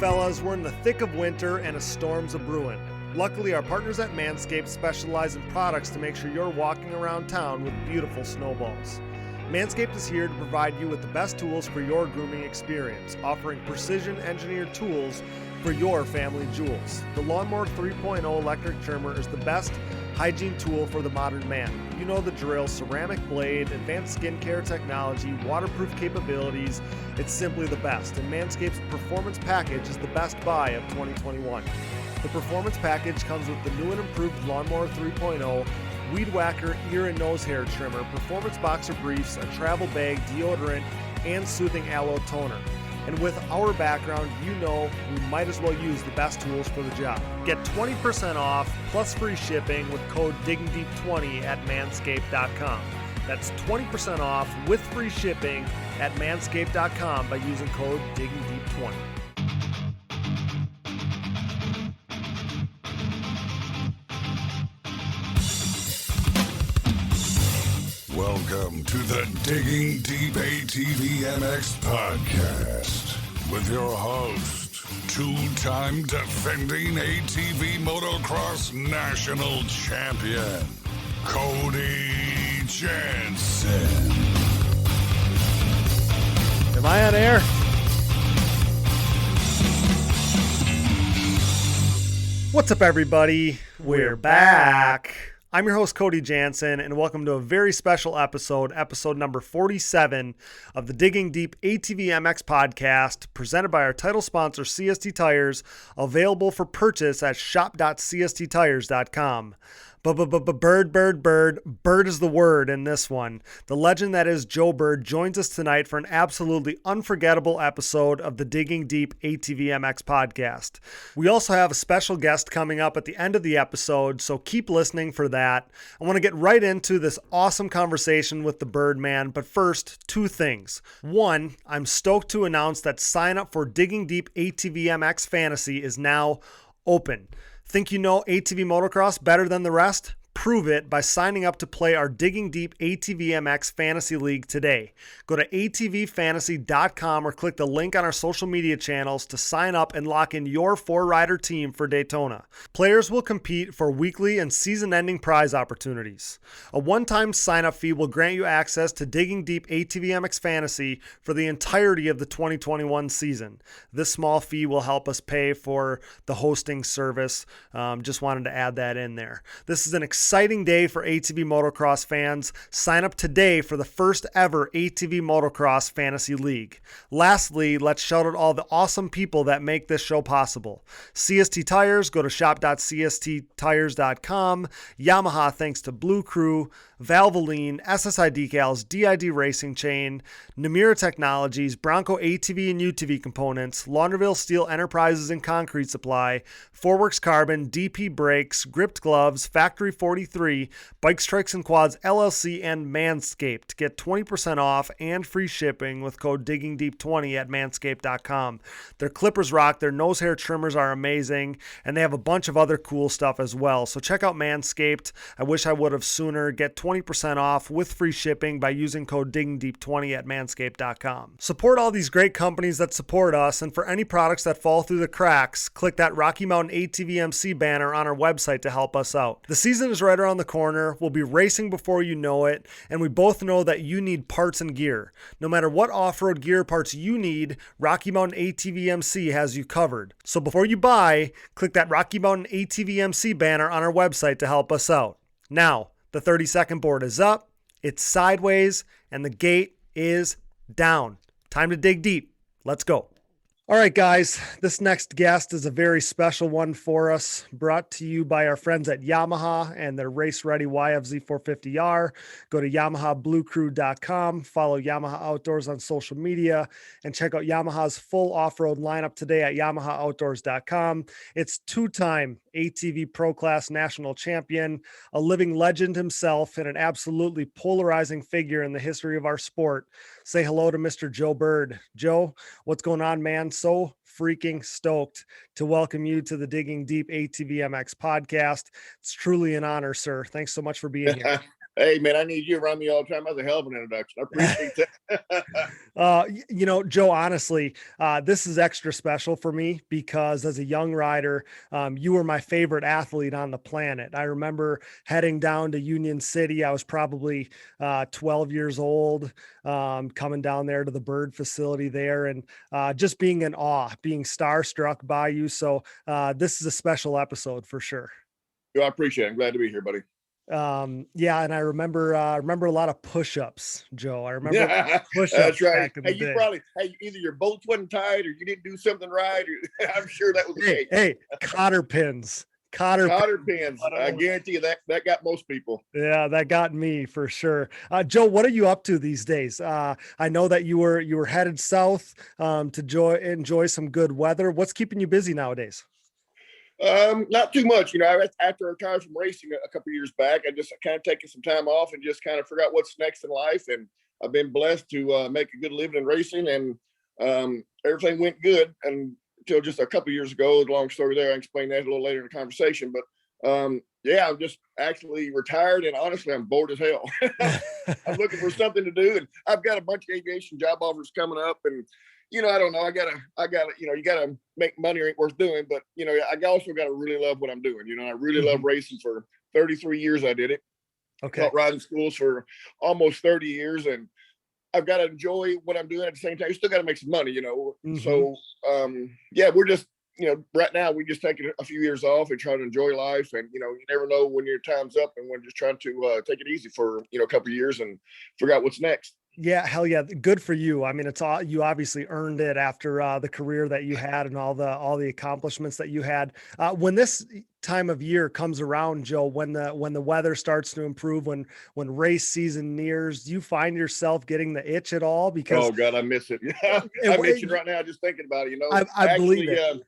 fellas, we're in the thick of winter and a storm's a-brewing. Luckily, our partners at Manscaped specialize in products to make sure you're walking around town with beautiful snowballs. Manscaped is here to provide you with the best tools for your grooming experience, offering precision-engineered tools for your family jewels. The Lawnmower 3.0 electric trimmer is the best hygiene tool for the modern man. You know the drill: ceramic blade, advanced skincare technology, waterproof capabilities. It's simply the best, and Manscaped's Performance Package is the best buy of 2021. The Performance Package comes with the new and improved Lawnmower 3.0, Weed Whacker ear and nose hair trimmer, performance boxer briefs, a travel bag, deodorant, and soothing aloe toner. And with our background, you know we might as well use the best tools for the job. Get 20% off plus free shipping with code DIGGINGDEEP20 at manscaped.com. That's 20% off with free shipping at manscaped.com by using code DIGGINGDEEP20. Welcome to the Digging Deep ATVMX Podcast with your host, two-time defending ATV motocross national champion, Cody Jansen. Am I on air? What's up, everybody? We're back. I'm your host, Cody Jansen, and welcome to a very special episode number 47 of the Digging Deep ATVMX Podcast, presented by our title sponsor, CST Tires, available for purchase at shop.csttires.com. Byrd is the word in this one. The legend that is Joe Byrd joins us tonight for an absolutely unforgettable episode of the Digging Deep ATVMX Podcast. We also have a special guest coming up at the end of the episode, so keep listening for that. I want to get right into this awesome conversation with the Byrdman, but first, two things. One, I'm stoked to announce that sign up for Digging Deep ATVMX Fantasy is now open. Think you know ATV motocross better than the rest? Prove it by signing up to play our Digging Deep ATVMX Fantasy League today. Go to atvfantasy.com or click the link on our social media channels to sign up and lock in your four-rider team for Daytona. Players will compete for weekly and season-ending prize opportunities. A one-time sign-up fee will grant you access to Digging Deep ATVMX Fantasy for the entirety of the 2021 season. This small fee will help us pay for the hosting service. Just wanted to add that in there. This is an exciting day for ATV motocross fans. Sign up today for the first ever ATV Motocross Fantasy League. Lastly, let's shout out all the awesome people that make this show possible. CST Tires, go to shop.csttires.com. Yamaha, thanks to Blue Crew. Valvoline, SSI Decals, DID Racing Chain, Namira Technologies, Bronco ATV and UTV Components, Launderville Steel Enterprises and Concrete Supply, Forworks Carbon, DP Brakes, Gripped Gloves, Factory 43, Bikes, Trikes and Quads LLC, and Manscaped. Get 20% off and free shipping with code DIGGINGDEEP20 at manscaped.com. Their clippers rock, their nose hair trimmers are amazing, and they have a bunch of other cool stuff as well. So check out Manscaped. I wish I would have sooner. Get 20% off with free shipping by using code DIGGINGDEEP20 at manscaped.com. Support all these great companies that support us, and for any products that fall through the cracks, click that Rocky Mountain ATVMC banner on our website to help us out. The season is right around the corner. We'll be racing before you know it, and we both know that you need parts and gear. No matter what off-road gear parts you need, Rocky Mountain ATVMC has you covered. So before you buy, click that Rocky Mountain ATVMC banner on our website to help us out. Now, the 30-second board is up, it's sideways, and the gate is down. Time to dig deep. Let's go. All right, guys, this next guest is a very special one for us, brought to you by our friends at Yamaha and their race-ready YFZ 450R. Go to YamahaBlueCrew.com, follow Yamaha Outdoors on social media, and check out Yamaha's full off-road lineup today at YamahaOutdoors.com. It's two-time ATV Pro Class national champion, a living legend himself, and an absolutely polarizing figure in the history of our sport. Say hello to Mr. Joe Byrd. Joe, what's going on, man? So freaking stoked to welcome you to the Digging Deep ATVMX podcast. It's truly an honor, sir. Thanks so much for being here. Hey, man, I need you around me all the time. That's a hell of an introduction. I appreciate that. Joe, honestly, this is extra special for me because as a young rider, you were my favorite athlete on the planet. I remember heading down to Union City. I was probably 12 years old, coming down there to the Byrd facility there and just being in awe, being starstruck by you. So this is a special episode for sure. I appreciate it. I'm glad to be here, buddy. Yeah, and I remember a lot of push-ups, Joe. I remember push-ups. That's right. Back in the day. Either your bolts wasn't tight or you didn't do something right. Or, I'm sure that was the case. Hey, cotter pins. Cotter pins. I guarantee you that got most people. Yeah, that got me for sure. Joe, what are you up to these days? I know that you were headed south to enjoy some good weather. What's keeping you busy nowadays? Not too much. After I retired from racing a couple of years back, I just kind of taken some time off and just kind of figure out what's next in life. And I've been blessed to make a good living in racing, and everything went good until just a couple of years ago. The long story there. I can explain that a little later in the conversation. But yeah, I'm just actually retired, and honestly, I'm bored as hell. I'm looking for something to do, and I've got a bunch of aviation job offers coming up, and I don't know. I gotta, you gotta make money or ain't worth doing, but I also gotta really love what I'm doing. I really love racing. For 33 years. I did it. Okay. Taught riding schools for almost 30 years, and I've got to enjoy what I'm doing at the same time. You still got to make some money, So, yeah, we're just, right now we just taking a few years off and trying to enjoy life. And, you never know when your time's up, and we're just trying to take it easy for, a couple of years and figure out what's next. Yeah, hell yeah. Good for you. I mean, it's all, you obviously earned it after the career that you had and all the accomplishments that you had. When this time of year comes around, Joe, when the weather starts to improve, when race season nears, do you find yourself getting the itch at all? Because oh God, I miss it. I'm itching right now just thinking about it. I believe it.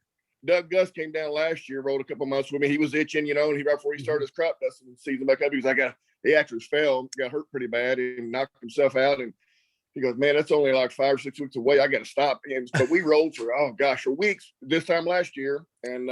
Doug Gus came down last year, rode a couple months with me. He was itching, and right before he started his crop dusting season back up, he was like, he actually fell, got hurt pretty bad, and knocked himself out. And he goes, man, that's only like 5 or 6 weeks away. I got to stop. But we rode for weeks this time last year. And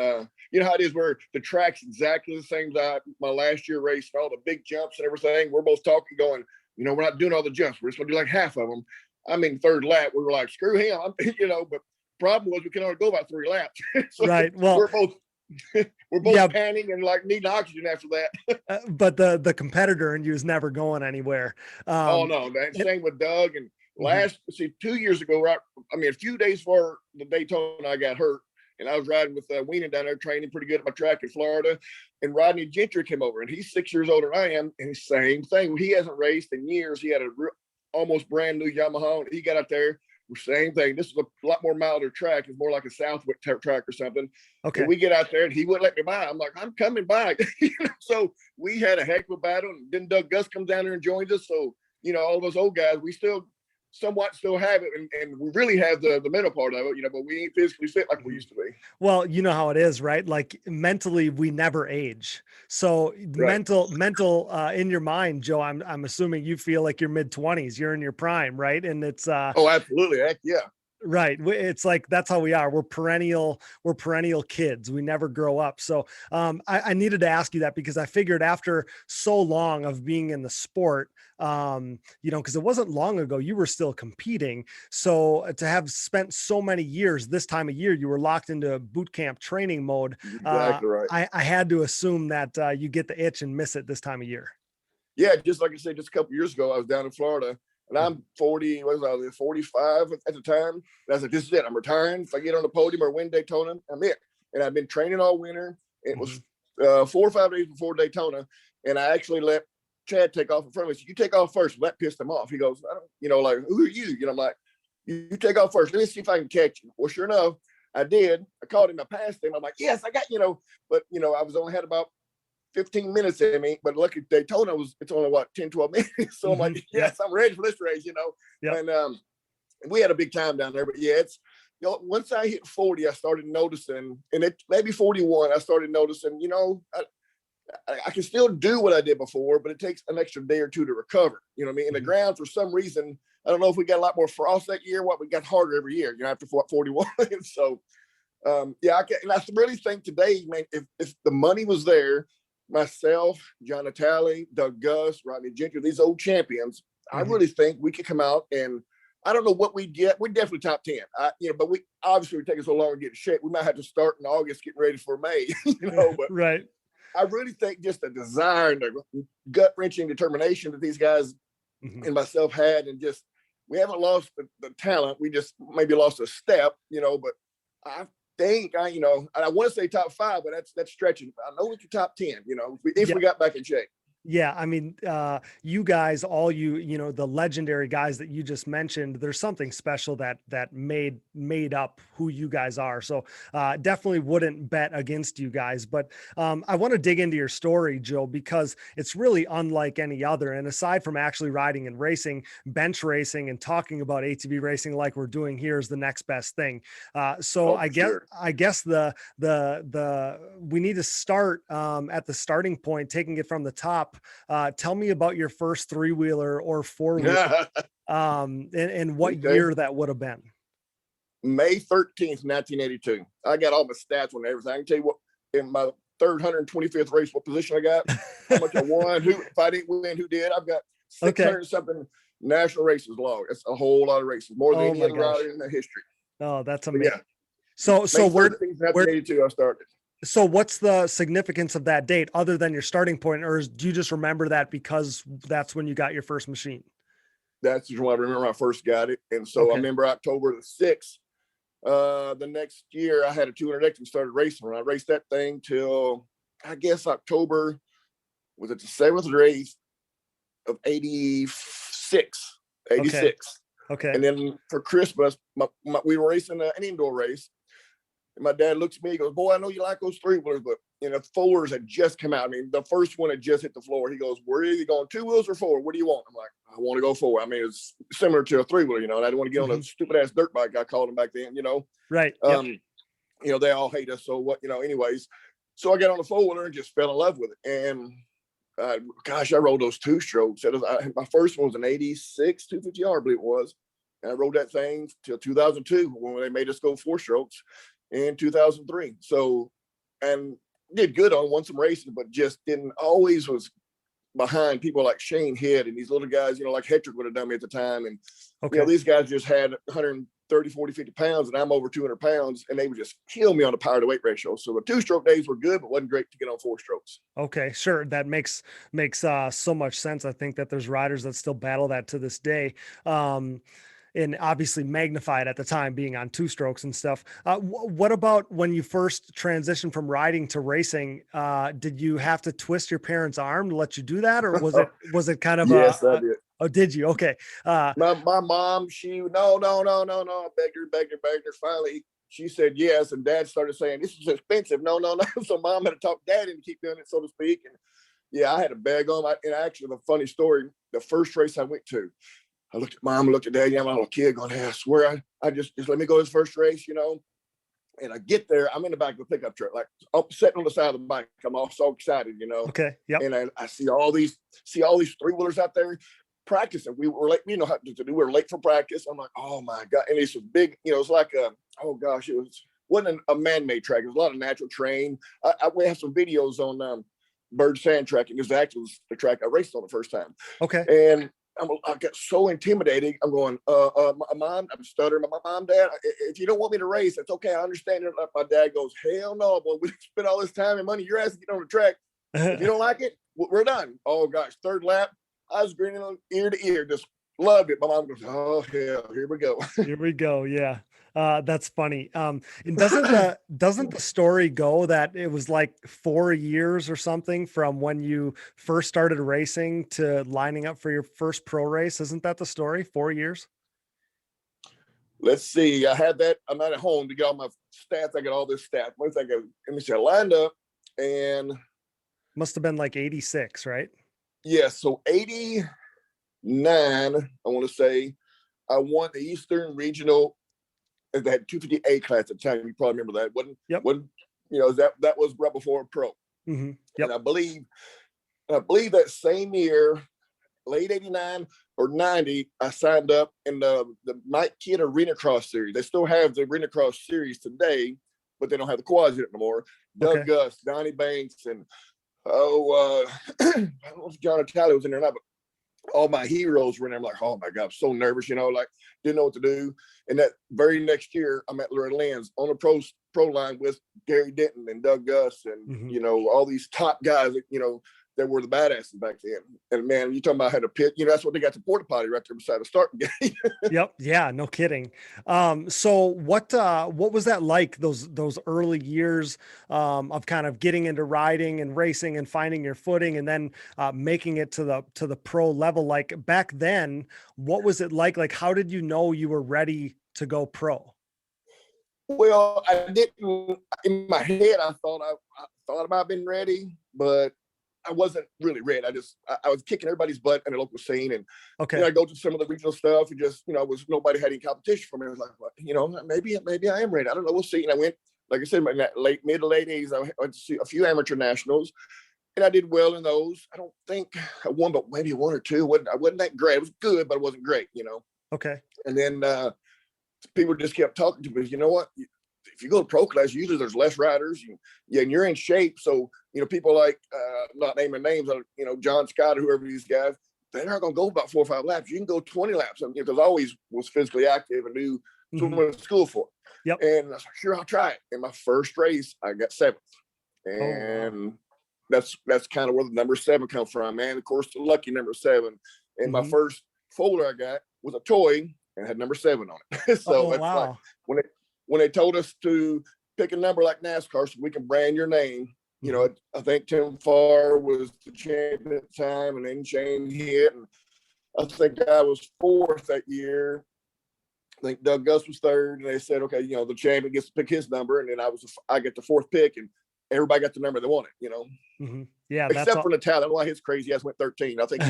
you know how it is where the track's exactly the same as my last year race, and all the big jumps and everything. We're both talking, going, we're not doing all the jumps. We're just going to do like half of them. I mean, third lap, we were like, screw him. But problem was we can only go about 3 laps. So right. Well, we're both panting and like needing oxygen after that. But the competitor in you is never going anywhere. Oh no, man. Same with Doug. And 2 years ago, a few days before the Daytona, I got hurt, and I was riding with Weenan down there training pretty good at my track in Florida. And Rodney Gentry came over, and he's 6 years older than I am, and same thing. He hasn't raced in years. He had a almost brand new Yamaha. He got out there. Same thing. This is a lot more milder track. It's more like a Southwick track or something. Okay. And we get out there, and he wouldn't let me by. I'm like, I'm coming by. So we had a heck of a battle. And then Doug Gus comes down there and joins us. So, all those old guys, we still have it, and we really have the middle part of it, but we ain't physically fit like we used to be. Well, you know how it is, right? Like mentally, we never age. So right. mental in your mind, Joe, I'm assuming you feel like you're mid-20s, you're in your prime, right? And it's oh, absolutely. Heck yeah. Right. It's like, that's how we are. We're perennial kids. We never grow up. So I needed to ask you that because I figured after so long of being in the sport, because it wasn't long ago, you were still competing. So to have spent so many years, this time of year, you were locked into boot camp training mode. Exactly right. I had to assume that you get the itch and miss it this time of year. Yeah. Just like I said, just a couple of years ago, I was down in Florida. And I'm 45 at the time. And I was like, this is it. I'm retiring. If I get on the podium or win Daytona, I'm it. And I've been training all winter. It was 4 or 5 days before Daytona. And I actually let Chad take off in front of me. So you take off first. That pissed him off. He goes, I don't, like, who are you? I'm like, you take off first. Let me see if I can catch you. Well, sure enough, I did. I caught him. I passed him. I'm like, yes, I got, but, I was only had about 15 minutes in me, but lucky Daytona it's only 10-12 minutes. So I'm like, yes, I'm ready for this race, Yep. And we had a big time down there. But yeah, it's once I hit 40, I started noticing, and it maybe 41, I started noticing, I can still do what I did before, but it takes an extra day or two to recover. You know what I mean? And the ground, for some reason, I don't know if we got a lot more frost that year, we got harder every year, after 41. So yeah, and I really think today, man, if the money was there, myself, John Natale, Doug Gus, Rodney Gentry, these old champions, I really think we could come out and I don't know what we get. We're definitely top 10. But we obviously would take us so long to get in shape. We might have to start in August, getting ready for May. But right. I really think just the desire and the gut wrenching determination that these guys and myself had, and just we haven't lost the talent. We just maybe lost a step, But I think I want to say top 5, but that's stretching. I know it's your top 10. If we got back in shape. Yeah. I mean, you guys, all the legendary guys that you just mentioned, there's something special that made up who you guys are. So definitely wouldn't bet against you guys, but I want to dig into your story, Joe, because it's really unlike any other. And aside from actually riding and racing, bench racing and talking about ATV racing, like we're doing here, is the next best thing. I guess we need to start at the starting point, taking it from the top. Tell me about your first 3-wheeler or 4-wheeler, and what year that would have been. May 13th, 1982. I got all my stats on everything. I can tell you what, in my 325th race, what position I got, how much I won, if I didn't win, who did. I've got 600 something national races log. That's a whole lot of races, more than any other rider in the history. Oh, that's amazing. Yeah. So where 1982 I started. So what's the significance of that date other than your starting point, or do you just remember that because that's when you got your first machine? That's just when I remember I first got it. And so I remember October the 6th, the next year I had a 200X and started racing. And I raced that thing till, I guess, October, was it the 7th or 8th of 86. Okay. And then for Christmas, we were racing an indoor race. And my dad looks at me, he goes, boy, I know you like those 3-wheelers, but 4s had just come out. I mean, the first one had just hit the floor. He goes, we're either going 2 wheels or 4. What do you want? I'm like, I want to go 4. I mean, it's similar to a 3-wheeler, and I didn't want to get on a stupid ass dirt bike. I called them back then, Right. They all hate us. So what, anyways. So I got on the 4-wheeler and just fell in love with it. And I rode those 2-strokes. My first one was an 86 250R, I believe it was. And I rode that thing till 2002 when they made us go 4-strokes. In 2003. So, and did good won some races, but just didn't always was behind people like Shane Head and these little guys, like Hetrick would have done me at the time. And, these guys just had 130, 40, 50 pounds, and I'm over 200 pounds, and they would just kill me on the power to weight ratio. So the 2-stroke days were good, but wasn't great to get on 4-strokes. Okay, sure. That makes so much sense. I think that there's riders that still battle that to this day. And obviously magnified at the time being on 2-strokes and stuff. What about when you first transitioned from riding to racing? Did you have to twist your parents' arm to let you do that? Or was it kind of yes, I did. Oh, did you? Okay. My mom, no, begged her. Finally, she said yes. And Dad started saying, this is expensive. No. So Mom had to talk Dad into keep doing it, so to speak. And yeah, I had to beg on. And actually, the funny story, the first race I went to, I looked at Mom, looked at Dad, I'm a little kid going, hey, I swear, I just let me go this first race, And I get there, I'm in the back of a pickup truck, like I'm sitting on the side of the bike. I'm all so excited, Okay. Yep. And I see all these 3-wheelers out there practicing. We were late, how to do. We were late for practice. I'm like, oh my God. And it's a big, it's like it wasn't a man-made track. It was a lot of natural terrain. We have some videos on Byrd sand tracking, because that actually was the track I raced on the first time. Okay. And I got so intimidating. I'm going, Mom, I'm stuttering. My mom, Dad, if you don't want me to race, it's okay. I understand it. My dad goes, hell no, boy. We spent all this time and money. You're asking to get on the track. If you don't like it, we're done. Oh gosh, 3rd lap, I was grinning ear to ear, just loved it. My mom goes, oh hell, here we go. Here we go. Yeah. That's funny. And doesn't the story go that it was like 4 years or something from when you first started racing to lining up for your first pro race? Isn't that the story? 4 years? Let's see. I had that. I'm not at home to get all my stats. I got all this stats. I lined up, and must have been like 86, right? Yeah. So 89, I want to say, I won the Eastern Regional. They had 250A class at the time. You probably remember that. Wasn't that was right before pro. Mm-hmm. Yep. And I believe that same year, late 89 or 90, I signed up in the Micke Arena Cross Series. They still have the Arena Cross Series today, but they don't have the quads in it anymore. Doug Gus, Donnie Banks, and I don't know if John Talley was in there or not, but all my heroes were in there. I'm like, oh my God, I'm so nervous, like didn't know what to do. And that very next year, I'm at Loretta Lynn's on the pro line with Gary Denton and Doug Gus and, all these top guys that, that were the badasses back then. And man, you talking about how to pit, that's what they got the porta potty right there beside the starting gate. Yep. Yeah, no kidding. So what was that like, those early years, of kind of getting into riding and racing and finding your footing and then, making it to the pro level? Like back then, what was it like? Like, how did you know you were ready to go pro? Well, I didn't, in my head, I thought about being ready, but I wasn't really ready. I was kicking everybody's butt in the local scene. And I go to some of the regional stuff and just, nobody had any competition for me. I was like, well, maybe I am ready. I don't know. We'll see. And I went, like I said, in that mid to late 80s, I went to see a few amateur nationals and I did well in those. I don't think I won, but maybe one or two. I wasn't that great. It was good, but it wasn't great, Okay. And then people just kept talking to me. You know what? If you go to pro class, usually there's less riders, and you're in shape. So, people like, not naming names, John Scott or whoever these guys, they're not going to go about 4 or 5 laps. You can go 20 laps. Because I always was physically active and knew what I went to school for. Yep. And I was like, sure, I'll try it. In my first race, I got 7th. And that's kind of where the number 7 comes from, man. Of course, the lucky number 7. And my first folder I got was a toy and had number 7 on it. So like when they told us to pick a number like NASCAR so we can brand your name, I think Tim Farr was the champion at the time, and then Shane hit, and I think I was 4th that year. I think Doug Gus was 3rd, and they said, okay, the champion gets to pick his number, and then I get the 4th pick, and everybody got the number they wanted, Yeah, except for Natalia. I don't know why his crazy ass went 13. I think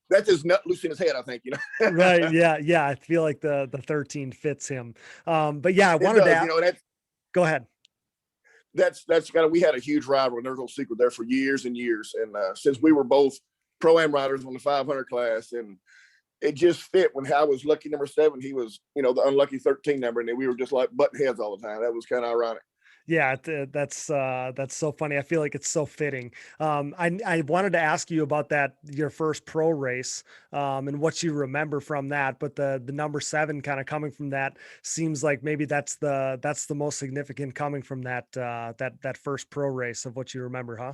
that's his nut loose in his head, I think, Right. Yeah. I feel like the 13 fits him. But yeah, I wanted to go ahead. That's kind of, we had a huge rivalry, and there's no secret there for years and years. And since we were both pro-am riders on the 500 class, and it just fit when I was lucky number 7, he was, the unlucky 13 number. And then we were just like butting heads all the time. That was kind of ironic. Yeah, that's so funny. I feel like it's so fitting. I wanted to ask you about your first pro race, and what you remember from that, but the number 7 kind of coming from that seems like maybe that's the most significant coming from that first pro race of what you remember, huh?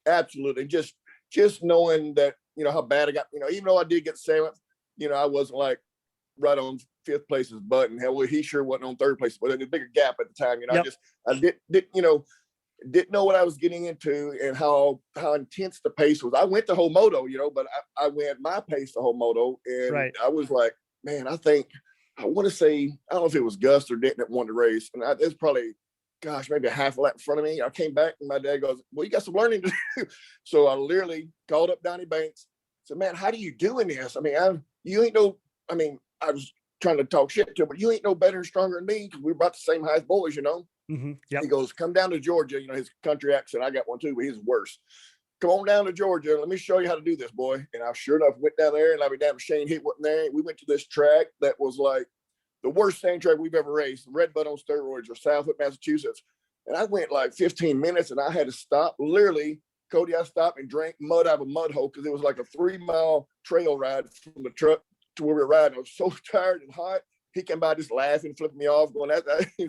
Absolutely. Just knowing that, how bad I got, even though I did get 7th, I wasn't like right on 5th place's butt, and hell, he sure wasn't on 3rd place, but there was a bigger gap at the time. I didn't know what I was getting into and how intense the pace was. I went to whole moto, but I went my pace the whole moto, and I was like, man, I want to say, I don't know if it was Gus or Denton that won the race, and it's probably, gosh, maybe a half a lap in front of me. I came back and my dad goes, well, you got some learning to do. So I literally called up Donnie Banks, said, man, how do you doing this? I was trying to talk shit to him, but you ain't no better and stronger than me because we're about the same height as boys, Yep. He goes, come down to Georgia. His country accent, I got one too, but he's worse. Come on down to Georgia. Let me show you how to do this, boy. And I sure enough went down there, and I mean, damn, Shane hit wasn't there. We went to this track that was like the worst sand track we've ever raced, Red Bud on steroids, or Southwick, Massachusetts. And I went like 15 minutes, and I had to stop. Literally, Cody, I stopped and drank mud out of a mud hole because it was like a 3-mile trail ride from the truck to where we were riding. I was so tired and hot. He came by just laughing, flipping me off, going that.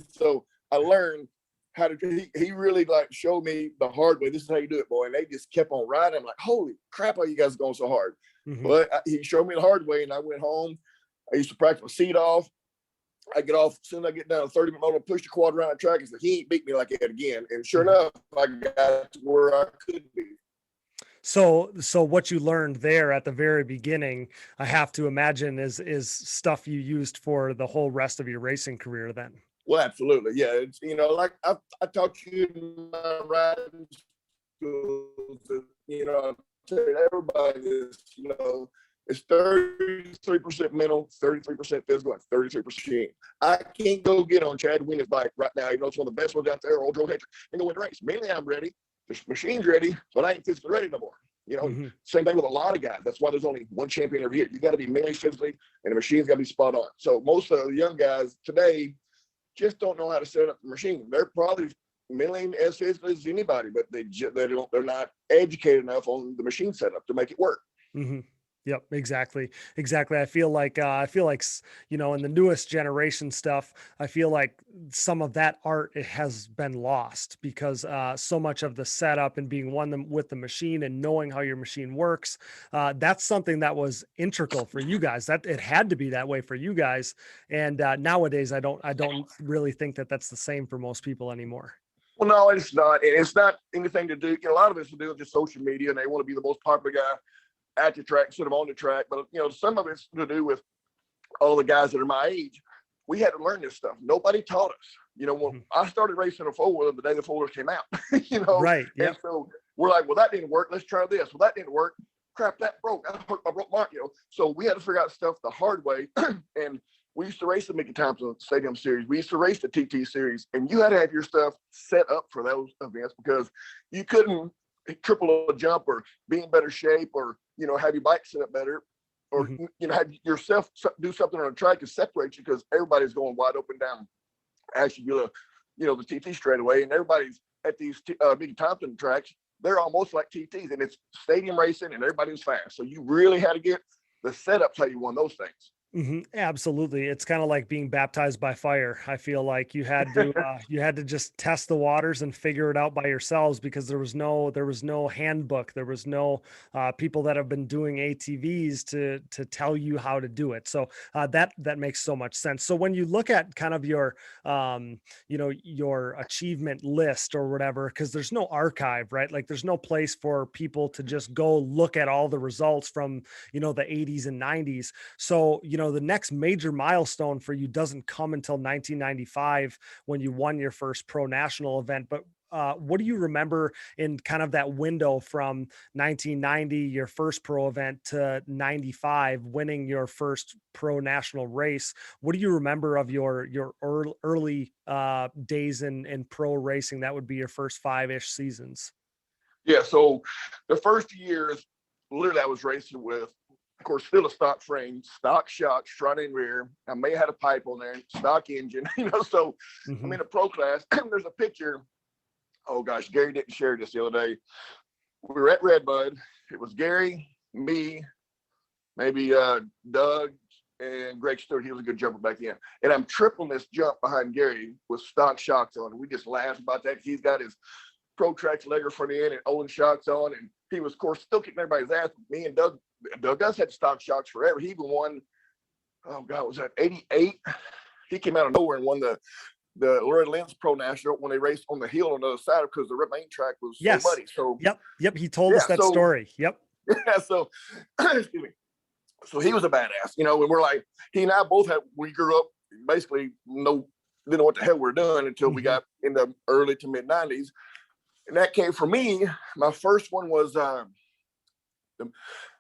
So I learned how to, he really like showed me the hard way. This is how you do it, boy. And they just kept on riding. I'm like, holy crap, are you guys going so hard? But he showed me the hard way, and I went home. I used to practice my seat off. I get off, as soon as I get down to 30 minutes, push the quad around the track. And said, he ain't beat me like that again. And sure enough, I got to where I could be. So what you learned there at the very beginning, I have to imagine is stuff you used for the whole rest of your racing career then. Well, absolutely. Yeah. It's, like I taught you in my riding schools, I tell everybody this, it's 33% mental, 33% physical, and 33% machine. I can't go get on Chad Winnie's bike right now. It's one of the best ones out there, old Joe Hedrick, and go win the race. Mainly I'm ready. The machine's ready, but I ain't physically ready no more. Same thing with a lot of guys. That's why there's only one champion every year. You got to be mentally, physically, and the machine's got to be spot on. So most of the young guys today just don't know how to set up the machine. They're probably mentally as physical as anybody, but they're not educated enough on the machine setup to make it work. Yep, exactly. Exactly. I feel like, you know, in the newest generation stuff, I feel like some of that art, it has been lost because so much of the setup and being with the machine and knowing how your machine works, that's something that was integral for you guys. That it had to be that way for you guys. And nowadays, I don't really think that that's the same for most people anymore. Well, no, it's not. And it's not anything to do. You know, a lot of it's to do with just social media, and they want to be the most popular guy at the track instead of on the track. But, you know, some of it's to do with all the guys that are my age. We had to learn this stuff. Nobody taught us. You know, when I started racing a four-wheeler the day the four-wheeler came out, you know. Right. Yeah. And so we're like, well, that didn't work. Let's try this. Well, that didn't work. Crap, that broke. I broke my, you know. So we had to figure out stuff the hard way. And we used to race the Micke Thompson Stadium Series. We used to race the TT Series. And you had to have your stuff set up for those events because you couldn't triple a jump or be in better shape or, you know, have your bike set up better or, you know, have yourself do something on a track to separate you because everybody's going wide open down Asheville, you know, the TT straightaway. And everybody's at these Micke Thompson tracks. They're almost like TTs and it's stadium racing and everybody's fast. So you really had to get the setup how you won those things. Absolutely. It's kind of like being baptized by fire. I feel like you had to just test the waters and figure it out by yourselves because there was no handbook. There was no people that have been doing ATVs to tell you how to do it. So that makes so much sense. So when you look at kind of your, you know, your achievement list or whatever, because there's no archive, right? Like there's no place for people to just go look at all the results from, you know, the 80s and 90s. So, you know, the next major milestone for you doesn't come until 1995 when you won your first pro national event. But what do you remember in kind of that window from 1990, your first pro event, to 95, winning your first pro national race? What do you remember of your early days in pro racing? That would be your first 5-ish seasons. Yeah. So the first years, literally I was racing with, of course, still a stock frame, stock shocks, front and rear. I may have had a pipe on there, stock engine, you know. So I'm in a pro class. There's a picture. Oh gosh, Gary didn't share this the other day. We were at Redbud. It was Gary, me, maybe Doug, and Greg Stewart. He was a good jumper back then. And I'm tripling this jump behind Gary with stock shocks on. And we just laughed about that. He's got his Pro Tracks legger for the end and Olin shocks on. And he was, of course, still kicking everybody's ass. Me and Doug us had stock shocks forever. He even won, oh God, was that 88? He came out of nowhere and won the Loretta Lynn's Pro National when they raced on the hill on the other side because the main track was so muddy. So yep. He told us that story. Yep. Yeah. So excuse me. So he was a badass, you know, and we're like, he and I both we grew up basically didn't know what the hell we were doing until we got in the early to mid 90s. And that came for me. My first one was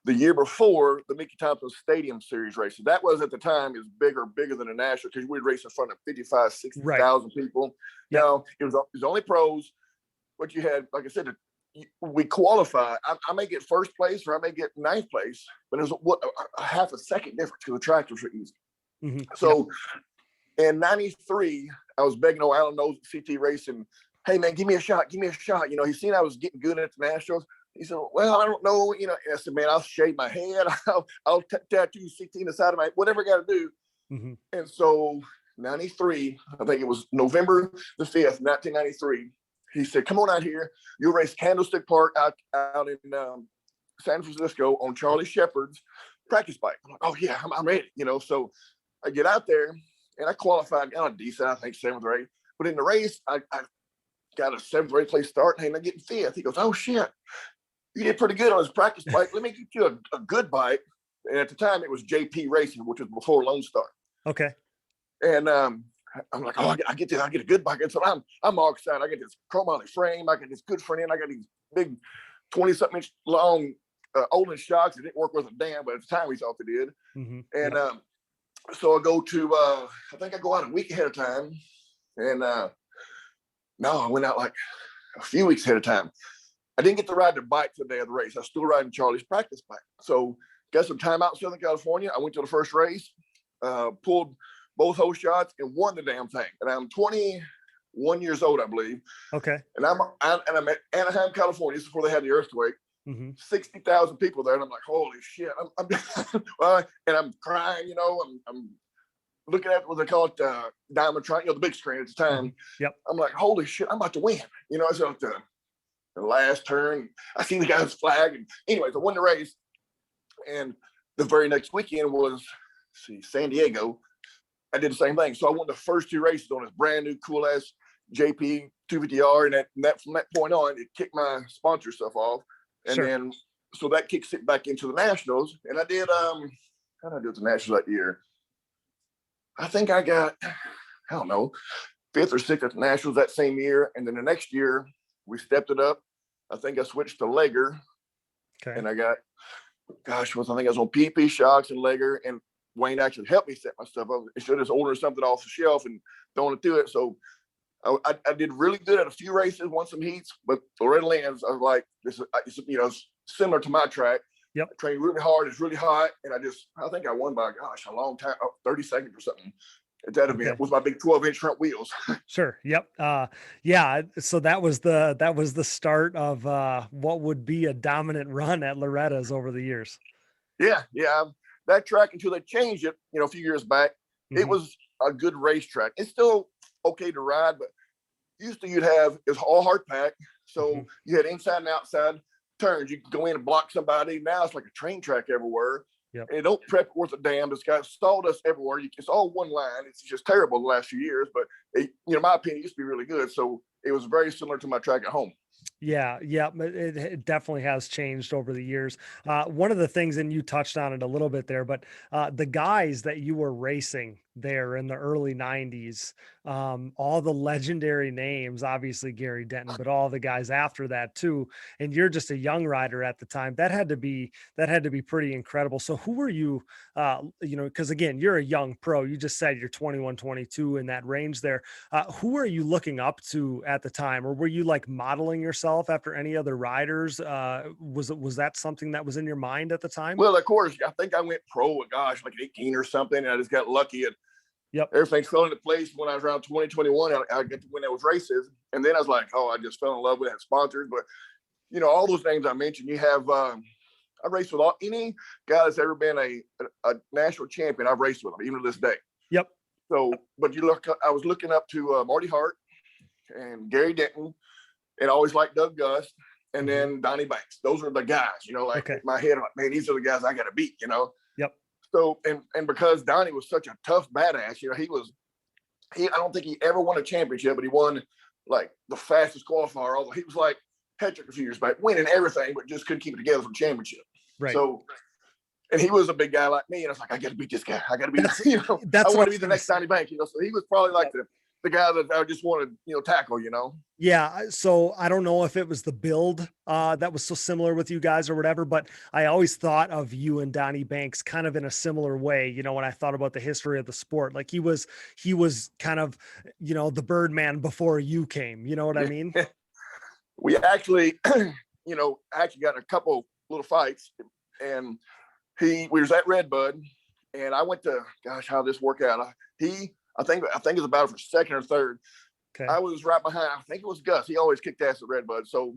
the year before the Micke Thompson Stadium Series races. That was at the time is bigger than the national because we'd race in front of 55, 60,000 people. Yep. Now it was only pros. But you had, like I said, we qualify. I may get first place or I may get ninth place, but it was a half a second difference because the tractors were easy. So in 93, I was begging old Alan Knowles at CT Racing, hey man, give me a shot. You know, he seen I was getting good at the Nationals. He said, well, I don't know, you know. And I said, man, I'll shave my head. I'll tattoo CT in the side of my, whatever I got to do. And so 93, I think it was November the 5th, 1993. He said, come on out here. You'll race Candlestick Park out in San Francisco on Charlie Shepard's practice bike. I'm like, oh yeah, I'm ready. You know, so I get out there and I qualified, got a decent, I think 7th or 8th. But in the race, I got a 7th or 8th place start and I'm getting 5th. He goes, oh shit, you did pretty good on his practice bike. Let me get you a good bike. And at the time it was JP Racing, which was before Lone Star. Okay. And I'm like, oh, I get a good bike. And so I'm all excited. I get this chromoly frame. I get this good front end. I got these big 20-something inch long Olin shocks. It didn't work worth a damn, but at the time we thought they did. And so I go to, I think I go out a week ahead of time. And no, I went out like a few weeks ahead of time. I didn't get to ride the bike the day of the race. I was still riding Charlie's practice bike. So got some time out in Southern California. I went to the first race, pulled both hole shots and won the damn thing. And I'm 21 years old, I believe. Okay. And I'm at Anaheim, California. This is before they had the earthquake. Mm-hmm. 60,000 people there. And I'm like, holy shit. And I'm crying, I'm looking at what they call it, Diamond Trunk, the big screen at the time. Yep. I'm like, holy shit, I'm about to win. So at the last turn, I see the guy's flag. And anyways, I won the race. And the very next weekend was, San Diego. I did the same thing. So I won the first 2 races on this brand new cool ass JP 250R. And that from that point on, it kicked my sponsor stuff off. And then, so that kicks it back into the Nationals. And I did, how did I do at the Nationals that year? I think I got, I don't know, 5th or 6th at the Nationals that same year. And then the next year, we stepped it up. I think I switched to Legger. Okay. And I got, I think I was on PP, shocks, and Legger. And Wayne actually helped me set my stuff up. Instead of just ordering something off the shelf and throwing it through it. So I did really good at a few races, won some heats, but Loretta Lynn's, I was like, this is, similar to my track. Yep. I trained really hard. It's really hot. And I think I won by, a long time, 30 seconds or something. With my big 12-inch front wheels. Sure. Yep. Yeah. So that was the start of what would be a dominant run at Loretta's over the years. Yeah. Yeah. That track, until they changed it, a few years back, it was a good racetrack. It's still okay to ride, but used to it was all hard pack. So you had inside and outside turns. You could go in and block somebody. Now it's like a train track everywhere. Yep. And it don't prep worth a damn. It's got sawdust everywhere. It's all one line. It's just terrible the last few years, but in my opinion, it used to be really good. So it was very similar to my track at home. Yeah. Yeah. It definitely has changed over the years. One of the things, and you touched on it a little bit there, but the guys that you were racing there in the early 90s, all the legendary names, obviously Gary Denton, but all the guys after that too. And you're just a young rider at the time. That had to be pretty incredible. So who were you, cause again, you're a young pro. You just said you're 21, 22 in that range there. Who are you looking up to at the time? Or were you like modeling yourself after any other riders? Was that something that was in your mind at the time? Well, of course, I think I went pro, like 18 or something. And I just got lucky and everything fell into place when I was around 2021. I get to win those races. And then I was like, I just fell in love with that sponsors. But, all those names I mentioned, you have, I raced with any guy that's ever been a national champion. I've raced with them, even to this day. Yep. So, but I was looking up to Marty Hart and Gary Denton, and I always liked Doug Gust, and then Donnie Banks. Those are the guys, in my head, I'm like, man, these are the guys I got to beat, Yep. So, and because Donnie was such a tough badass, I don't think he ever won a championship, but he won like the fastest qualifier. Although he was like Patrick a few years back, winning everything, but just couldn't keep it together for the championship. Right. So, and he was a big guy like me, and I was like, I got to beat this guy. I got to beat, that's I want to be the next Donnie Banks, So he was probably like the guy that I just wanted, tackle, Yeah. So I don't know if it was the build that was so similar with you guys or whatever, but I always thought of you and Donnie Banks kind of in a similar way, when I thought about the history of the sport. Like he was kind of, the Byrdman before you came, you know what I mean? We actually, got in a couple little fights, and we was at Redbud, and I went to, how did this work out? I think it was about for second or third. Okay. I was right behind. I think it was Gus. He always kicked ass at Redbud. So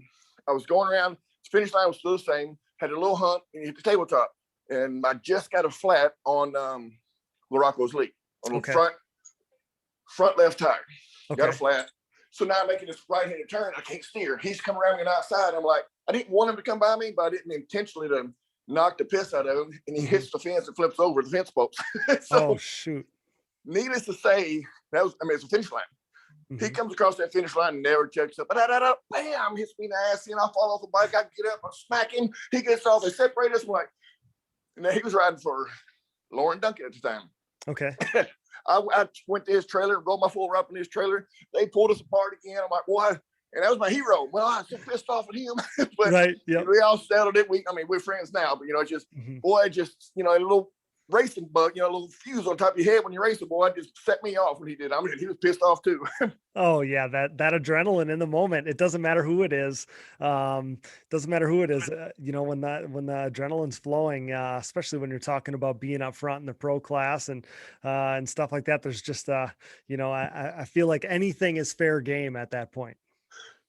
I was going around. The finish line was still the same. Had a little hump and hit the tabletop. And I just got a flat on Larocco's lead on the front left tire. Okay. Got a flat. So now I'm making this right-handed turn. I can't steer. He's coming around me on the outside. I'm like, I didn't want him to come by me, but I didn't intentionally to knock the piss out of him. And he hits the fence and flips over the fence post. So, oh, shoot. Needless to say, it's a finish line. Mm-hmm. He comes across that finish line and never checks up. Bam! Hits me in the ass. I fall off the bike. I get up. I smack him. He gets off. They separate us. And then he was riding for Lauren Duncan at the time. Okay. I went to his trailer, rolled my full up in his trailer. They pulled us apart again. I'm like, boy. And that was my hero. Well, I was so pissed off at him. But right. Yep. We all settled it. We're friends now. But, just, a little racing bug, a little fuse on top of your head when you're racing, boy, it just set me off when he did. He was pissed off too. Oh yeah. That adrenaline in the moment, it doesn't matter who it is. When the adrenaline's flowing, especially when you're talking about being up front in the pro class and stuff like that, there's just, I feel like anything is fair game at that point.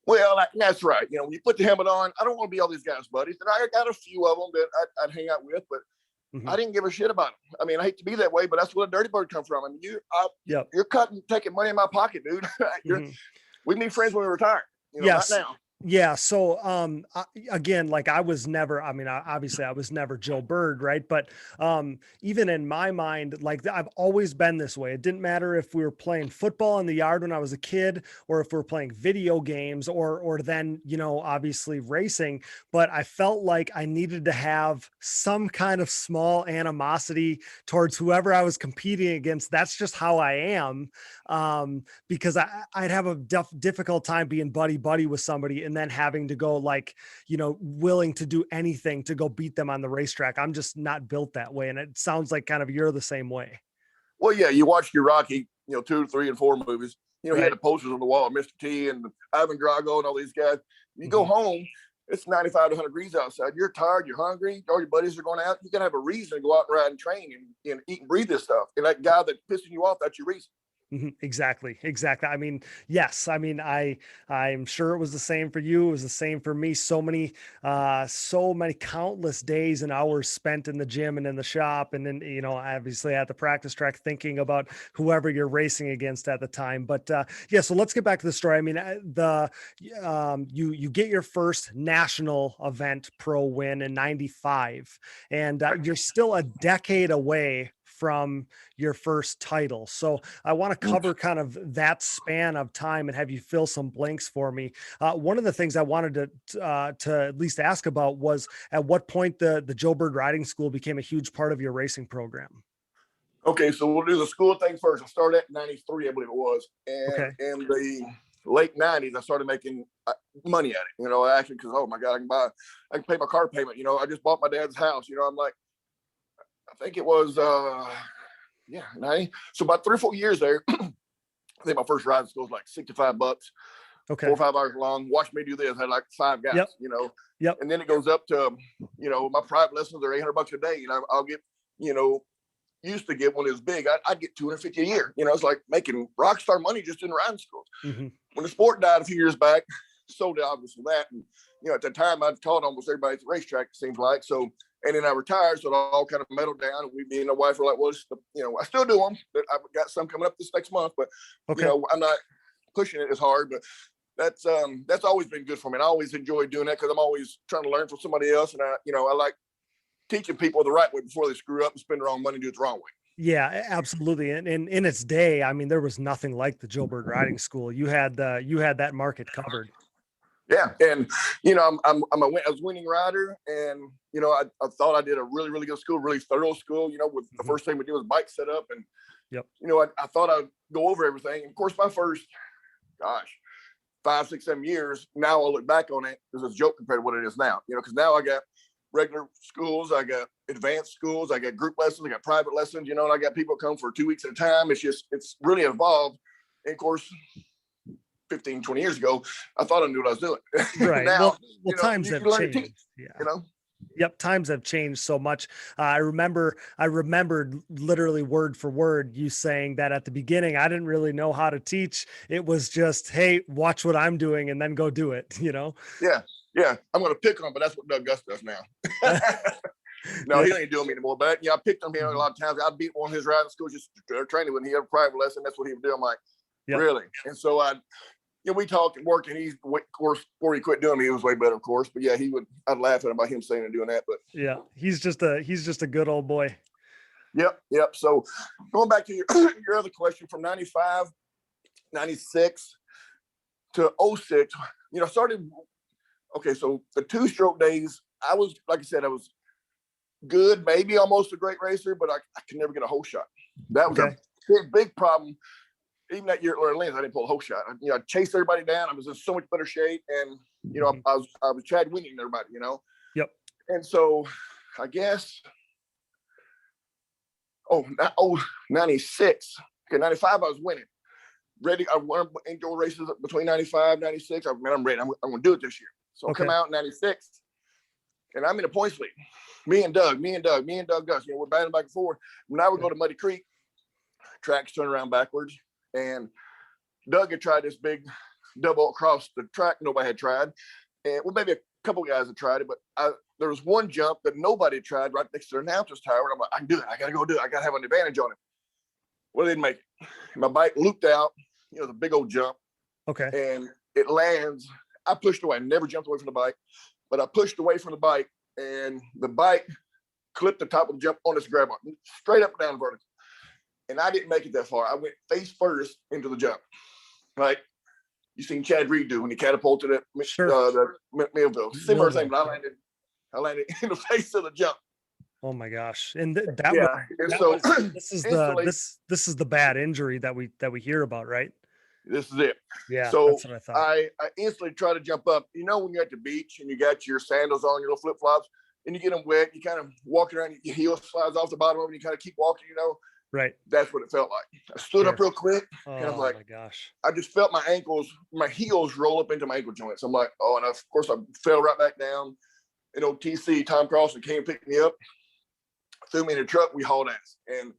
Well, that's right. You know, when you put the helmet on, I don't want to be all these guys' buddies. And I got a few of them that I'd hang out with, but I didn't give a shit about them. I mean, I hate to be that way, but that's where the Dirty Bird comes from. I mean, you're taking money in my pocket, dude. We need friends when we retire. You know, yes. Not now. Yeah. So, again, like I was never, obviously I was never Joe Byrd. Right. But, even in my mind, like I've always been this way. It didn't matter if we were playing football in the yard when I was a kid, or if we were playing video games, or then, you know, obviously racing, but I felt like I needed to have some kind of small animosity towards whoever I was competing against. That's just how I am. Because I'd have a difficult time being buddy with somebody and then having to go, like, you know, willing to do anything to go beat them on the racetrack. I'm just not built that way. And it sounds like kind of you're the same way. Well, yeah, you watched your Rocky, 2, 3, and 4 movies. You know, Right. He had the posters on the wall, Mr. T and Ivan Drago and all these guys. You go home, it's 95 to 100 degrees outside. You're tired, you're hungry, all your buddies are going out. You got to have a reason to go out and ride and train and eat and breathe this stuff. And that guy that's pissing you off, that's your reason. Exactly. I mean, yes. I mean, I'm sure it was the same for you. It was the same for me. So many countless days and hours spent in the gym and in the shop. And then, you know, obviously at the practice track, thinking about whoever you're racing against at the time. But, yeah, so let's get back to the story. I mean, you get your first national event pro win in 95, and you're still a decade away from your first title. So I want to cover kind of that span of time and have you fill some blanks for me. One of the things I wanted to at least ask about was at what point the Joe Byrd Riding School became a huge part of your racing program. Okay, so we'll do the school thing first. I started at 93, I believe it was. And in the late 90s, I started making money at it, you know, actually, because, oh my God, I can pay my car payment. You know, I just bought my dad's house. You know, I'm like, I think it was, 90. So about 3 or 4 years there, I think my first riding school was like $65. Okay. 4 or 5 hours long. Watch me do this. I had like 5 guys, you know. Yep. And then it goes up to, you know, my private lessons are $800 a day. You know, I'll get, you know, used to get when it was big, I'd get $250 a year. You know, it's like making rock star money just in riding schools. When the sport died a few years back, so did obviously that. And, you know, at the time I'd taught almost everybody at the racetrack, it seems like. So, and then I retired, so it all kind of melted down. And me and my wife were like, well, you know, I still do them, but I've got some coming up this next month, but you know, I'm not pushing it as hard, but that's always been good for me. And I always enjoy doing that because I'm always trying to learn from somebody else. And I like teaching people the right way before they screw up and spend their own money and do it the wrong way. Yeah, absolutely. And in its day, I mean, there was nothing like the Joe Byrd Riding School. You had that market covered. Yeah. And, you know, I was winning rider, and, you know, I thought I did a really, really good school, really thorough school, you know, with the first thing we did was bike set up. And, you know, I thought I'd go over everything. And of course, my first, 5, 6, 7 years, now I look back on it as a joke compared to what it is now, you know, because now I got regular schools, I got advanced schools, I got group lessons, I got private lessons, you know, and I got people come for 2 weeks at a time. It's really evolved. And of course, 15, 20 years ago, I thought I knew what I was doing. Right. Now, well, times have changed. Yeah. You know? Yep. Times have changed so much. I remembered literally word for word you saying that at the beginning, I didn't really know how to teach. It was just, hey, watch what I'm doing and then go do it, you know? Yeah. Yeah. I'm going to pick on him, but that's what Doug Gus does now. No, he ain't doing me anymore. But yeah, I picked on him a lot of times. I beat one of his riding schools just training when he had a private lesson. That's what he would do. I'm like, really? And so we talked and worked, and he's, of course, before he quit doing me, he was way better, of course. But yeah, I'd laugh at him about him saying and doing that. But yeah, he's just a good old boy. Yep. So going back to your other question, from 95, 96 to 06, you know, started. Okay, so the 2-stroke days, I was, like I said, I was good, maybe almost a great racer, but I could never get a whole shot. That was a big problem. Even that year at Orleans, I didn't pull a whole shot. I chased everybody down. I was in so much better shape, and you know, I was Chad winning everybody. You know. Yep. And so, I guess, 96. Okay, 95, I was winning. Ready. I won indoor races between 95, 96. I'm ready. I'm going to do it this year. So I come out in 96, and I'm in a points league. Me and Doug Gus. You know, we're battling back and forth. When I would go to Muddy Creek, tracks turn around backwards. And Doug had tried this big double across the track nobody had tried. And well, maybe a couple guys had tried it, but there was one jump that nobody had tried right next to the announcer's tower. And I'm like, I can do it. I got to go do it. I got to have an advantage on it. Well, I didn't make it. My bike looped out, the big old jump. Okay. And it lands. I pushed away. I never jumped away from the bike, but I pushed away from the bike, and the bike clipped the top of the jump on this grab bar, straight up and down vertical. And I didn't make it that far. I went face first into the jump. Like you seen Chad Reed do when he catapulted at the Millville. Similar thing, but I landed in the face of the jump. Oh my gosh! And this is the bad injury that we hear about, right? This is it. Yeah. So that's what I thought. I instantly try to jump up. When you're at the beach and you got your sandals on, your little flip flops, and you get them wet, you kind of walking around, your heel slides off the bottom of them, and you kind of keep walking. Right. That's what it felt like. I stood up real quick, and I'm like, oh my gosh! I just felt my heels roll up into my ankle joints. I'm like, oh, and of course I fell right back down. And old TC Tom Carlson came and picked me up, threw me in the truck. We hauled ass, and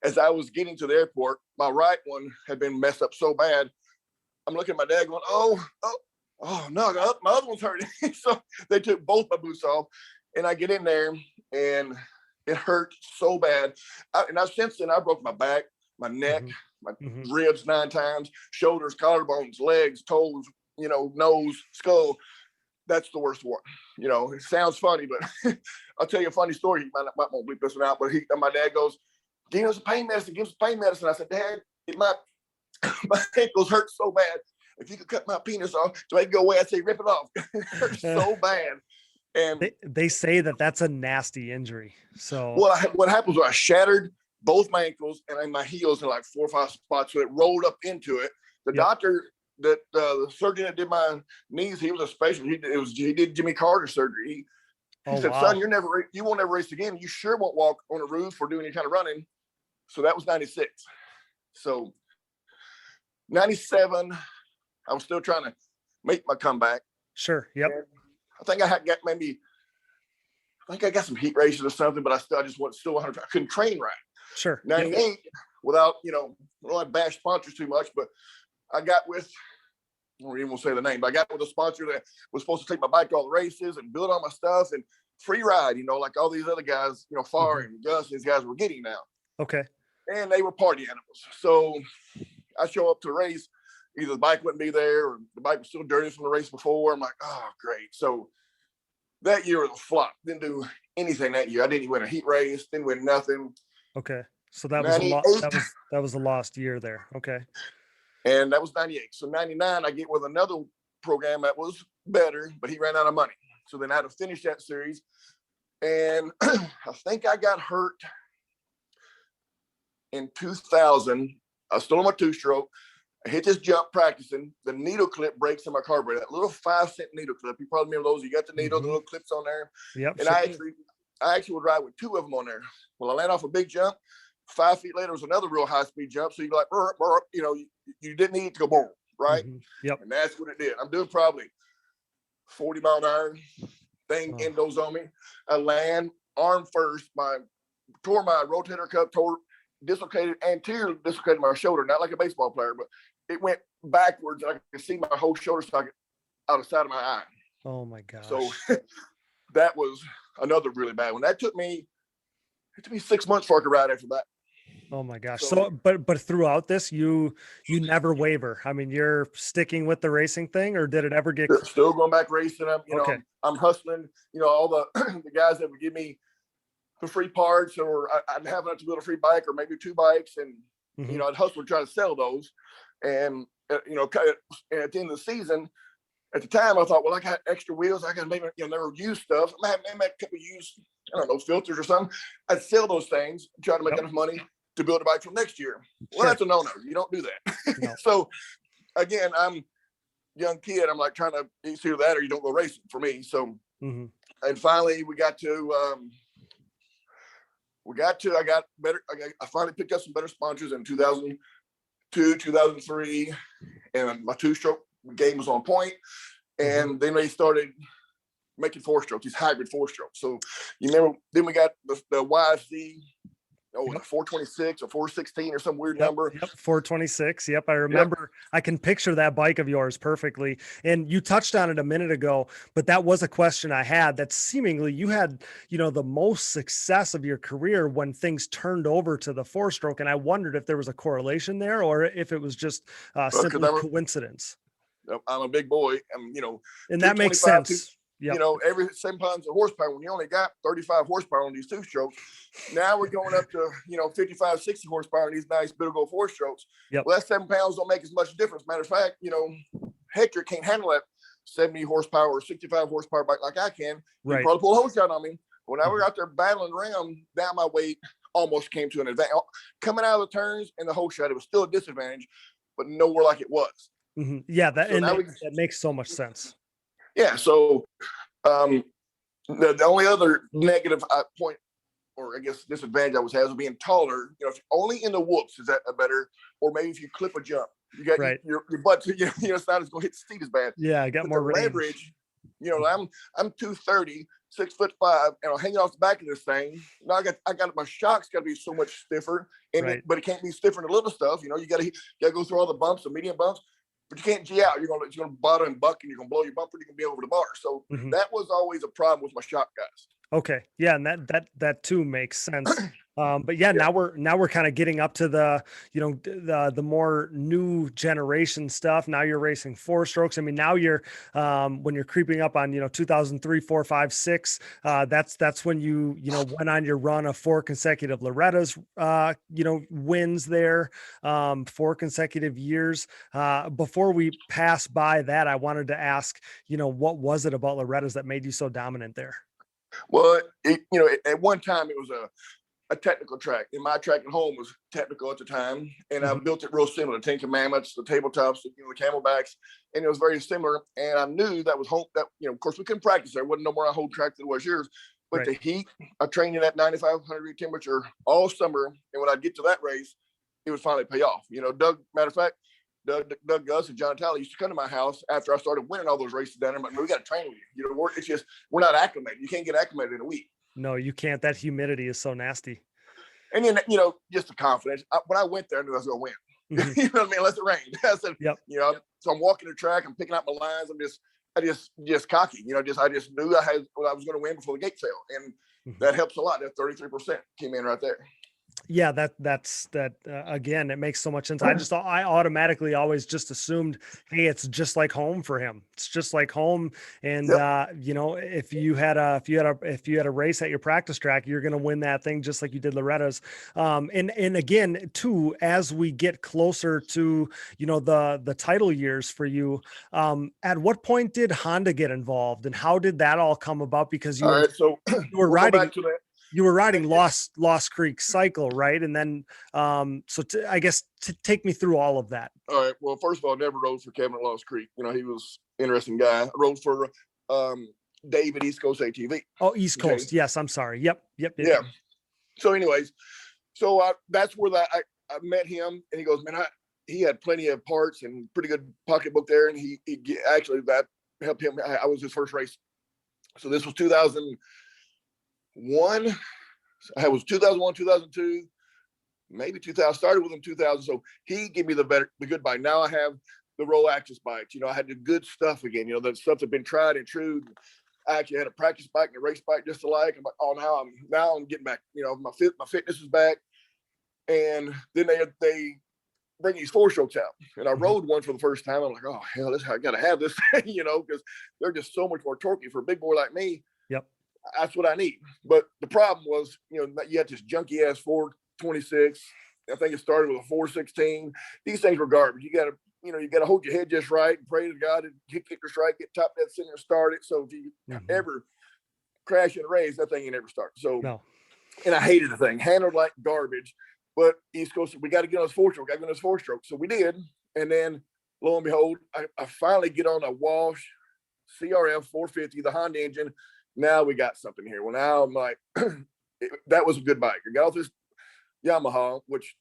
as I was getting to the airport, my right one had been messed up so bad. I'm looking at my dad going, oh no, my other one's hurting. So they took both my boots off, and I get in there, and it hurt so bad. Since then, I broke my back, my neck, my ribs 9 times, shoulders, collarbones, legs, toes, nose, skull. That's the worst one. It sounds funny, but I'll tell you a funny story. He might won't bleep this one out, but my dad goes, give us some pain medicine. Give us some pain medicine. I said, Dad, my ankles hurt so bad. If you could cut my penis off so I can go away, I'd say rip it off. It hurts so bad. And they say that's a nasty injury. So what happens was I shattered both my ankles and my heels in like 4 or 5 spots. So it rolled up into it. The doctor the surgeon that did my knees, he was a specialist. He did Jimmy Carter surgery. He said, son, you won't ever race again. You sure won't walk on a roof or do any kind of running. So that was 96. So 97, I was still trying to make my comeback. Sure. Yep. And I think I got some heat races or something, but I just wasn't still 100. I couldn't train right. Sure. 98 without, I don't want to bash sponsors too much, but I got with, I don't even want to say the name, but I got with a sponsor that was supposed to take my bike to all the races and build all my stuff and free ride, like all these other guys, Farr and Gus, these guys were getting now. Okay. And they were party animals. So I show up to the race, either the bike wouldn't be there or the bike was still dirty from the race before. I'm like, oh, great. So that year was a flop. Didn't do anything that year. I didn't even win a heat race, didn't win nothing. Okay. So that was a lost year there. Okay. And that was 98. So 99, I get with another program that was better, but he ran out of money. So then I had to finish that series. And I think I got hurt in 2000. I was still on my 2-stroke. I hit this jump practicing. The needle clip breaks in my carburetor. That little 5-cent needle clip. You probably remember those. You got the needle, the little clips on there. Yep. And I actually would ride with 2 of them on there. Well, I land off a big jump. 5 feet later was another real high-speed jump. So you go like, burr, burr, you didn't need to go boom, right? Yep. And that's what it did. I'm doing probably 40-mile-an-hour thing endos on me. I land arm first. Tore my rotator cuff, anterior dislocated my shoulder, not like a baseball player, but it went backwards. And I could see my whole shoulder socket out of the side of my eye. Oh my gosh. So that was another really bad one. It took me 6 months before I could ride after that. Oh my gosh. So, but throughout this, you never waver. I mean, you're sticking with the racing thing, or did it ever get still going back racing? I'm hustling, all the the guys that would give me the free parts, or I'd have enough to build a free bike or maybe 2 bikes. And, I'd hustle and try to sell those. And, at the end of the season, at the time I thought, well, I got extra wheels. I got maybe, never used stuff. I had a couple used, filters or something. I'd sell those things, try to make enough money to build a bike for next year. Well, that's a no-no. You don't do that. No. So again, I'm a young kid. I'm like trying to either that or you don't go racing for me. So, and finally I finally picked up some better sponsors in 2002, 2003, and my 2-stroke game was on point. And then they started making 4-strokes, these hybrid 4-strokes. So you remember, then we got the YFC Like 426 or 416 or some weird Yep, number. Yep, 426. Yep, I remember. Yep. I can picture that bike of yours perfectly. And you touched on it a minute ago, but that was a question I had. That seemingly you had, the most success of your career when things turned over to the 4-stroke. And I wondered if there was a correlation there or if it was just simply coincidence. I'm a big boy. And that makes sense. Yep. Every 7 pounds of horsepower, when you only got 35 horsepower on these 2-strokes, now we're going up to, 55, 60 horsepower in these nice Bittergold 4-strokes. Yep. Well, that 7 pounds don't make as much difference. Matter of fact, Hector can't handle that 70 horsepower or 65 horsepower bike like I can. Right. He probably pull a hose shot on me. When I was out there battling around, down my weight almost came to an advantage. Coming out of the turns and the hose shot, it was still a disadvantage, but nowhere like it was. Mm-hmm. Yeah, that makes so much sense. Yeah, so the only other negative point, or I guess disadvantage I was having was being taller. If only in the whoops is that a better, or maybe if you clip a jump, you got your butt. It's not as going to hit the seat as bad. Yeah, I got more leverage. I'm 230, 6'5", and I'm hanging off the back of this thing. Now I got my shock's got to be so much stiffer, but it can't be stiffer in the little stuff. You got to go through all the bumps, the medium bumps. But you can't G out. You're gonna bottom and buck, and you're gonna blow your bumper. You're gonna be over the bar. So that was always a problem with my shock guys. Okay, yeah, and that too makes sense. But now we're kind of getting up to the the more new generation stuff. Now you're racing 4-strokes. I mean, now you're when you're creeping up on 2003, 4, 5, 6. That's when you went on your run of 4 consecutive Loretta's wins there, 4 consecutive years. Before we pass by that, I wanted to ask what was it about Loretta's that made you so dominant there? Well, at one time it was a technical track. And my track at home was technical at the time. And I built it real similar, the 10 Commandments, the tabletops, the camelbacks. And it was very similar. And I knew that was home. That, of course, we couldn't practice there. It wasn't no more a whole track than it was yours. But the heat, I trained in that 9,500 degree temperature all summer. And when I'd get to that race, it would finally pay off. Doug, matter of fact, Doug Gus and John Talley used to come to my house after I started winning all those races down there. But we got to train with you. It's just, we're not acclimated. You can't get acclimated in a week. No, you can't. That humidity is so nasty. And then, just the confidence. When I went there, I knew I was going to win. Mm-hmm. You know what I mean? Unless it rained. I said, so I'm walking the track. I'm picking out my lines. I just cocky. I just knew I was going to win before the gate fell. And that helps a lot. That 33% came in right there. Yeah, that's again, it makes so much sense. I automatically always just assumed, hey, it's just like home for him. It's just like home. And if you had a race at your practice track, you're going to win that thing just like you did Loretta's. And again, too, as we get closer to, the title years for you, at what point did Honda get involved and how did that all come about? Because you were riding. You were riding Lost Creek Cycle, right? And then, I guess take me through all of that. All right. Well, first of all, I never rode for Kevin at Lost Creek. He was an interesting guy. I rode for Dave at East Coast ATV. Oh, East Coast. Okay. Yes, I'm sorry. Yep. Yeah. So anyways, that's where I met him, and he goes, man, he had plenty of parts and pretty good pocketbook there, and he actually that helped him. I was his first race. So this was 2001. I was 2001, 2002, maybe 2000. Started with him 2000. So he gave me the good bike. Now I have the Roll Access bikes. I had the good stuff again. The stuff that's been tried and true. I actually had a practice bike and a race bike just alike. I'm like, oh, now I'm getting back. My fitness is back. And then they bring these 4-strokes out, and I rode one for the first time. I'm like, oh hell, I got to have this, because they're just so much more torquey for a big boy like me. Yep. That's what I need. But the problem was, you had this junky ass 426. I think it started with a 416. These things were garbage. You got to hold your head just right and pray to God and kick it just right, get top dead center and start it. So if you ever crash in a race, that thing ain't ever start. So, and I hated the thing, handled like garbage. But East Coast said, we got to get on this 4-stroke. So we did. And then lo and behold, I finally get on a Walsh CRF 450, the Honda engine. Now we got something here. Well, now I'm like, that was a good bike. I got off this Yamaha, which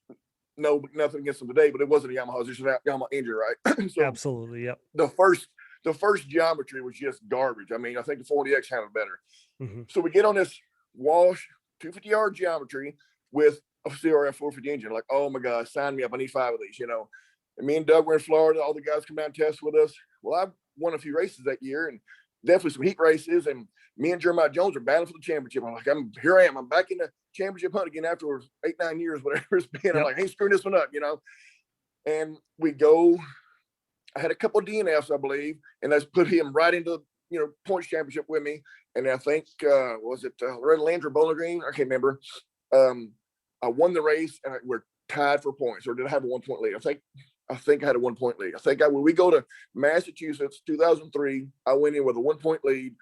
nothing against them today, but it wasn't a Yamaha. It was just a Yamaha engine, right? So absolutely, yep. The first geometry was just garbage. I mean, I think the 40X handled better. Mm-hmm. So we get on this Walsh 250R geometry with a CRF 450 engine. Like, oh my God, sign me up. I need 5 of these, you know. And me and Doug were in Florida. All the guys come down and test with us. Well, I won a few races that year and definitely some heat races. And me and Jeremiah Jones are battling for the championship. I'm like, here I am. I'm back in the championship hunt again after 8-9 years, whatever it's been. I'm like, I ain't screwing this one up, you know. And we go. I had a couple of DNFs, I believe, and that's put him right into, you know, points championship with me. And I think, was it Red Landry Bowling Green? I can't remember. I won the race and we're tied for points, or did I have a 1 point lead? I think I had a 1 point lead. When we go to Massachusetts, 2003, I went in with a 1 point lead,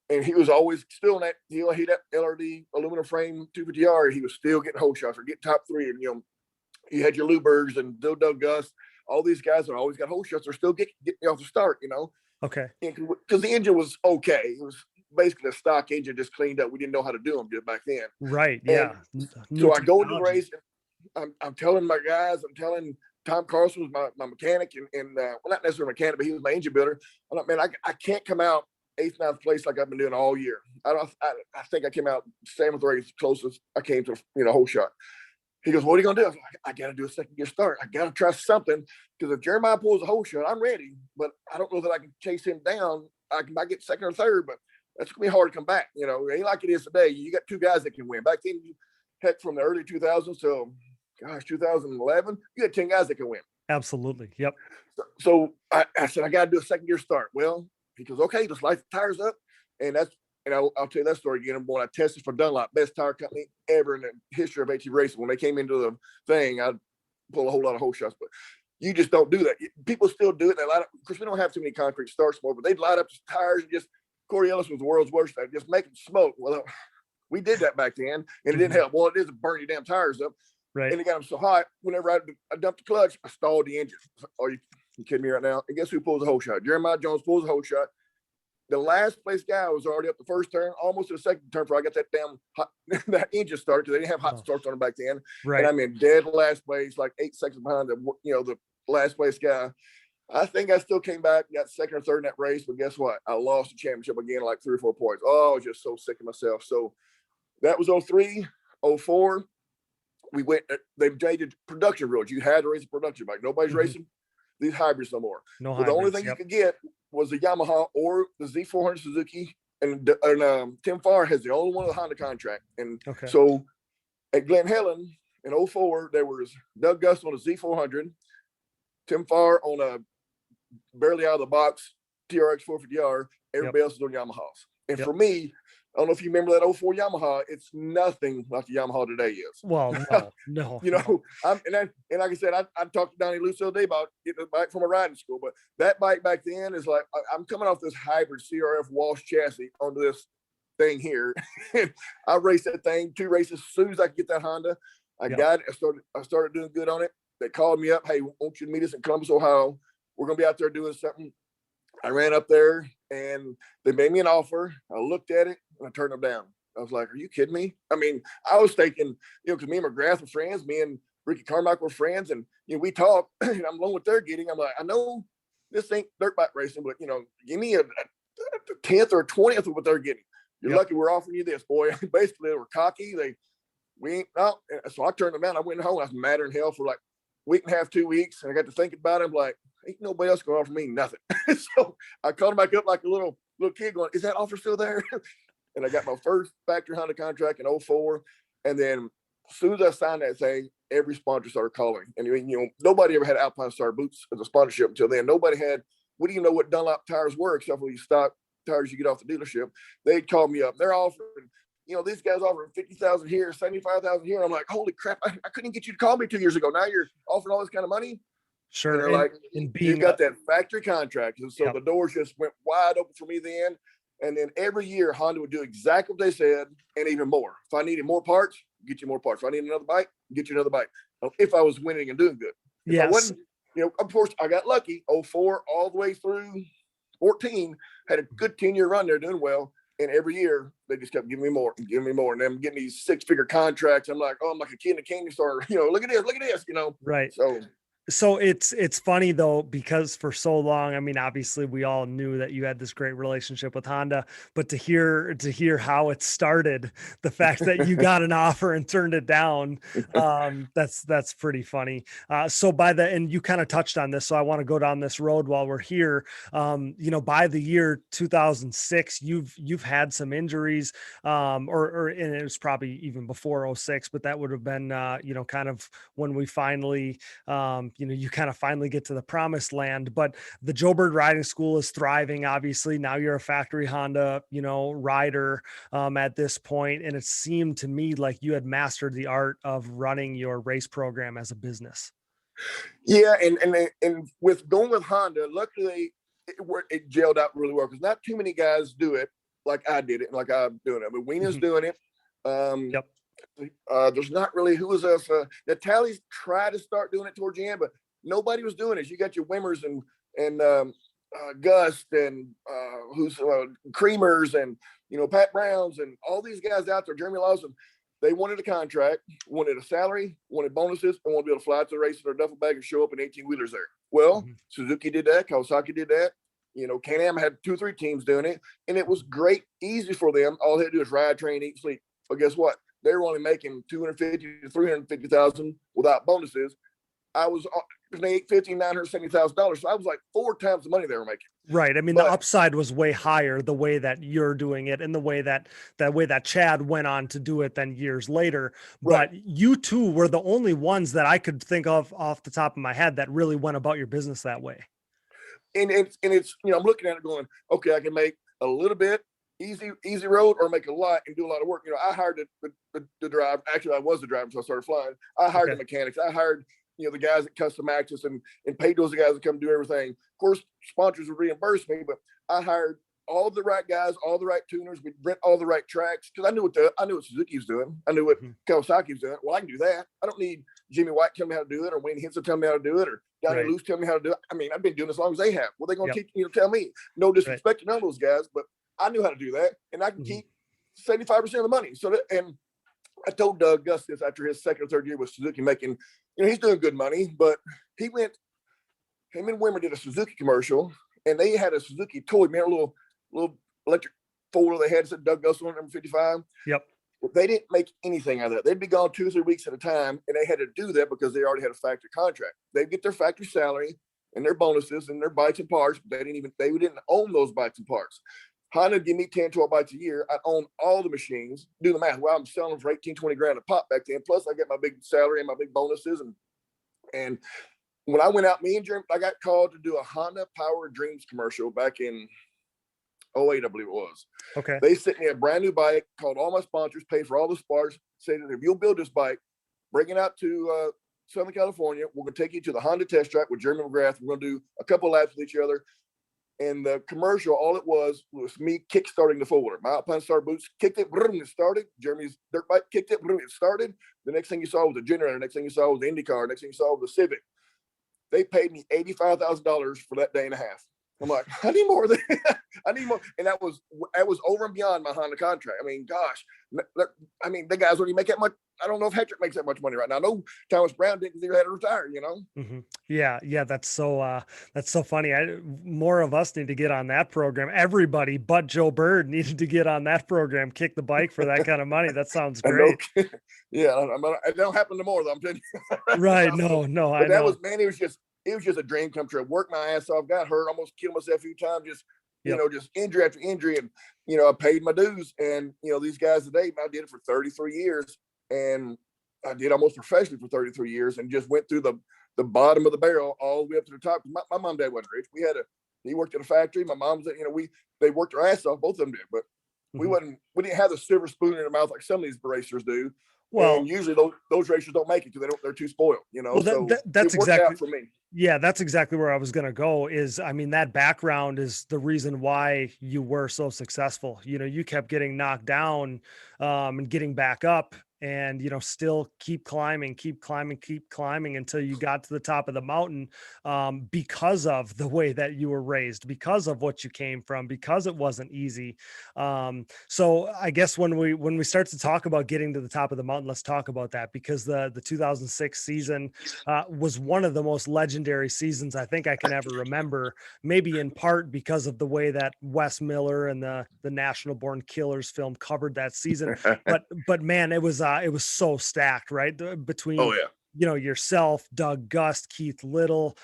and he was always still in that, he that LRD aluminum frame 250R. He was still getting hole shots or getting top 3. And, you know, you had your Lou and Doug Gus, all these guys that always got hole shots are still getting me off the start, you know? Okay. Because the engine was okay. It was basically a stock engine, just cleaned up. We didn't know how to do them back then. Right. Yeah. So I go into the race. I'm telling my guys, I'm telling Tom Carlson was my mechanic, and well, not necessarily mechanic, but he was my engine builder. I'm like, man, I can't come out 8th, 9th place like I've been doing all year. I think I came out 7th or 8th, closest I came to, you know, whole shot. He goes, what are you going to do? I was like, I got to do a second gear start. I got to try something, because if Jeremiah pulls a whole shot, I'm ready, but I don't know that I can chase him down. I might get 2nd or 3rd, but that's going to be hard to come back. You know, it ain't like it is today. You got 2 guys that can win. Back then, heck, from the early 2000s to, 2011, you had 10 guys that can win. Absolutely. Yep. So I said, I got to do a second gear start. Well, he goes, okay, just light the tires up. And I'll tell you that story again. When I tested for Dunlop, best tire company ever in the history of AT racing. When they came into the thing, I'd pull a whole lot of hole shots, but you just don't do that. People still do it. They light up. Of course, we don't have too many concrete starts more, but they'd light up the tires and just, Corey Ellis was the world's worst at just making smoke. Well, we did that back then, and it didn't help. Well, it is to burn your damn tires up. Right. And it got them so hot, whenever I dumped the clutch, I stalled the engine. Are you kidding me right now? And guess who pulls a whole shot? Jeremiah Jones pulls a whole shot. The last place guy was already up the first turn, almost to the second turn before I got that damn hot, that engine started, because they didn't have hot starts on it back then. Right. And I'm in dead last place, like 8 seconds behind the last place guy. I think I still came back, got 2nd or 3rd in that race, but guess what? I lost the championship again, like 3 or 4 points. Oh, I was just so sick of myself. So that was 03, 04. We went, they changed production rules. You had to race a production bike. Nobody's racing these hybrids no more. No so hybrids, the only thing you could get was the Yamaha or the Z400 Suzuki, and Tim Farr has the only one with a Honda contract. And so at Glen Helen in 04, there was Doug Gus on a Z400, Tim Farr on a barely out of the box TRX 450R. Everybody else is on Yamahas. And for me, I don't know if you remember that 04 Yamaha. It's nothing like the Yamaha today is. Well, no. You know, and like I said, I talked to Donnie Luce the other day about getting a bike from a riding school, but that bike back then is like, I'm coming off this hybrid CRF Walsh chassis onto this thing here. I raced that thing 2 races. As soon as I could get that Honda, I got it. I started doing good on it. They called me up. Hey, won't you meet us in Columbus, Ohio? We're going to be out there doing something. I ran up there and they made me an offer. I looked at it and I turned them down. I was like, are you kidding me? I mean, I was thinking, you know, because me and McGrath were friends, me and Ricky Carmichael were friends, and, you know, we talked, and I'm along what they're getting. I'm like, I know this ain't dirt bike racing, but, you know, give me a 10th or 20th of what they're getting. You're lucky we're offering you this, boy. Basically, they were cocky. We ain't, no. So I turned them down. I went home. I was madder than hell for like a week and a half, 2 weeks. And I got to thinking about it. I'm like, ain't nobody else going to offer me nothing. So I called him back up like a little kid going, is that offer still there? And I got my first factory Honda contract in 04. And then as soon as I signed that thing, every sponsor started calling. And, you know, nobody ever had Alpine Star boots as a sponsorship until then. Nobody had, we didn't even know what Dunlop tires were, except for these stock tires you get off the dealership. They'd call me up. They're offering, you know, these guys offering 50,000 here, 75,000 here. I'm like, holy crap, I couldn't get you to call me 2 years ago. Now you're offering all this kind of money. Sure. And they're like, you got that factory contract. And so the doors just went wide open for me then. And then every year Honda would do exactly what they said and even more. If I needed more parts, get you more parts. If I needed another bike, get you another bike. If I was winning and doing good. If I wasn't, you know, of course I got lucky. 04 all the way through 14, had a good 10-year run there doing well. And every year they just kept giving me more and giving me more. And then I'm getting these 6-figure contracts. I'm like, oh, I'm like a kid in a candy store. You know, look at this, you know. Right. So So it's funny though, because for so long, I mean, obviously we all knew that you had this great relationship with Honda, but to hear how it started, the fact that you got an offer and turned it down, that's pretty funny. So and you kind of touched on this, so I want to go down this road while we're here. By the year 2006, you've had some injuries, and it was probably even before '06, but that would have been, kind of when we finally, you kind of finally get to the promised land. But the Joe Byrd riding school is thriving. Obviously now you're a factory Honda, rider, at this point. And it seemed to me like you had mastered the art of running your race program as a business. Yeah, and with going with Honda, luckily it gelled out really well, because not too many guys do it like I did it and like I'm doing it. I mean, Wiener's doing it. Yep. There's not really, who was else? Natalie's tried to start doing it towards the end, but nobody was doing it. You got your Wimmers and Gust and who's Creamers and Pat Browns and all these guys out there. Jeremy Lawson. They wanted a contract, wanted a salary, wanted bonuses, and wanted to be able to fly to the race in their duffel bag and show up in 18-wheelers there. Well, Suzuki did that. Kawasaki did that. Can-Am had 2 or 3 teams doing it, and it was great, easy for them. All they had to do is ride, train, eat, sleep. But guess what? They were only making $250,000 to $350,000 without bonuses. I was making $970,000. So I was like 4 times the money they were making. Right. I mean, the upside was way higher the way that you're doing it and the way that Chad went on to do it then years later. Right. But you two were the only ones that I could think of off the top of my head that really went about your business that way. And it's I'm looking at it going, okay, I can make a little bit easy road, or make a lot and do a lot of work. I hired the driver. Actually, I was the driver until I started flying. I hired the mechanics. I hired the guys that custom access and paid those guys to come do everything. Of course, sponsors would reimburse me, but I hired all the right guys, all the right tuners. We rent all the right tracks, because I knew what Suzuki was doing. I knew what Kawasaki was doing. Well, I can do that. I don't need Jimmy White telling me how to do it, or Wayne Henson telling me how to do it, or Donnie Luce telling me how to do it. I mean, I've been doing it as long as they have. Well, they're going to tell me. No disrespect to none of those guys, but I knew how to do that, and I can keep 75% of the money. So and I told Doug Gus this after his second or third year with Suzuki, making, he's doing good money, but him and Wimmer did a Suzuki commercial, and they had a Suzuki toy, man, a little electric folder they had, said Doug Gus on number 55. Yep. Well, they didn't make anything out of that. They'd be gone 2 or 3 weeks at a time, and they had to do that because they already had a factory contract. They'd get their factory salary and their bonuses and their bikes and parts, but they didn't own those bikes and parts. Honda give me 10, 12 bikes a year. I own all the machines. Do the math. Well, I'm selling them for 18, 20 grand a pop back then. Plus, I get my big salary and my big bonuses. And when I went out, me and Jeremy, I got called to do a Honda Power Dreams commercial back in '08, I believe it was. Okay. They sent me a brand new bike, called all my sponsors, paid for all the parts, said that if you'll build this bike, bring it out to Southern California, we're going to take you to the Honda test track with Jeremy McGrath. We're going to do a couple of laps with each other. And the commercial, all it was me kick-starting the folder. My Alpine Star boots kicked it, it started. Jeremy's dirt bike kicked it, it started. The next thing you saw was a generator. Next thing you saw was the IndyCar. Next thing you saw was the Civic. They paid me $85,000 for that day and a half. I'm like, I need more than I need more. And that was over and beyond my Honda contract. I mean, gosh, the guys already make that much. I don't know if Hetrick makes that much money right now. I know Thomas Brown didn't, because he had to retire, Yeah. That's so funny. More of us need to get on that program. Everybody but Joe Byrd needed to get on that program, kick the bike for that kind of money. That sounds great. Yeah. It don't happen tomorrow, though, I'm telling you. Right. No, but that was, man, it was just a dream come true. I worked my ass off, got hurt, almost killed myself a few times, just just injury after injury. And, I paid my dues. And, these guys today, I did it for 33 years. And I did almost professionally for 33 years, and just went through the bottom of the barrel all the way up to the top. My mom and dad wasn't rich. He worked at a factory. My mom was, they worked their ass off, both of them did, but we didn't have the silver spoon in their mouth like some of these racers do. Well, and usually those racers don't make it because they're too spoiled, Well, so that's it worked exactly out for me. Yeah, that's exactly where I was going to go. That background is the reason why you were so successful. You kept getting knocked down, and getting back up. and, still keep climbing until you got to the top of the mountain, because of the way that you were raised, because of what you came from, because it wasn't easy. So I guess when we start to talk about getting to the top of the mountain, let's talk about that, because the 2006 season was one of the most legendary seasons I think I can ever remember, maybe in part because of the way that Wes Miller and the National Born Killers film covered that season. But man, it was so stacked, right? Between, Oh yeah. Yourself, Doug Gust, Keith Little,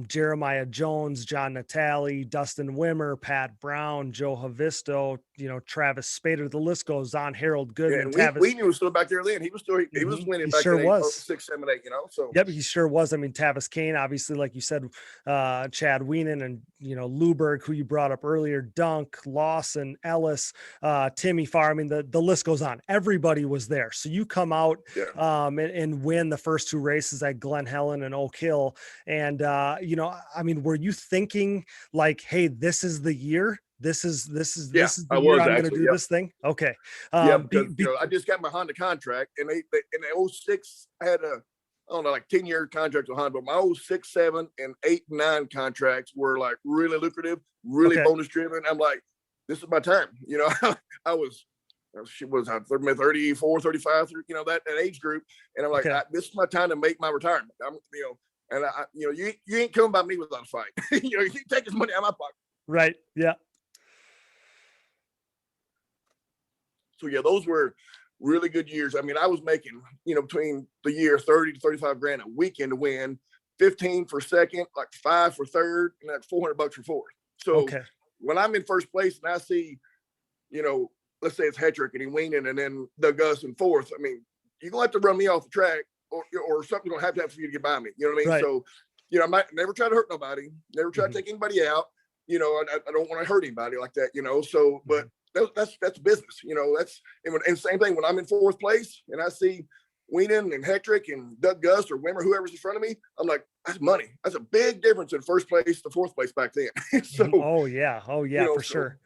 Jeremiah Jones, John Natale, Dustin Wimmer, Pat Brown, Joe Havisto, Travis Spader. The list goes on. Harold Goodman. Yeah, and Weenie was still back there then. He was winning He back sure in was. 6, 7, 8. So Yep, he sure was. I mean, Tavis Kane, obviously, like you said, Chad Weenan, and Luberg, who you brought up earlier, Dunk, Lawson, Ellis, Timmy Farr. I mean, the list goes on. Everybody was there. So you come out and win the first 2 races at Glen Helen and Oak Hill, and I mean, were you thinking like, hey, this is the year? This is the year I'm going to do this thing. Okay. Because I just got my Honda contract, and they in the 06 I had like 10-year contract with Honda, but my 06, 7, and 8, and 9 contracts were like really lucrative, really bonus driven. I'm like, this is my time. I was 34, 35, that age group, and I'm like, this is my time to make my retirement. And you ain't coming by me without a fight. You take this money out of my pocket. Right. Yeah. So yeah, those were really good years. I mean, I was making, between the year 30 to 35 grand a weekend to win, 15 for second, like 5 for third, and that's $400 for fourth. So when I'm in first place and I see, let's say it's Hetrick and he winning, and then Doug Gus in fourth, I mean, you're gonna have to run me off the track, or something's gonna have to happen for you to get by me. You know what I mean? Right. So, I might never try to hurt nobody, never try to take anybody out. I don't want to hurt anybody like that. So, but that's business. That's and same thing when I'm in fourth place and I see Weenan and Hetrick and Doug Gust or Wimmer, whoever's in front of me, I'm like, that's money. That's a big difference in first place to fourth place back then. So, oh yeah, for sure.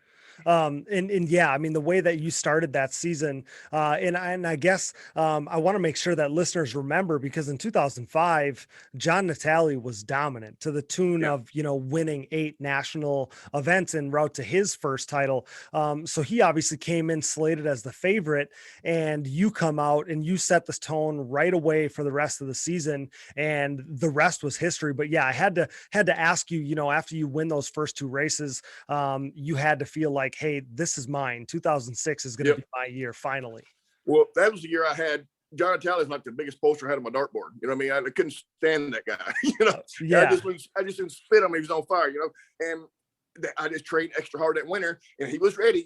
And yeah, I mean, the way that you started that season, and I guess, I want to make sure that listeners remember, because in 2005, John Natale was dominant to the tune of, winning 8 national events en route to his first title. So he obviously came in slated as the favorite, and you come out and you set the tone right away for the rest of the season, and the rest was history. But yeah, I had to ask you, after you win those first 2 races, you had to feel like, hey, this is mine. 2006 is going to be my year finally. Well, that was the year I had John Natale is like the biggest poster I had on my dartboard. You know what I mean? I couldn't stand that guy. I just didn't spit on him. He was on fire. And I just trained extra hard that winter, and he was ready.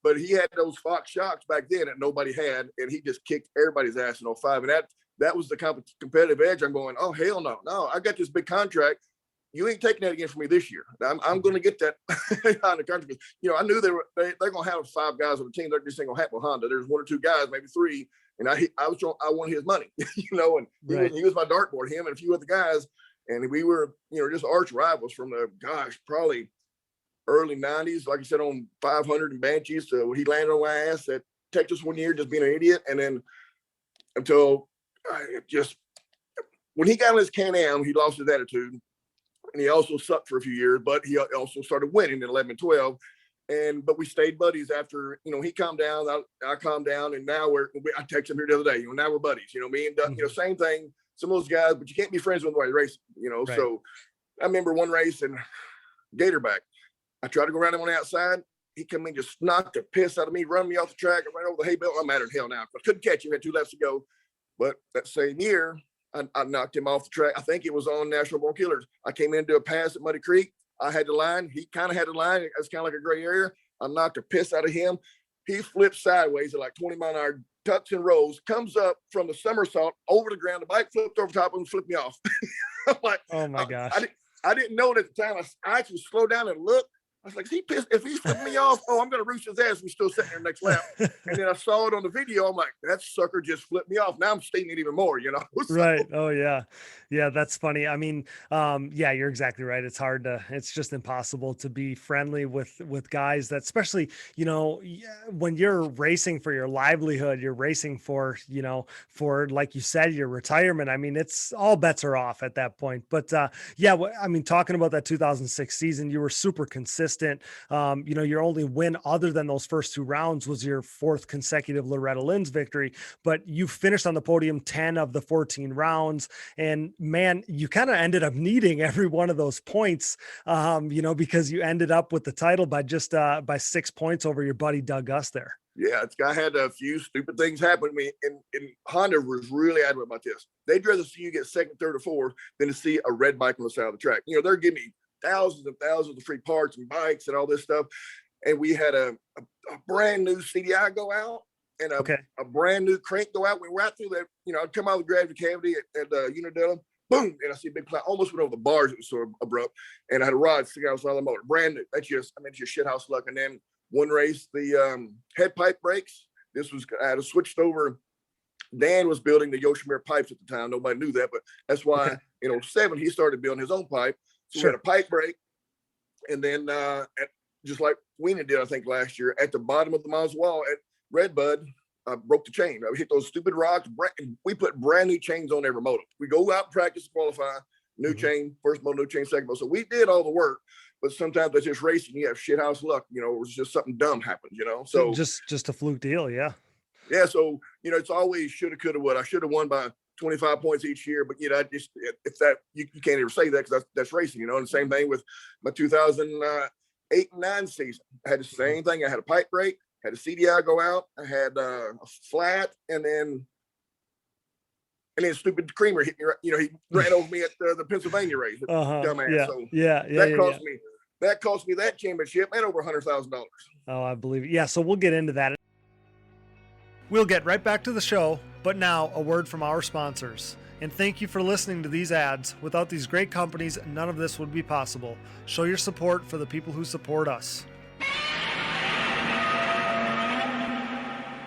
But he had those Fox shocks back then that nobody had, and he just kicked everybody's ass in 05. And that was the competitive edge. I'm going, oh hell no, I got this big contract. You ain't taking that again from me this year. I'm going to get that on the country. I knew they're going to have 5 guys on the team. They're just ain't going to happen with Honda. There's 1 or 2 guys, maybe 3. And I wanted his money, and he was my dartboard, him and a few other guys. And we were, just arch rivals from probably early 90s, like I said, on 500 and Banshees. So he landed on my ass at Texas one year, just being an idiot. And then until when he got in his Can-Am, he lost his attitude. And he also sucked for a few years, but he also started winning in 11 and 12. But we stayed buddies after, he calmed down, I calmed down, and now I texted him here the other day, now we're buddies, me and Doug, same thing, some of those guys, but you can't be friends with anybody racing, Right. So I remember one race in Gatorback, I tried to go around him on the outside. He come in, just knocked the piss out of me, run me off the track, right over the hay bale. I'm mad as hell now. I couldn't catch him, had 2 laps to go. But that same year, I knocked him off the track. I think it was on National Born Killers. I came in to do a pass at Muddy Creek. I had the line. He kind of had the line. It's kind of like a gray area. I knocked the piss out of him. He flipped sideways at like 20 miles an hour, tucks and rolls, comes up from the somersault over the ground. The bike flipped over top of him and flipped me off. I'm like, oh my gosh. I didn't know it at the time. I actually slowed down and looked. I was like, is he pissed? If he's flipping me off, I'm going to roost his ass. We're still sitting there next lap. And then I saw it on the video. I'm like, that sucker just flipped me off. Now I'm stating it even more, So, Right. Oh yeah. Yeah. That's funny. I mean, yeah, you're exactly right. It's just impossible to be friendly with guys that, especially, when you're racing for your livelihood, you're racing for, like you said, your retirement. I mean, it's all bets are off at that point. But yeah, I mean, talking about that 2006 season, you were super consistent. Your only win other than those first 2 rounds was your 4th consecutive Loretta Lynn's victory, but you finished on the podium 10 of the 14 rounds. And man, you kind of ended up needing every one of those points, because you ended up with the title by just by 6 points over your buddy Doug Gus there. Yeah, I had a few stupid things happen to me, and Honda was really adamant about this. They'd rather see you get 2nd, 3rd, or 4th than to see a red bike on the side of the track. They're giving me thousands and thousands of free parts and bikes and all this stuff. And we had a brand new CDI go out and a brand new crank go out. We were out through that, I'd come out of the gravity cavity at Unadilla, boom, and I see a big cloud. Almost went over the bars. It was so abrupt. And I had a rod sticking out of the motor, brand new. That's just shithouse luck. And then one race, the head pipe breaks. I had switched over. Dan was building the Yoshimura pipes at the time. Nobody knew that, but that's why in 07 he started building his own pipe. So we had a pipe break, and then just like Wiener did, I think last year, at the bottom of the Miles wall at Redbud, broke the chain. I hit those stupid rocks. We put brand new chains on every motor. We go out, practice, qualify, new chain, first motor, new chain, second motor. So we did all the work, but sometimes that's just racing. You have shithouse luck. It was just something dumb happens. So just a fluke deal, yeah. Yeah, so it's always shoulda, coulda, would. I should have won by 25 points each year, but if that you can't ever say that because that's racing, And the same thing with my 2008 and 9 season. I had the same thing. I had a pipe break, had a CDI go out, I had a flat, and then stupid Creamer hit me. He ran over me at the Pennsylvania race. Dumbass. Yeah. So yeah. That cost me that championship and over $100,000. Oh, I believe it. Yeah. So we'll get into that. We'll get right back to the show, but now a word from our sponsors. And thank you for listening to these ads. Without these great companies, none of this would be possible. Show your support for the people who support us.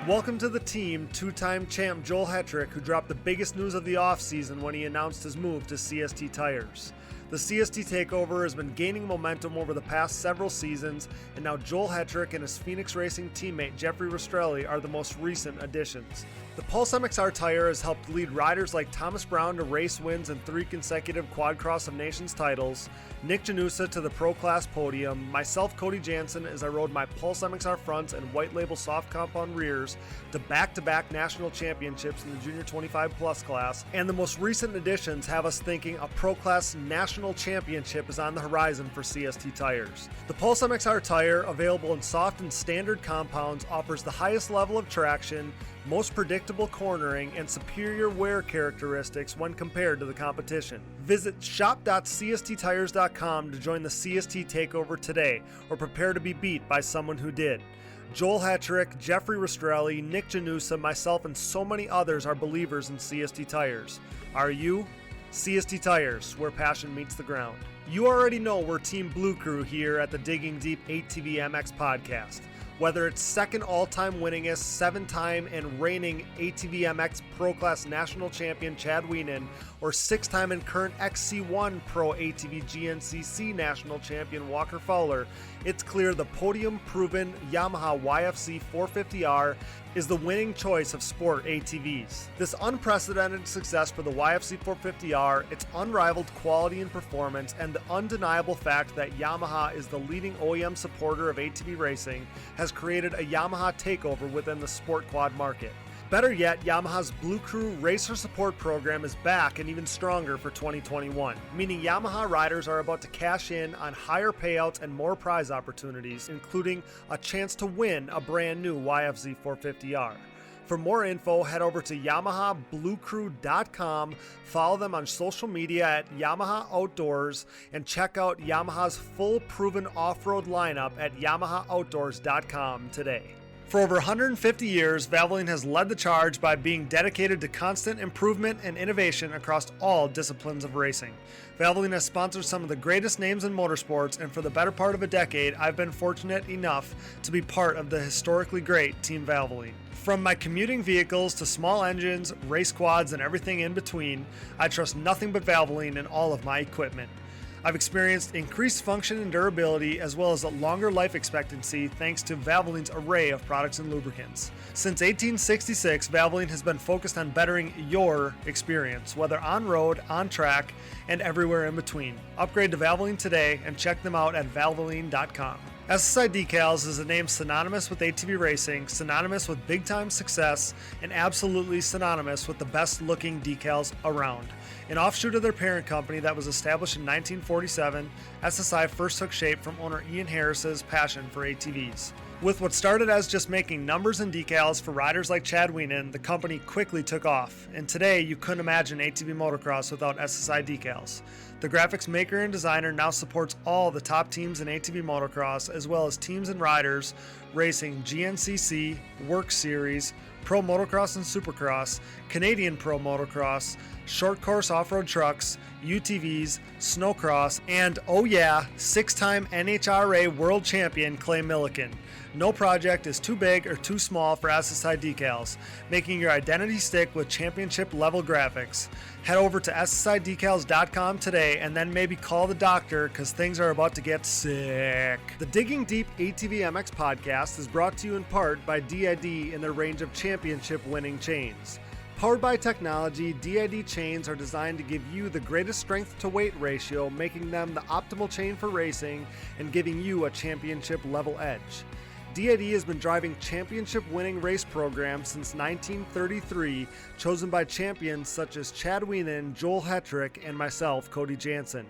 Welcome to the team, 2-time champ Joel Hetrick, who dropped the biggest news of the offseason when he announced his move to CST Tires. The CST takeover has been gaining momentum over the past several seasons, and now Joel Hetrick and his Phoenix Racing teammate Jeffrey Rastrelli are the most recent additions. The Pulse MXR tire has helped lead riders like Thomas Brown to race wins and 3 consecutive Quad Cross of Nations titles, Nick Janusa to the Pro Class podium, myself Cody Jansen as I rode my Pulse MXR fronts and white label soft compound rears to back-to-back national championships in the Junior 25 Plus class, and the most recent additions have us thinking a Pro Class national championship is on the horizon for CST tires. The Pulse MXR tire, available in soft and standard compounds, offers the highest level of traction, most predictable cornering, and superior wear characteristics when compared to the competition. Visit shop.csttires.com to join the CST takeover today, or prepare to be beat by someone who did. Joel Hetrick, Jeffrey Rastrelli, Nick Janusa, myself, and so many others are believers in CST tires. Are you? CST Tires, where passion meets the ground. You already know we're Team Blue Crew here at the Digging Deep ATVMX Podcast. Whether it's second all-time winningest, 7-time and reigning ATVMX Pro Class National Champion Chad Wienen, or 6-time and current XC1 Pro ATV GNCC National Champion Walker Fowler, it's clear the podium-proven Yamaha YFC 450R is the winning choice of sport ATVs. This unprecedented success for the YFC 450R, its unrivaled quality and performance, and the undeniable fact that Yamaha is the leading OEM supporter of ATV racing has created a Yamaha takeover within the sport quad market. Better yet, Yamaha's Blue Crew Racer Support Program is back and even stronger for 2021, meaning Yamaha riders are about to cash in on higher payouts and more prize opportunities, including a chance to win a brand new YFZ 450R. For more info, head over to YamahaBlueCrew.com, follow them on social media at Yamaha Outdoors, and check out Yamaha's full proven off-road lineup at YamahaOutdoors.com today. For over 150 years, Valvoline has led the charge by being dedicated to constant improvement and innovation across all disciplines of racing. Valvoline has sponsored some of the greatest names in motorsports, and for the better part of a decade, I've been fortunate enough to be part of the historically great Team Valvoline. From my commuting vehicles to small engines, race quads, and everything in between, I trust nothing but Valvoline in all of my equipment. I've experienced increased function and durability as well as a longer life expectancy thanks to Valvoline's array of products and lubricants. Since 1866, Valvoline has been focused on bettering your experience, whether on road, on track, and everywhere in between. Upgrade to Valvoline today and check them out at valvoline.com. SSI Decals is a name synonymous with ATV racing, synonymous with big-time success, and absolutely synonymous with the best-looking decals around. An offshoot of their parent company that was established in 1947, SSI first took shape from owner Ian Harris's passion for ATVs. With what started as just making numbers and decals for riders like Chad Wienen, the company quickly took off, and today you couldn't imagine ATV motocross without SSI decals. The graphics maker and designer now supports all the top teams in ATV motocross, as well as teams and riders racing GNCC, Work Series, Pro Motocross and Supercross, Canadian Pro Motocross, short course off-road trucks, UTVs, snowcross, and oh yeah, 6-time NHRA World Champion Clay Milliken. No project is too big or too small for SSI decals, making your identity stick with championship level graphics. Head over to SSIDecals.com today and then maybe call the doctor because things are about to get sick. The Digging Deep ATVMX Podcast is brought to you in part by DID and their range of championship winning chains. Powered by technology, DID chains are designed to give you the greatest strength to weight ratio, making them the optimal chain for racing and giving you a championship level edge. DID has been driving championship-winning race programs since 1933, chosen by champions such as Chad Wienen, Joel Hetrick, and myself, Cody Jansen.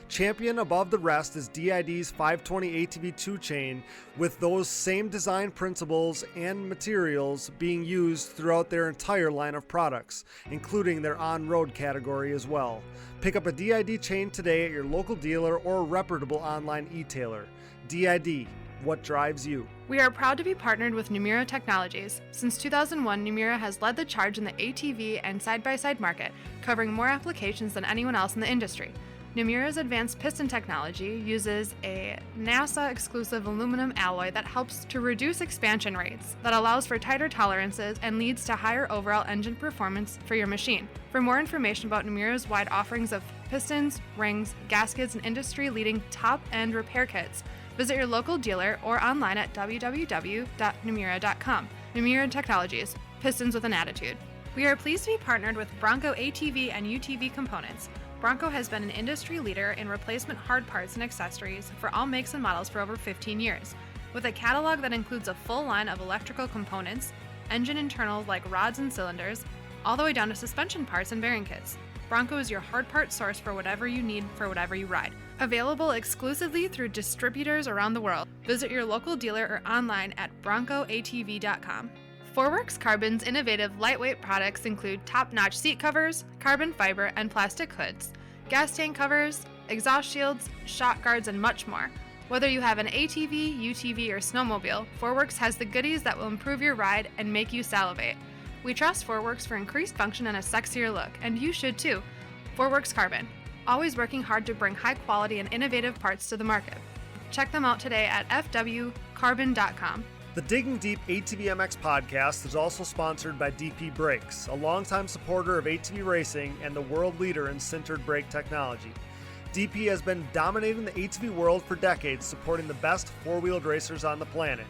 Champion above the rest is DID's 520 ATV2 chain, with those same design principles and materials being used throughout their entire line of products, including their on-road category as well. Pick up a DID chain today at your local dealer or a reputable online e-tailer. DID. What drives you? We are proud to be partnered with Numira Technologies. Since 2001, Numira has led the charge in the ATV and side-by-side market, covering more applications than anyone else in the industry. Numira's advanced piston technology uses a NASA-exclusive aluminum alloy that helps to reduce expansion rates, that allows for tighter tolerances, and leads to higher overall engine performance for your machine. For more information about Numira's wide offerings of pistons, rings, gaskets, and industry-leading top-end repair kits, visit your local dealer or online at www.numira.com. Numira Technologies, pistons with an attitude. We are pleased to be partnered with Bronco ATV and UTV components. Bronco has been an industry leader in replacement hard parts and accessories for all makes and models for over 15 years. With a catalog that includes a full line of electrical components, engine internals like rods and cylinders, all the way down to suspension parts and bearing kits. Bronco is your hard part source for whatever you need for whatever you ride. Available exclusively through distributors around the world. Visit your local dealer or online at broncoatv.com. Forworks Carbon's innovative lightweight products include top-notch seat covers, carbon fiber and plastic hoods, gas tank covers, exhaust shields, shock guards, and much more. Whether you have an ATV, UTV, or snowmobile, Forworks has the goodies that will improve your ride and make you salivate. We trust Forworks for increased function and a sexier look, and you should too. Forworks Carbon, always working hard to bring high quality and innovative parts to the market. Check them out today at fwcarbon.com. The Digging Deep ATVMX Podcast is also sponsored by DP Brakes, a longtime supporter of ATV racing and the world leader in sintered brake technology. DP has been dominating the ATV world for decades, supporting the best four-wheeled racers on the planet.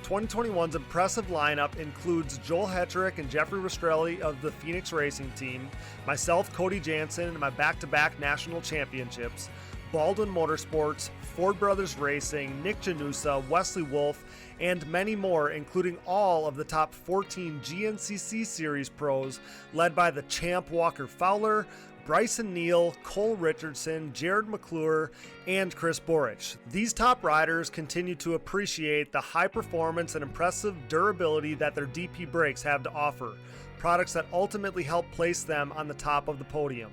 2021's impressive lineup includes Joel Hetrick and Jeffrey Rastrelli of the Phoenix Racing Team, myself, Cody Jansen, and my back-to-back national championships, Baldwin Motorsports, Ford Brothers Racing, Nick Janusa, Wesley Wolf, and many more, including all of the top 14 GNCC Series pros, led by the champ Walker Fowler, Bryson Neal, Cole Richardson, Jared McClure, and Chris Borich. These top riders continue to appreciate the high performance and impressive durability that their DP brakes have to offer, products that ultimately help place them on the top of the podium.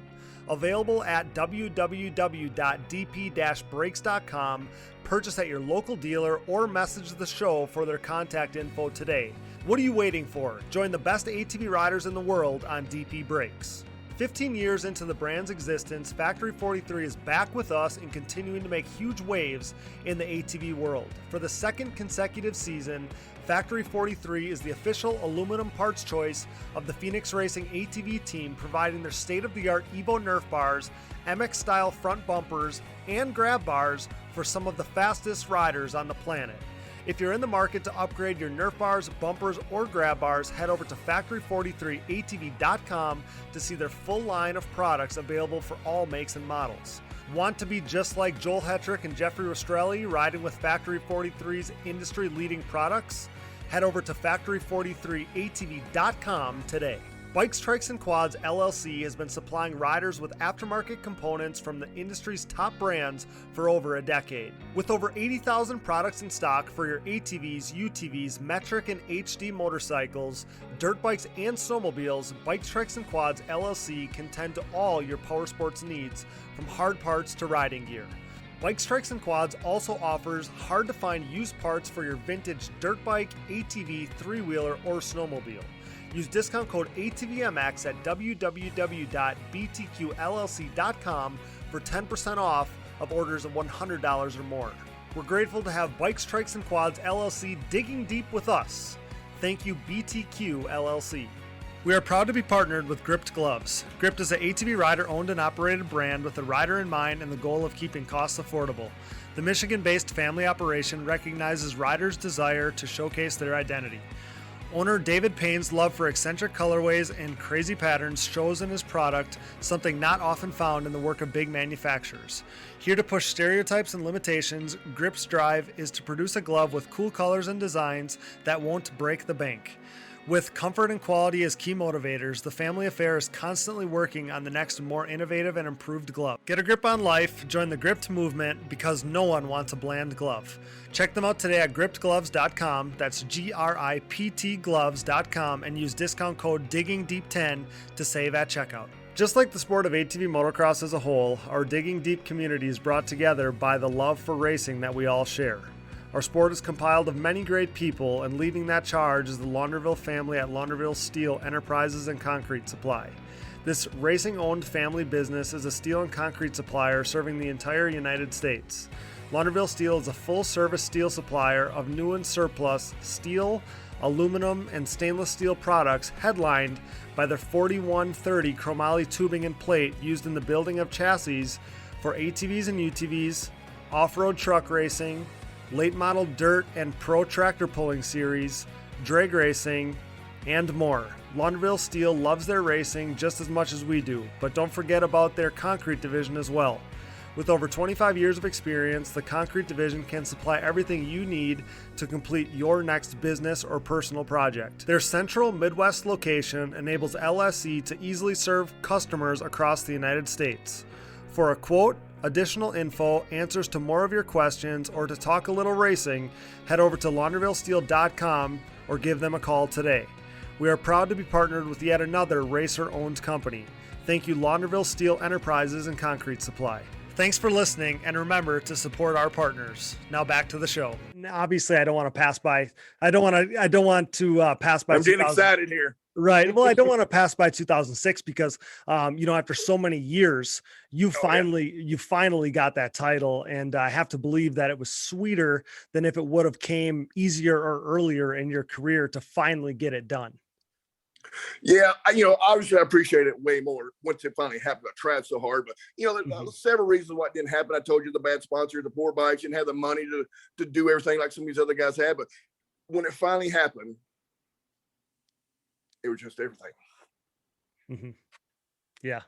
Available at www.dp-brakes.com. Purchase at your local dealer or message the show for their contact info today. What are you waiting for? Join the best ATV riders in the world on DP Brakes. 15 years into the brand's existence, Factory 43 is back with us and continuing to make huge waves in the ATV world. For the second consecutive season, Factory 43 is the official aluminum parts choice of the Phoenix Racing ATV team, providing their state-of-the-art Evo Nerf bars, MX-style front bumpers, and grab bars for some of the fastest riders on the planet. If you're in the market to upgrade your Nerf bars, bumpers, or grab bars, head over to factory43atv.com to see their full line of products available for all makes and models. Want to be just like Joel Hetrick and Jeffrey Rastrelli riding with Factory 43's industry-leading products? Head over to factory43atv.com today. Bikes, Trikes, and Quads LLC has been supplying riders with aftermarket components from the industry's top brands for over a decade. With over 80,000 products in stock for your ATVs, UTVs, metric and HD motorcycles, dirt bikes, and snowmobiles, Bikes, Trikes, and Quads LLC can tend to all your power sports needs, from hard parts to riding gear. Bikes, Trikes, and Quads also offers hard-to-find used parts for your vintage dirt bike, ATV, three-wheeler, or snowmobile. Use discount code ATVMX at www.btqllc.com for 10% off of orders of $100 or more. We're grateful to have Bikes, Trikes, and Quads LLC digging deep with us. Thank you, BTQ LLC. We are proud to be partnered with Gripped Gloves. Gripped is an ATV rider-owned and operated brand with the rider in mind and the goal of keeping costs affordable. The Michigan-based family operation recognizes riders' desire to showcase their identity. Owner David Payne's love for eccentric colorways and crazy patterns shows in his product, something not often found in the work of big manufacturers. Here to push stereotypes and limitations, Grip's drive is to produce a glove with cool colors and designs that won't break the bank. With comfort and quality as key motivators, the family affair is constantly working on the next more innovative and improved glove. Get a grip on life, join the Gripped movement, because no one wants a bland glove. Check them out today at grippedgloves.com, that's GRIPT gloves.com, and use discount code DIGGINGDEEP10 to save at checkout. Just like the sport of ATV motocross as a whole, our Digging Deep community is brought together by the love for racing that we all share. Our sport is compiled of many great people, and leading that charge is the Launderville family at Launderville Steel Enterprises and Concrete Supply. This racing-owned family business is a steel and concrete supplier serving the entire United States. Launderville Steel is a full-service steel supplier of new and surplus steel, aluminum, and stainless steel products, headlined by their 4130 chromoly tubing and plate used in the building of chassis for ATVs and UTVs, off-road truck racing, late model dirt and pro tractor pulling series, drag racing, and more. Launderville Steel loves their racing just as much as we do, but don't forget about their concrete division as well. With over 25 years of experience, the concrete division can supply everything you need to complete your next business or personal project. Their central Midwest location enables LSE to easily serve customers across the United States. For a quote, additional info, answers to more of your questions, or to talk a little racing, head over to laundervillesteel.com or give them a call today. We are proud to be partnered with yet another racer-owned company. Thank you, Launderville Steel Enterprises and Concrete Supply. Thanks for listening, and remember to support our partners. Now back to the show. Obviously, I don't want to pass by. I don't want to pass by. I'm getting excited here. Right. Well, I don't want to pass by 2006 because, after so many years, you finally got that title, and I have to believe that it was sweeter than if it would have came easier or earlier in your career to finally get it done. Yeah, obviously I appreciate it way more once it finally happened. I tried so hard, but there's several reasons why it didn't happen. I told you the bad sponsor, the poor bikes, didn't have the money to do everything like some of these other guys had. But when it finally happened, it was just everything. Mm-hmm. Yeah.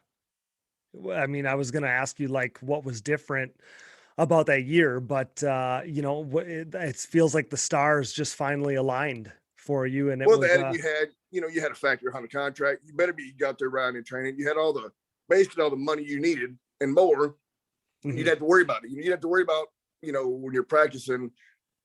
Well, I mean, I was going to ask you what was different about that year, but it feels like the stars just finally aligned for you. And you had a factory on the contract. You better be got there riding and training. You had basically all the money you needed and more. Mm-hmm. You didn't have to worry about it. You didn't have to worry about, when you're practicing,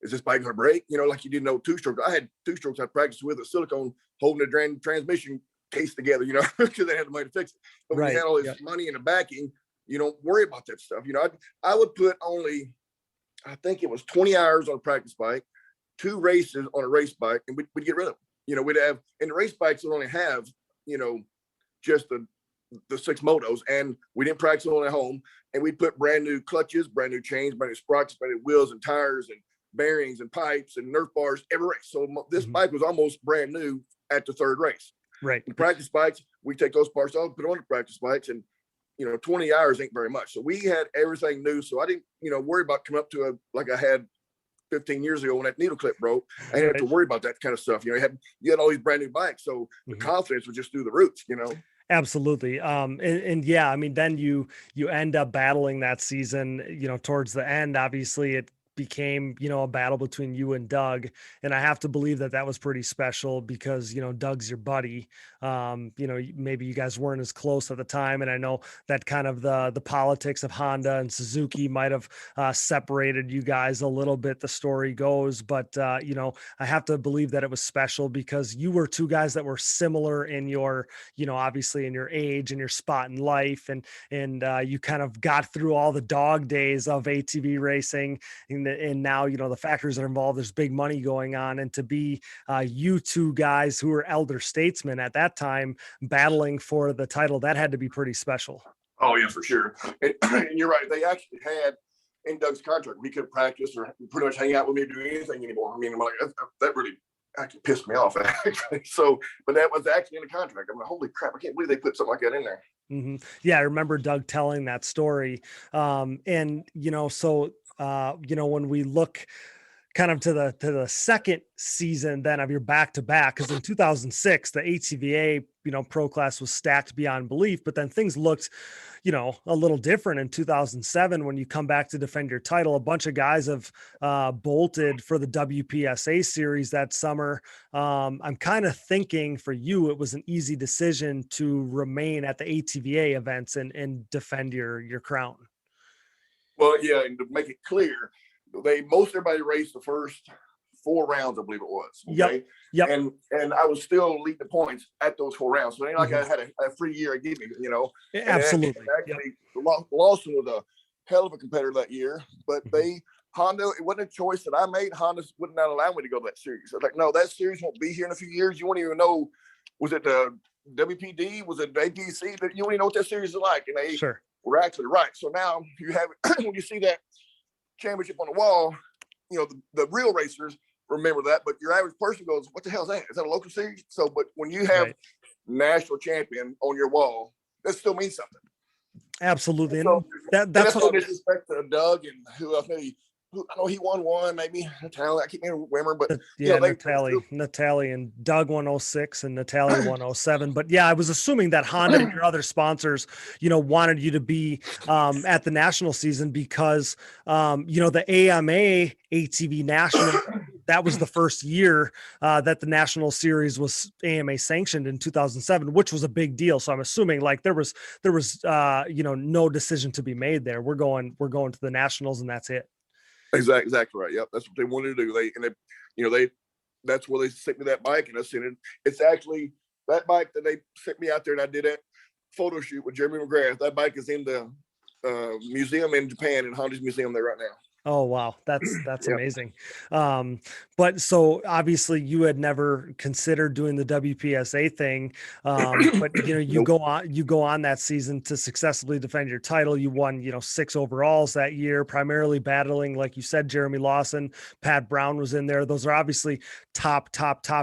is this bike going to break? Like you didn't know two strokes. I had two strokes I practiced with a silicone holding the transmission case together, you know, because they had the money to fix it. But when you had all this money in the backing, you don't worry about that stuff. You know, I would put only, I think it was 20 hours on a practice bike, 2 races on a race bike, and we'd get rid of them. You know, we'd have, and the race bikes would only have, you know, just the 6 motos, and we didn't practice on at home, and we'd put brand new clutches, brand new chains, brand new sprockets, brand new wheels and tires and bearings and pipes and Nerf bars every race. So this bike was almost brand new at the 3rd race. Right. The practice bikes, we take those parts off, put on the practice bikes, and, you know, 20 hours ain't very much. So we had everything new. So I didn't, you know, worry about coming up to like I had 15 years ago when that needle clip broke. I didn't have to worry about that kind of stuff. You know, you had all these brand new bikes. So the confidence was just through the roof, you know? Absolutely. And yeah, I mean, then you end up battling that season, you know, towards the end. Obviously it became, you know, a battle between you and Doug. And I have to believe that was pretty special because, you know, Doug's your buddy. You know, maybe you guys weren't as close at the time. And I know that kind of the politics of Honda and Suzuki might have separated you guys a little bit, the story goes, but you know, I have to believe that it was special because you were 2 guys that were similar in your, you know, obviously in your age and your spot in life. And you kind of got through all the dog days of ATV racing. And now, you know, the factors that are involved, there's big money going on. And to be you 2 guys who were elder statesmen at that time battling for the title, that had to be pretty special. Oh yeah, for sure. And you're right. They actually had in Doug's contract, we couldn't practice or pretty much hang out with me or do anything anymore. I mean, I'm like, that really actually pissed me off. Actually. So, but that was actually in the contract. I'm like, holy crap, I can't believe they put something like that in there. Yeah, I remember Doug telling that story. And, you know, so, you know, when we look kind of to the second season then of your back-to-back, because in 2006, the ATVA, you know, pro class was stacked beyond belief, but then things looked, you know, a little different in 2007 when you come back to defend your title. A bunch of guys have bolted for the WPSA series that summer. I'm kind of thinking for you, it was an easy decision to remain at the ATVA events and defend your crown. Well, yeah, and to make it clear, most everybody raced the first 4 rounds, I believe it was. Okay. Yep. And I was still leading the points at those 4 rounds. So it ain't like I had a free year to give me, you know. Absolutely. Actually, Lawson was a hell of a competitor that year, but Honda, it wasn't a choice that I made. Honda would not allow me to go to that series. I was like, no, that series won't be here in a few years. You won't even know, was it the WPD? Was it the APC? You won't even know what that series is like. And they were actually right. So now you have, when you see that championship on the wall, you know, the real racers remember that, but your average person goes, what the hell is that? Is that a local series? So, but when you have national champion on your wall, that still means something. Absolutely. So, and that's no disrespect to Doug and who else, maybe. I know he won one, maybe Natalie. I can't remember, but Natalie and Doug 106 and Natalie 107. But yeah, I was assuming that Honda and your other sponsors, you know, wanted you to be at the national season because, you know, the AMA ATV national, that was the first year that the national series was AMA sanctioned in 2007, which was a big deal. So I'm assuming like there was you know, no decision to be made there. We're going to the nationals and that's it. Exactly right. Yep, that's what they wanted to do. That's where they sent me that bike, and I sent it. It's actually that bike that they sent me out there, and I did that photo shoot with Jeremy McGrath. That bike is in the museum in Japan, in Honda's museum there right now. Oh, wow. That's amazing. But so obviously you had never considered doing the WPSA thing. But you know, you go on that season to successfully defend your title. You won, you know, 6 overalls that year, primarily battling, like you said, Jeremy Lawson, Pat Brown was in there. Those are obviously top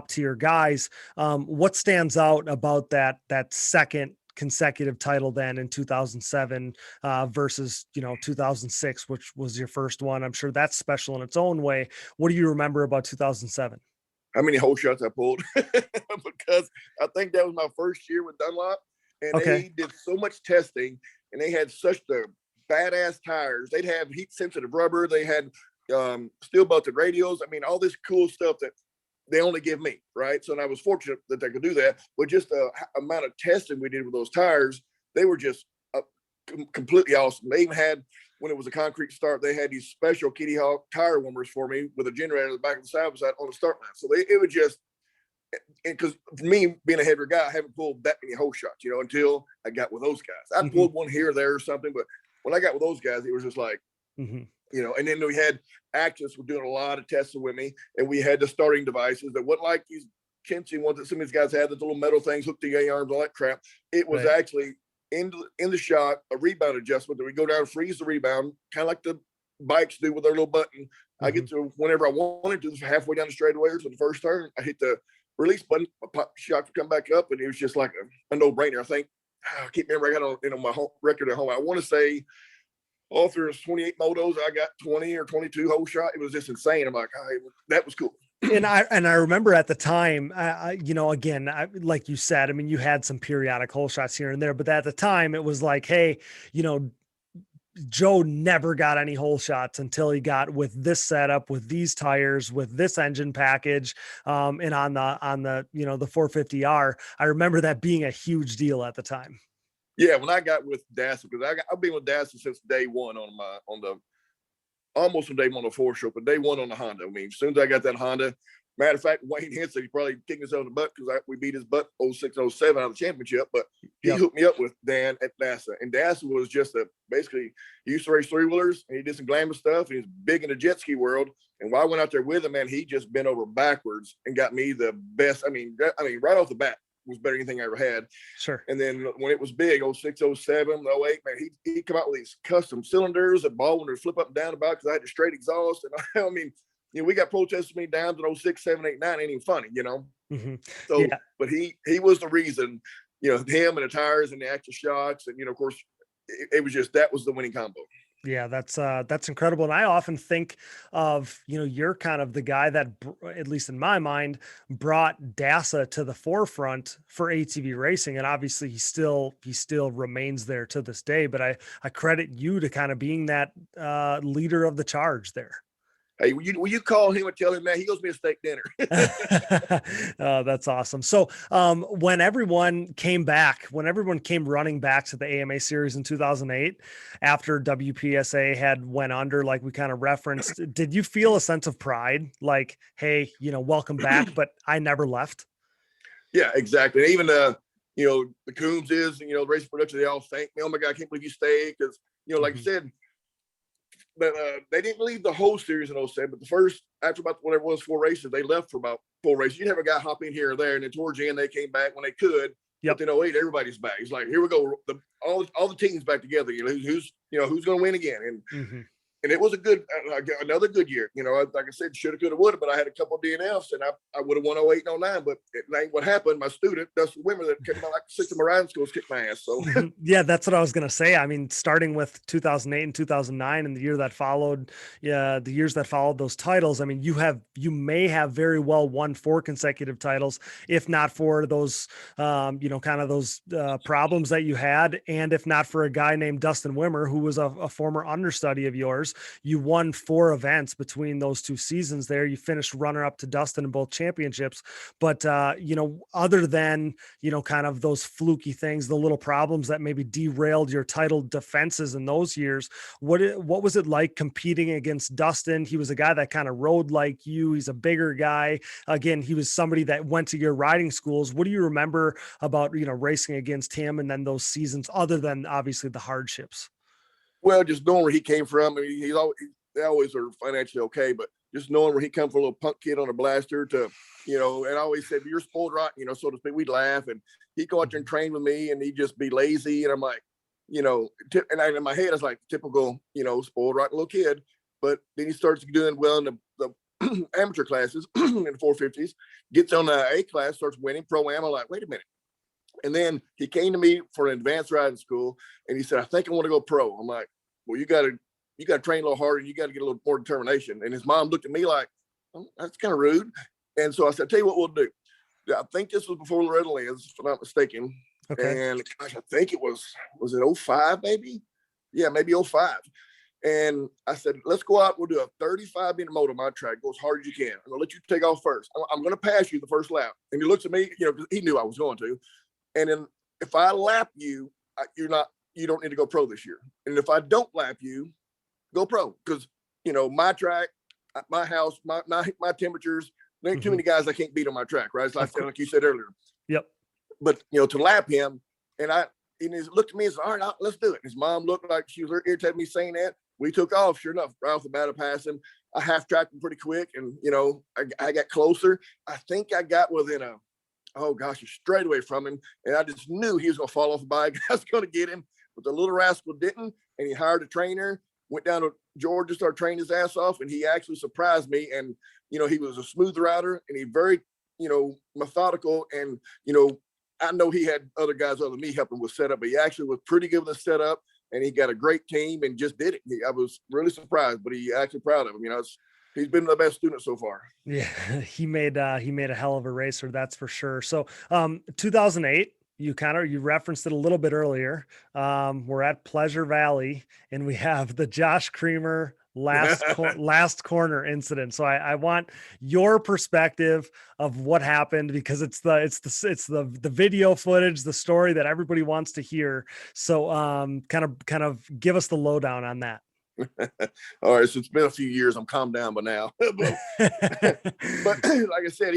tier guys. What stands out about that second consecutive title then in 2007 versus, you know, 2006, which was your first one? I'm sure that's special in its own way. What do you remember about 2007? How many hole shots I pulled? Because I think that was my first year with Dunlop, and they did so much testing, and they had such the badass tires. They'd have heat sensitive rubber. They had steel belted radios. I mean, all this cool stuff that they only give me, right? So, and I was fortunate that they could do that. But just the amount of testing we did with those tires, they were just completely awesome. They even had, when it was a concrete start, they had these special Kitty Hawk tire warmers for me with a generator in the back of the side by side on the start line. So it was just, because for me, being a heavier guy, I haven't pulled that many hole shots, until I got with those guys. I pulled one here or there or something, but when I got with those guys, it was just like, and then we had Actus were doing a lot of testing with me, and we had the starting devices that wasn't like these Kinsey ones that some of these guys had, the little metal things, hooked to your arms, all that crap. It was actually in the shot, a rebound adjustment that we go down and freeze the rebound, kind of like the bikes do with their little button. I get to whenever I wanted to, halfway down the straightaway or to the first turn, I hit the release button, my shot would come back up, and it was just like a no-brainer. I think, I can't remember, I got my home record at home. I want to say all through 28 motos, I got 20 or 22 hole shot. It was just insane. I'm like, that was cool. And I remember at the time, again, like you said, I mean, you had some periodic hole shots here and there, but at the time it was like, hey, Joe never got any hole shots until he got with this setup, with these tires, with this engine package, and on the the 450R. I remember that being a huge deal at the time. Yeah, when I got with Dassa, because I've been with Dassa since day one almost from day one on the 4-stroke, but day one on the Honda. I mean, as soon as I got that Honda, matter of fact, Wayne Henson, he probably kicked himself in the butt because we beat his butt 06, 07 out of the championship, but he hooked me up with Dan at Dassa. And Dassa was just basically, he used to race three-wheelers, and he did some glamour stuff, and he's big in the jet ski world. And while I went out there with him, man, he just bent over backwards and got me the best. I mean, right off the bat, was better than anything I ever had. Sure. And then when it was big, 06, 07, 08, man, he come out with these custom cylinders that Baldwin would flip up and down about because I had the straight exhaust. And I mean, we got protested me down to 06, 7, 8, 9, ain't even funny, So, but he was the reason, him and the tires and the active shots. And, of course, it was just, that was the winning combo. Yeah, that's incredible. And I often think of, you're kind of the guy that, at least in my mind, brought Dassa to the forefront for ATV racing. And obviously he still remains there to this day, but I credit you to kind of being that leader of the charge there. Hey, will you call him and tell him that he owes me a steak dinner? Oh, that's awesome. So when everyone came running back to the AMA series in 2008, after WPSA had went under, like we kind of referenced, did you feel a sense of pride? Like, hey, welcome back, but I never left. Yeah, exactly. And even the Coombses and, the race production, they all thank me. Oh my God, I can't believe you stayed. Because, like you said, but they didn't leave the whole series in 07, but the first, after about whatever it was, 4 races, they left for about 4 races. You'd have a guy hop in here or there, and then towards the end, they came back when they could. Yep. But then 08, everybody's back. It's like, here we go. All the teams back together. Who's going to win again? And it was another good year. Like I said, shoulda, coulda, woulda, but I had a couple of DNFs, and I would have won 08 and 09, but it ain't what happened. My student, Dustin Wimmer, that kicked my, like 6 of my riding schools, kicked my ass. So yeah, that's what I was going to say. I mean, starting with 2008 and 2009 and the year that followed, the years that followed those titles, I mean, you may have very well won 4 consecutive titles, if not for those, kind of those problems that you had. And if not for a guy named Dustin Wimmer, who was a former understudy of yours, you won 4 events between those 2 seasons there. You finished runner up to Dustin in both championships. But, other than, kind of those fluky things, the little problems that maybe derailed your title defenses in those years, what was it like competing against Dustin? He was a guy that kind of rode like you. He's a bigger guy. Again, he was somebody that went to your riding schools. What do you remember about, racing against him and then those seasons, other than obviously the hardships? Well, just knowing where he came from, I mean, they always are financially okay, but just knowing where he come from, a little punk kid on a blaster to, and I always said, you're spoiled rotten, so to speak. We'd laugh, and he'd go out there and train with me, and he'd just be lazy. And I'm like, and in my head, I was like, typical, spoiled rotten little kid. But then he starts doing well in the amateur classes in the 450s, gets on the A class, starts winning Pro-Am. I'm like, wait a minute. And then he came to me for an advanced riding school, and he said, I think I want to go pro. I'm like, well, you got to train a little harder. You got to get a little more determination. And his mom looked at me like, oh, that's kind of rude. And so I said, tell you what we'll do. I think this was before Loretta Lynn's, if I'm not mistaken. Okay. And gosh, I think it was it 05 maybe? Yeah, maybe 05. And I said, let's go out. We'll do a 35-minute moto on my track. Go as hard as you can. I'm going to let you take off first. I'm going to pass you the first lap. And he looks at me, because he knew I was going to. And then if I lap you, you don't need to go pro this year. And if I don't lap you, go pro. Because, my track, my house, my temperatures, There ain't too many guys I can't beat on my track, right? Like you said earlier. Yep. But, to lap him, and he looked at me and said, all right, let's do it. His mom looked like she was irritated me saying that. We took off. Sure enough, right off the bat, I passed him. I half-tracked him pretty quick, and, I got closer. I think I got within a straight away from him, and I just knew he was going to fall off the bike. I was going to get him, but the little rascal didn't, and he hired a trainer, went down to Georgia, started training his ass off, and he actually surprised me. And, he was a smooth rider, and he very, methodical, and, I know he had other guys other than me helping with setup, but he actually was pretty good with the setup, and he got a great team and just did it. I was really surprised, but he actually proud of him. He's been the best student so far. Yeah, he made a hell of a racer, that's for sure. So 2008, you referenced it a little bit earlier. We're at Pleasure Valley, and we have the Josh Creamer last corner incident. So I want your perspective of what happened, because it's the video footage, the story that everybody wants to hear. So kind of give us the lowdown on that. All right, so it's been a few years. I'm calmed down by now. but like I said,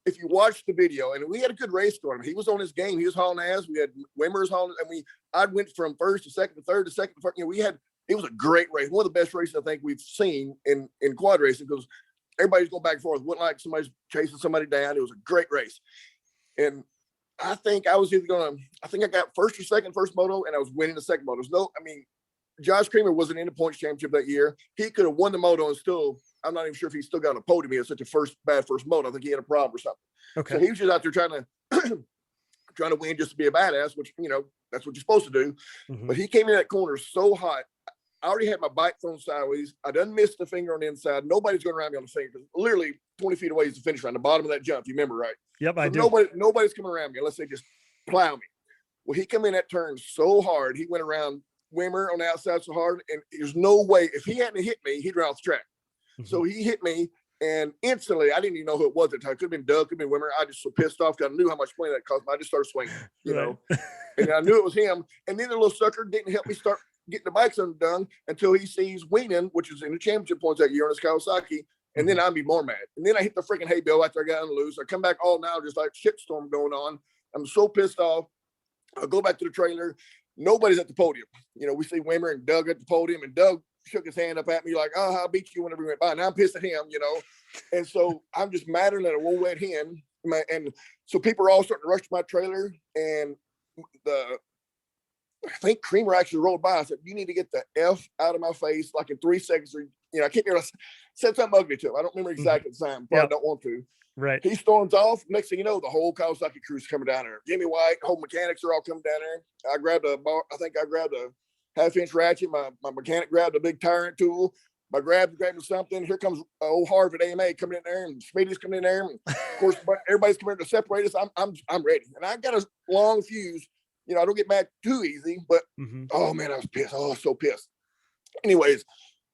if you watch the video, and we had a good race for him. He was on his game. He was hauling ass. We had Wimmers hauling, and I went from first to second to third to second to first. It was a great race. One of the best races I think we've seen in quad racing, because everybody's going back and forth. It wasn't like somebody's chasing somebody down. It was a great race. And I think I was I got first or second first moto, and I was winning the second moto. Josh Creamer wasn't in the points championship that year. He could have won the moto, and still, I'm not even sure if he still got a podium. He had such a bad first moto. I think he had a problem or something. Okay. So he was just out there trying to win just to be a badass, which, that's what you're supposed to do. Mm-hmm. But he came in that corner so hot. I already had my bike thrown sideways. I done missed the finger on the inside. Nobody's going around me on the finger, because literally 20 feet away is the finish line, the bottom of that jump. You remember, right? Yep, so I do. Nobody's coming around me unless they just plow me. Well, he come in that turn so hard. He went around Wimmer on the outside so hard, and there's no way, if he hadn't hit me, he'd run off the track. Mm-hmm. So he hit me, and instantly, I didn't even know who it was at the time. Could have been Doug, could have been Wimmer. I just so pissed off because I knew how much money that cost me. I just started swinging, and I knew it was him. And then the little sucker didn't help me start getting the bikes undone until he sees Weenan, which is in the championship points that year on his Kawasaki. And then I'd be more mad. And then I hit the freaking hay bale after I got on loose. I come back all now, just like shitstorm going on. I'm so pissed off. I go back to the trailer. Nobody's at the podium. We see Wimmer and Doug at the podium, and Doug shook his hand up at me like, "Oh, I'll beat you whenever we went by." Now I'm pissed at him, And so I'm just madder than a wool-wet hen. And so people are all starting to rush to my trailer, and I think Creamer actually rolled by. I said, "You need to get the F out of my face, like in 3 seconds." Or, I can't remember. I said something ugly to him. I don't remember exactly the time. Probably don't want to. Right. He storms off. Next thing you know, the whole Kawasaki crew's coming down there. Jimmy White, whole mechanics are all coming down there. I grabbed a half-inch ratchet. My mechanic grabbed a big tyrant tool. My grabbing something. Here comes old Harvard AMA coming in there, and Smitty's coming in there. And of course, everybody's coming in to separate us. I'm ready, and I got a long fuse. I don't get mad too easy, but oh man, I was pissed. Oh, so pissed. Anyways,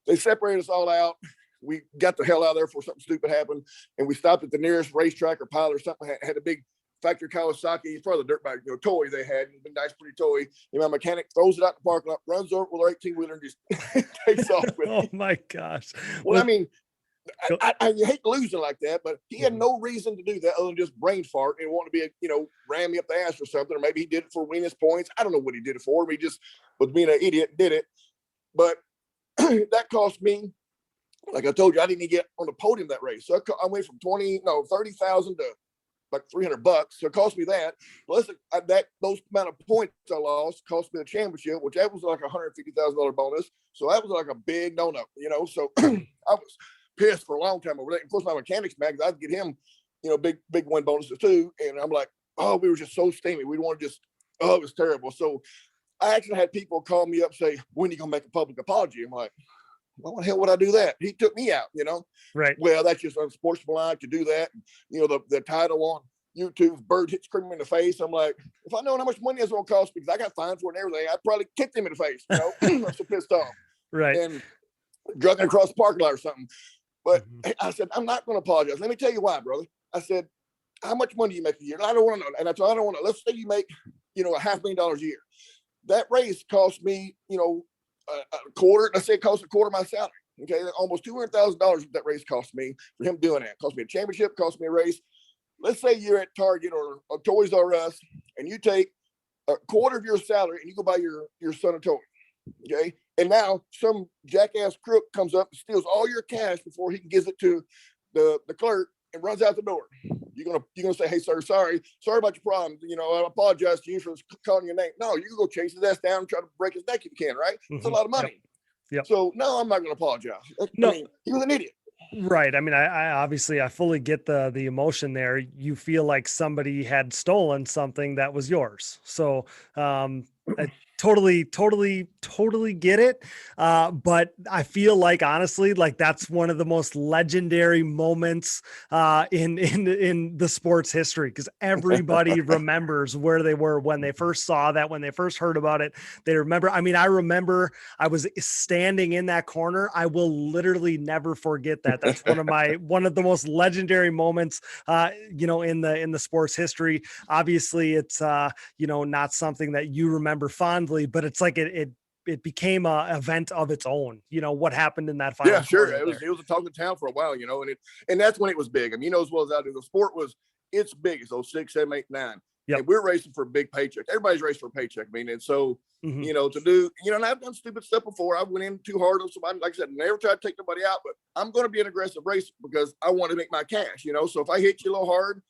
they separated us all out. We got the hell out of there before something stupid happened, and we stopped at the nearest racetrack or pile or something. Had a big factory Kawasaki. It's probably the dirt bike, toy they had. It was a nice, pretty toy. And my mechanic throws it out the parking lot, runs over with our 18-wheeler, and just takes off with it. Oh my gosh! Well, I hate losing like that, but he had no reason to do that other than just brain fart and want to be ram me up the ass or something. Or maybe he did it for winning his points. I don't know what he did it for. He just was being an idiot, did it. But that cost me, like I told you, I didn't even get on the podium that race. So I went from 30,000 to like $300. So it cost me that. Plus those amount of points I lost cost me the championship, which that was like $150,000 bonus. So that was like a big donut, So I was pissed for a long time over that. Of course, my mechanics mad, I'd get him, big win bonuses too. And I'm like, oh, we were just so steamy. We want to just, it was terrible. So I actually had people call me up, say, "When are you going to make a public apology?" I'm like, why the hell would I do that? He took me out, Right. Well, that's just unsportsmanlike to do that. The title on YouTube, Byrd hits Creamer in the face. I'm like, if I know how much money it's going to cost me, because I got fined for it and everything, I'd probably kicked him in the face, I'm so pissed off. Right. And drug him across the parking lot or something. But I said, I'm not going to apologize. Let me tell you why, brother. I said, how much money do you make a year? And I don't want to know. And I told, I don't want to. Let's say you make, $500,000 a year. That race cost me, a quarter. Let's say it cost a quarter of my salary. Okay, almost $200,000 that race cost me for him doing that. Cost me a championship, cost me a race. Let's say you're at Target or Toys R Us, and you take a quarter of your salary and you go buy your son a toy. Okay, and now some jackass crook comes up and steals all your cash before he can give it to the clerk and runs out the door. You're gonna say, hey sir, sorry about your problem. I apologize to you for calling your name. No, you can go chase his ass down and try to break his neck if you can, right? It's a lot of money. Yep. So no, I'm not gonna apologize. No. I mean, he was an idiot. Right. I mean, I obviously I fully get the emotion there. You feel like somebody had stolen something that was yours. So I totally get it. But I feel like, honestly, like that's one of the most legendary moments in the sports history, because everybody remembers where they were when they first saw that, when they first heard about it. They remember. I mean, I remember I was standing in that corner. I will literally never forget that. That's one of the most legendary moments, in the sports history. Obviously, it's not something that you remember fondly, but it's like it became a event of its own. What happened in that final. Yeah, sure. It was a talk of town for a while, and that's when it was big. I mean, as well as I do, the sport it's big. It's 06, 7, 8, 9. Yep. And we're racing for a big paycheck. Everybody's racing for a paycheck. I mean, and so, to do, and I've done stupid stuff before. I went in too hard on somebody. Like I said, never tried to take nobody out, but I'm going to be an aggressive racer because I want to make my cash, So if I hit you a little hard,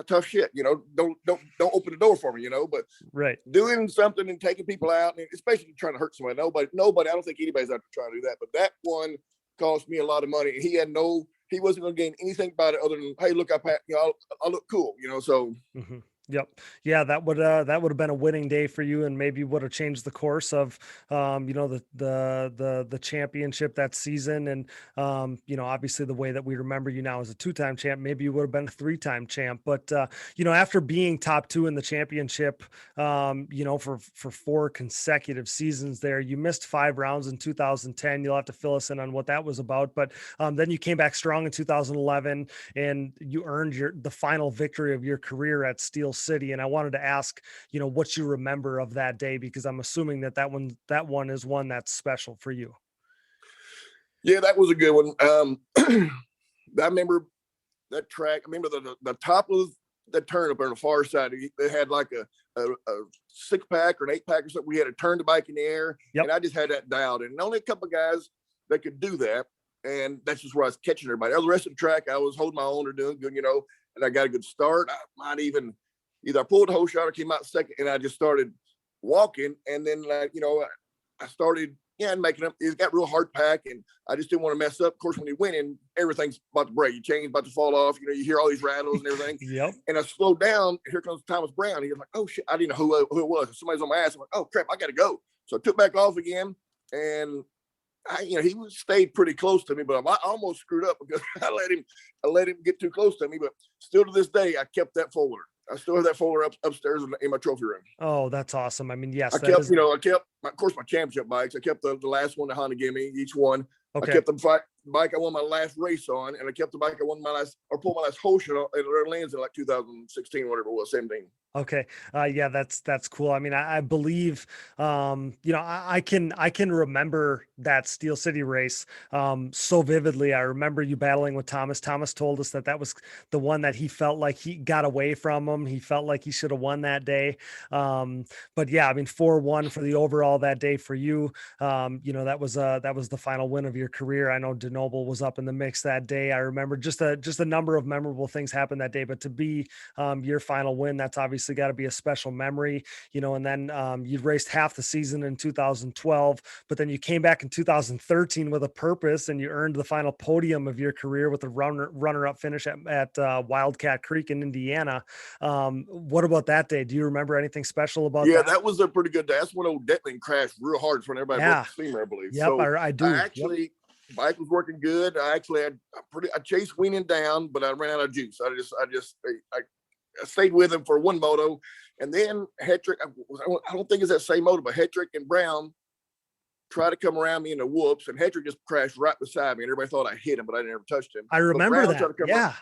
tough shit, don't open the door for me, but right, doing something and taking people out, and especially trying to hurt somebody. Nobody, I don't think anybody's out to try to do that, but that one cost me a lot of money, and he wasn't going to gain anything about it other than, hey, look, I look cool, so. Yep. Yeah, that would have been a winning day for you, and maybe would have changed the course of the championship that season. And obviously the way that we remember you now as a 2-time champ, maybe you would have been a 3-time champ. But after being top 2 in the championship, for 4 consecutive seasons there, you missed 5 rounds in 2010. You'll have to fill us in on what that was about. But then you came back strong in 2011, and you earned the final victory of your career at Steel City. And I wanted to ask, what you remember of that day, because I'm assuming that one is one that's special for you. Yeah, that was a good one. I remember that track. I remember the top of the turn up on the far side. They had like a 6-pack or an 8-pack or something. We had to turn the bike in the air, and I just had that dialed in. And only a couple of guys that could do that, and that's just where I was catching everybody. The rest of the track, I was holding my own or doing good, and I got a good start. I might even either I pulled the whole shot or came out second, and I just started walking. And then, I started, making up. It got real hard pack, and I just didn't want to mess up. Of course, when you win in, everything's about to break. Your chain's about to fall off. You hear all these rattles and everything. Yep. And I slowed down. Here comes Thomas Brown. He was like, oh, shit. I didn't know who it was. Somebody's on my ass. I'm like, oh, crap, I got to go. So I took back off again, and he stayed pretty close to me, but I almost screwed up because I let him get too close to me. But still to this day, I kept that folder. I still have that folder upstairs in my trophy room. Oh, that's awesome. I mean, yes, I kept my championship bikes. I kept the last one that Honda gave me, each one. Okay. I kept the bike I won my last race on, and I kept the bike I won pulled my last whole shot at Orleans in like 2016, whatever it was, 17. Okay. Yeah, that's cool. I mean, I believe, I can remember that Steel City race so vividly. I remember you battling with Thomas. Thomas told us that was the one that he felt like he got away from him. He felt like he should have won that day. But yeah, I mean, 4-1 for the overall that day for you. That was the final win of your career. I know DeNoble was up in the mix that day. I remember just a number of memorable things happened that day, but to be your final win, that's obviously got to be a special memory, and then you raced half the season in 2012, but then you came back in 2013 with a purpose, and you earned the final podium of your career with a runner-up finish at Wildcat Creek in Indiana. What about that day? Do you remember anything special about that? Yeah, that was a pretty good day. That's when old Detling crashed real hard when everybody broke the steamer, I believe. Yep, so I do. Bike was working good. I chased Weenan down, but I ran out of juice. I stayed with him for one moto, and then Hetrick, I don't think it's that same moto, but Hetrick and Brown tried to come around me in the whoops, and Hetrick just crashed right beside me, and everybody thought I hit him, but I never touched him. I remember that.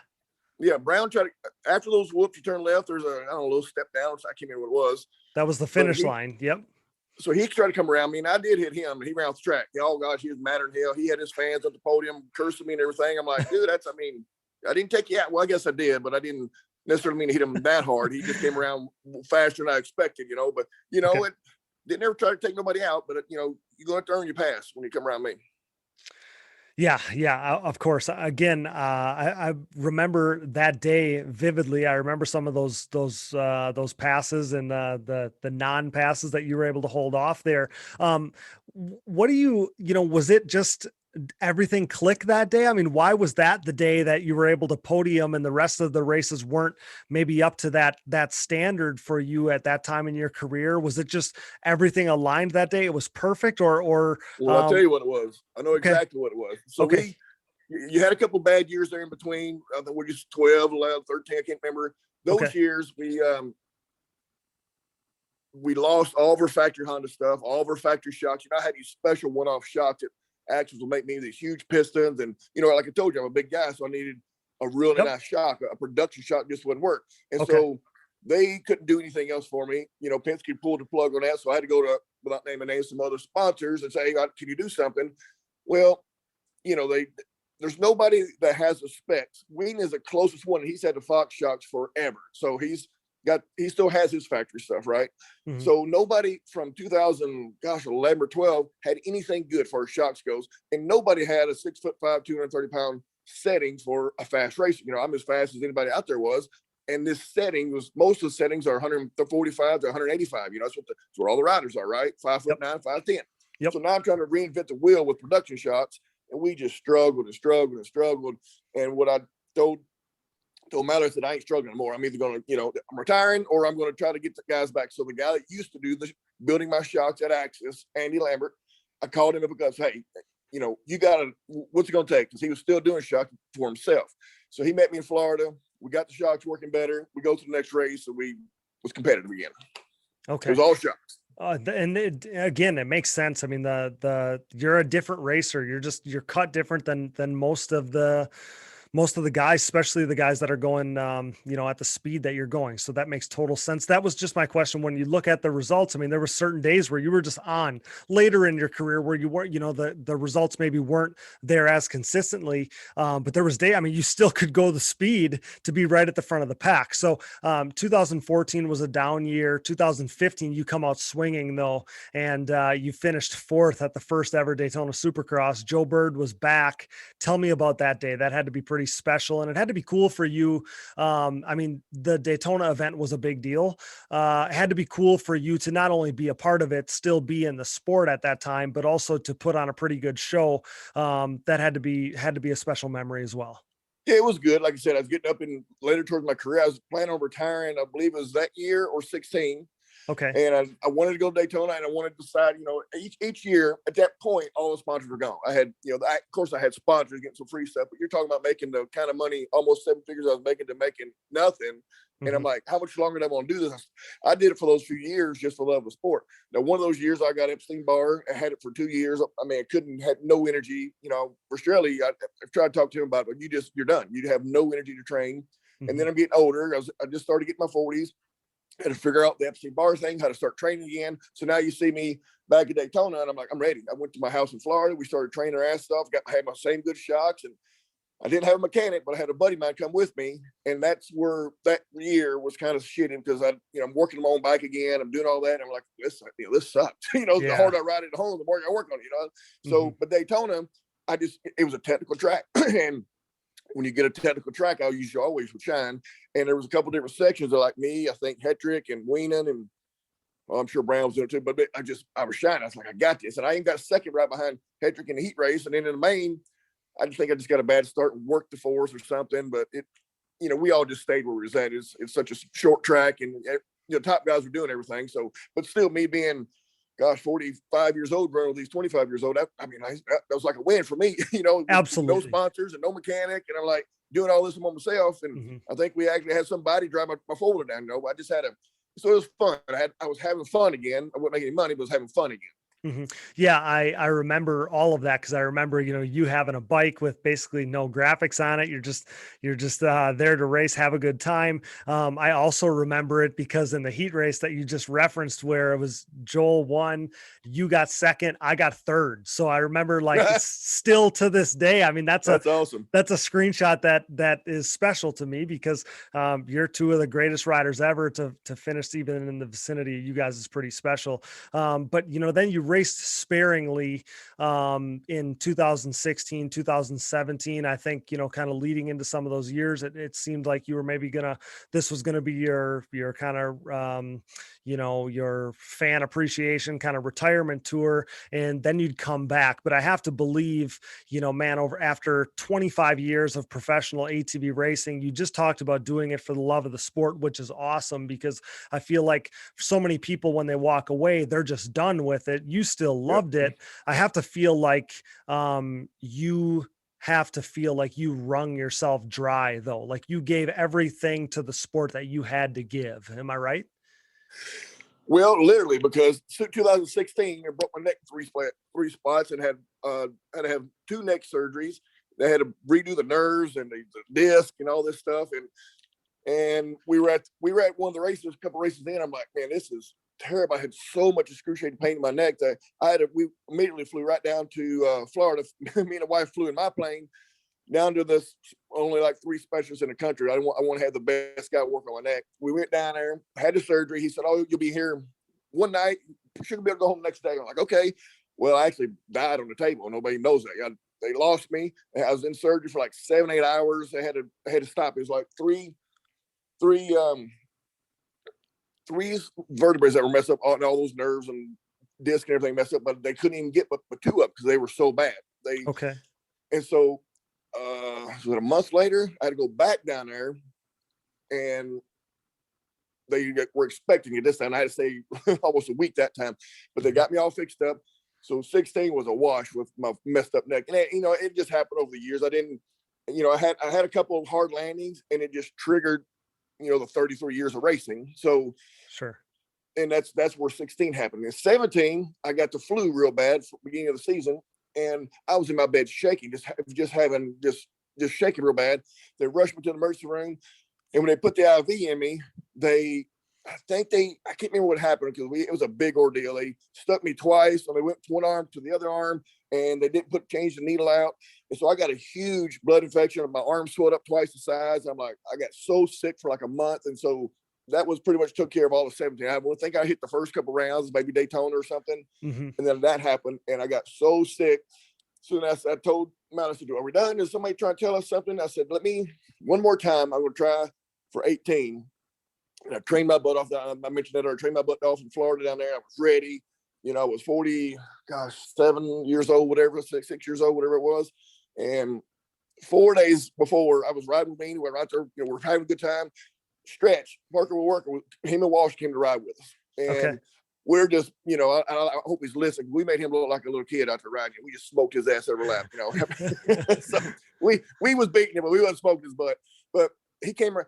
Yeah, Brown tried to, after those whoops, you turn left, there's a little step down, so I can't remember what it was. That was the finish line. Yep. So he tried to come around me, and I did hit him, and he ran off the track. Oh gosh, he was madder than hell. He had his fans at the podium cursing me and everything. I'm like, dude, I didn't take you out. Well, I guess I did, but I didn't necessarily mean to hit him that hard. He just came around faster than I expected, But it didn't ever try to take nobody out. But you're going to have to earn your pass when you come around me. Yeah, of course. Again, I remember that day vividly. I remember some of those passes and the non passes that you were able to hold off there. What do was it just everything click that day? I mean, why was that the day that you were able to podium and the rest of the races weren't maybe up to that standard for you at that time in your career? Was it just everything aligned that day? It was perfect or well, I'll tell you what it was. I know exactly what it was. So you had a couple bad years there in between. I think we're just 12, 11, 13. I can't remember. Those years we lost all of our factory Honda stuff, all of our factory shocks. I had these special one-off shocks that Axles will make me these huge pistons. And, like I told you, I'm a big guy, so I needed a really nice shock. A production shock just wouldn't work. And so they couldn't do anything else for me. Penske pulled the plug on that. So I had to go to, without naming names, some other sponsors and say, hey, can you do something? Well, there's nobody that has the specs. Ween is the closest one. He's had the Fox shocks forever. So he still has his factory stuff, right? Mm-hmm. So nobody from 2011 or 12 had anything good for shocks goes, and nobody had a 6'5", 230-pound setting for a fast race. I'm as fast as anybody out there was, and this setting was most of the settings are 145 to 185. That's where all the riders are, right? 5'9", 5'10". Yep. So now I'm trying to reinvent the wheel with production shots, and we just struggled. And what I told Mallard, I said, I ain't struggling anymore. I'm either going to, I'm retiring, or I'm going to try to get the guys back. So the guy that used to do the building my shocks at Axis, Andy Lambert, I called him up because, hey, you got to, what's it going to take? Because he was still doing shocks for himself. So he met me in Florida. We got the shocks working better. We go to the next race, and we was competitive again. Okay. It was all shocks. Again, it makes sense. I mean, you're a different racer. You're cut different than most of the guys, especially the guys that are going, at the speed that you're going. So that makes total sense. That was just my question. When you look at the results, I mean, there were certain days where you were just on later in your career where you weren't, the results maybe weren't there as consistently. But there was you still could go the speed to be right at the front of the pack. So 2014 was a down year. 2015, you come out swinging though. And you finished fourth at the first ever Daytona Supercross. Joe Byrd was back. Tell me about that day. That had to be pretty special, and it had to be cool for you. I mean, the Daytona event was a big deal. It had to be cool for you to not only be a part of it, still be in the sport at that time, but also to put on a pretty good show. That had to be a special memory as well. Yeah, it was good. Like I said, I was getting up in later towards my career. I was planning on retiring. I believe it was that year or 16. Okay. And I wanted to go to Daytona, and I wanted to decide, each year at that point, all the sponsors were gone. I had, of course I had sponsors getting some free stuff, but you're talking about making the kind of money, almost 7 figures I was making to making nothing. Mm-hmm. And I'm like, how much longer am I going to do this? I did it for those few years just for love of sport. Now, one of those years I got Epstein-Barr. I had it for 2 years. I mean, had no energy, for Shirley. I've tried to talk to him about it, but you're done. You have no energy to train. Mm-hmm. And then I'm getting older. I just started getting my 40s. Had to figure out the Epstein-Barr thing, how to start training again. So now you see me back at Daytona, and I'm like, I'm ready. I went to my house in Florida. We started training our ass off. I had my same good shocks, and I didn't have a mechanic, but I had a buddy of mine come with me. And that's where that year was kind of shitting because I'm working my own bike again. I'm doing all that. And I'm like, this sucks. The harder I ride it at home, the more I work on it, So, but Daytona, it was a technical track. And when you get a technical track, I usually always would shine. And there was a couple different sections of like me, I think Hetrick and Weenan, and I'm sure Brown was there too, but I was shining. I was like, I got this. And I even got second right behind Hetrick in the heat race. And then in the main, I just think I just got a bad start and worked the force or something. But we all just stayed where we was at. It's such a short track, and top guys were doing everything. So, but still me being, 45 years old, running with these 25 years old. That was like a win for me, Absolutely. No sponsors and no mechanic. And I'm like doing all this on myself. And mm-hmm. I think we actually had somebody drive my folder down, I just had so it was fun. I was having fun again. I wouldn't make any money, but I was having fun again. Yeah, I remember all of that because I remember, you having a bike with basically no graphics on it. You're just there to race, have a good time. I also remember it because in the heat race that you just referenced, where it was Joel won, you got second, I got third. So I remember like it's still to this day. I mean, that's awesome. That's a screenshot that is special to me because you're two of the greatest riders ever to finish even in the vicinity of you guys is pretty special. But then you raced sparingly in 2016, 2017. I think, kind of leading into some of those years, it seemed like you were maybe this was gonna be your kind of your fan appreciation kind of retirement tour, and then you'd come back. But I have to believe, man, after 25 years of professional ATV racing, you just talked about doing it for the love of the sport, which is awesome because I feel like so many people, when they walk away, they're just done with it. You still loved it. I have to feel like you wrung yourself dry though. Like you gave everything to the sport that you had to give. Am I right? Well, literally, because 2016, I broke my neck three spots, and had to have 2 neck surgeries. They had to redo the nerves and the disc and all this stuff. And we were at one of the races, a couple races in. I'm like, man, this is terrible. I had so much excruciating pain in my neck that we immediately flew right down to Florida. Me and the wife flew in my plane down to this, only like 3 specialists in the country. I want to have the best guy work on my neck. We went down there, had the surgery. He said, "Oh, you'll be here one night. You should be able to go home the next day." I'm like, okay. Well, I actually died on the table. Nobody knows that. They lost me. I was in surgery for like 7-8 hours. I had to stop. It was like three vertebrae that were messed up, and all those nerves and disc and everything messed up, but they couldn't even get but 2 up because they were so bad. Okay. And so a month later, I had to go back down there, and they were expecting it this time. I had to stay almost a week that time, but they got me all fixed up. So 16 was a wash with my messed up neck. And it just happened over the years. I didn't, I had a couple of hard landings, and it just triggered, the 33 years of racing. So sure. And that's where 16 happened. In 17, I got the flu real bad for the beginning of the season. And I was in my bed shaking, just shaking real bad. They rushed me to the emergency room. And when they put the IV in me, I can't remember what happened because it was a big ordeal. They stuck me twice, and they went from one arm to the other arm, and they didn't change the needle out. And so I got a huge blood infection, and my arm swelled up twice the size. I'm like, I got so sick for like a month. And so that was pretty much took care of all of 17. I think I hit the first couple rounds, maybe Daytona or something. Mm-hmm. And then that happened, and I got so sick. So then I told Matt, I said, "Are we done? Is somebody trying to tell us something?" I said, "Let me, one more time, I'm going to try for 18. And I trained my butt off. I mentioned that, or I trained my butt off in Florida down there. I was ready. I was 7 years old, whatever, 6 years old, whatever it was. And 4 days before, I was riding with me. We were right there. We're having a good time. Stretch, Parker was working. Him and Walsh came to ride with us. And we're just, I hope he's listening. We made him look like a little kid out there riding. We just smoked his ass every lap, So we was beating him, but we wasn't smoking his butt. But he came around.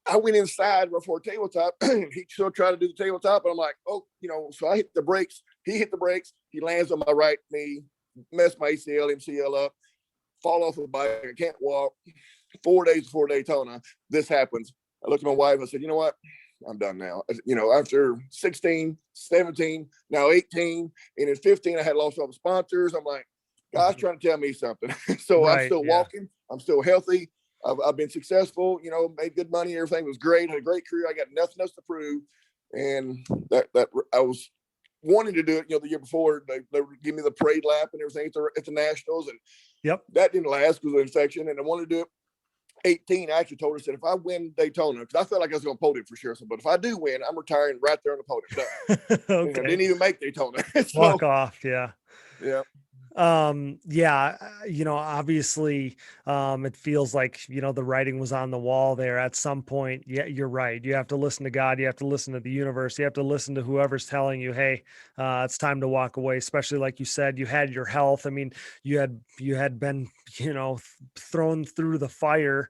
I went inside before tabletop. He still tried to do the tabletop, and I'm like, so I hit the brakes. He hit the brakes. He lands on my right knee, messed my ACL, MCL up, fall off the bike. I can't walk. 4 days before Daytona, this happens. I looked at my wife. I said, "You know what? I'm done now." After 16, 17, now 18, and in 15, I had lost all the sponsors. I'm like, God's trying to tell me something. So right, I'm still walking. I'm still healthy. I've been successful, made good money. Everything was great. Had a great career. I got nothing else to prove. And that I was wanting to do it, the year before. They would give me the parade lap and everything at the Nationals. And that didn't last because of the infection. And I wanted to do it. 18, I actually told her, said, if I win Daytona, because I felt like I was going to podium for sure. But if I do win, I'm retiring right there on the podium. Okay. I didn't even make Daytona. Walk off. Yeah. Yeah. Obviously, it feels like, the writing was on the wall there at some point. Yeah, you're right. You have to listen to God. You have to listen to the universe. You have to listen to whoever's telling you, hey, it's time to walk away. Especially like you said, you had your health. I mean, you had been, thrown through the fire,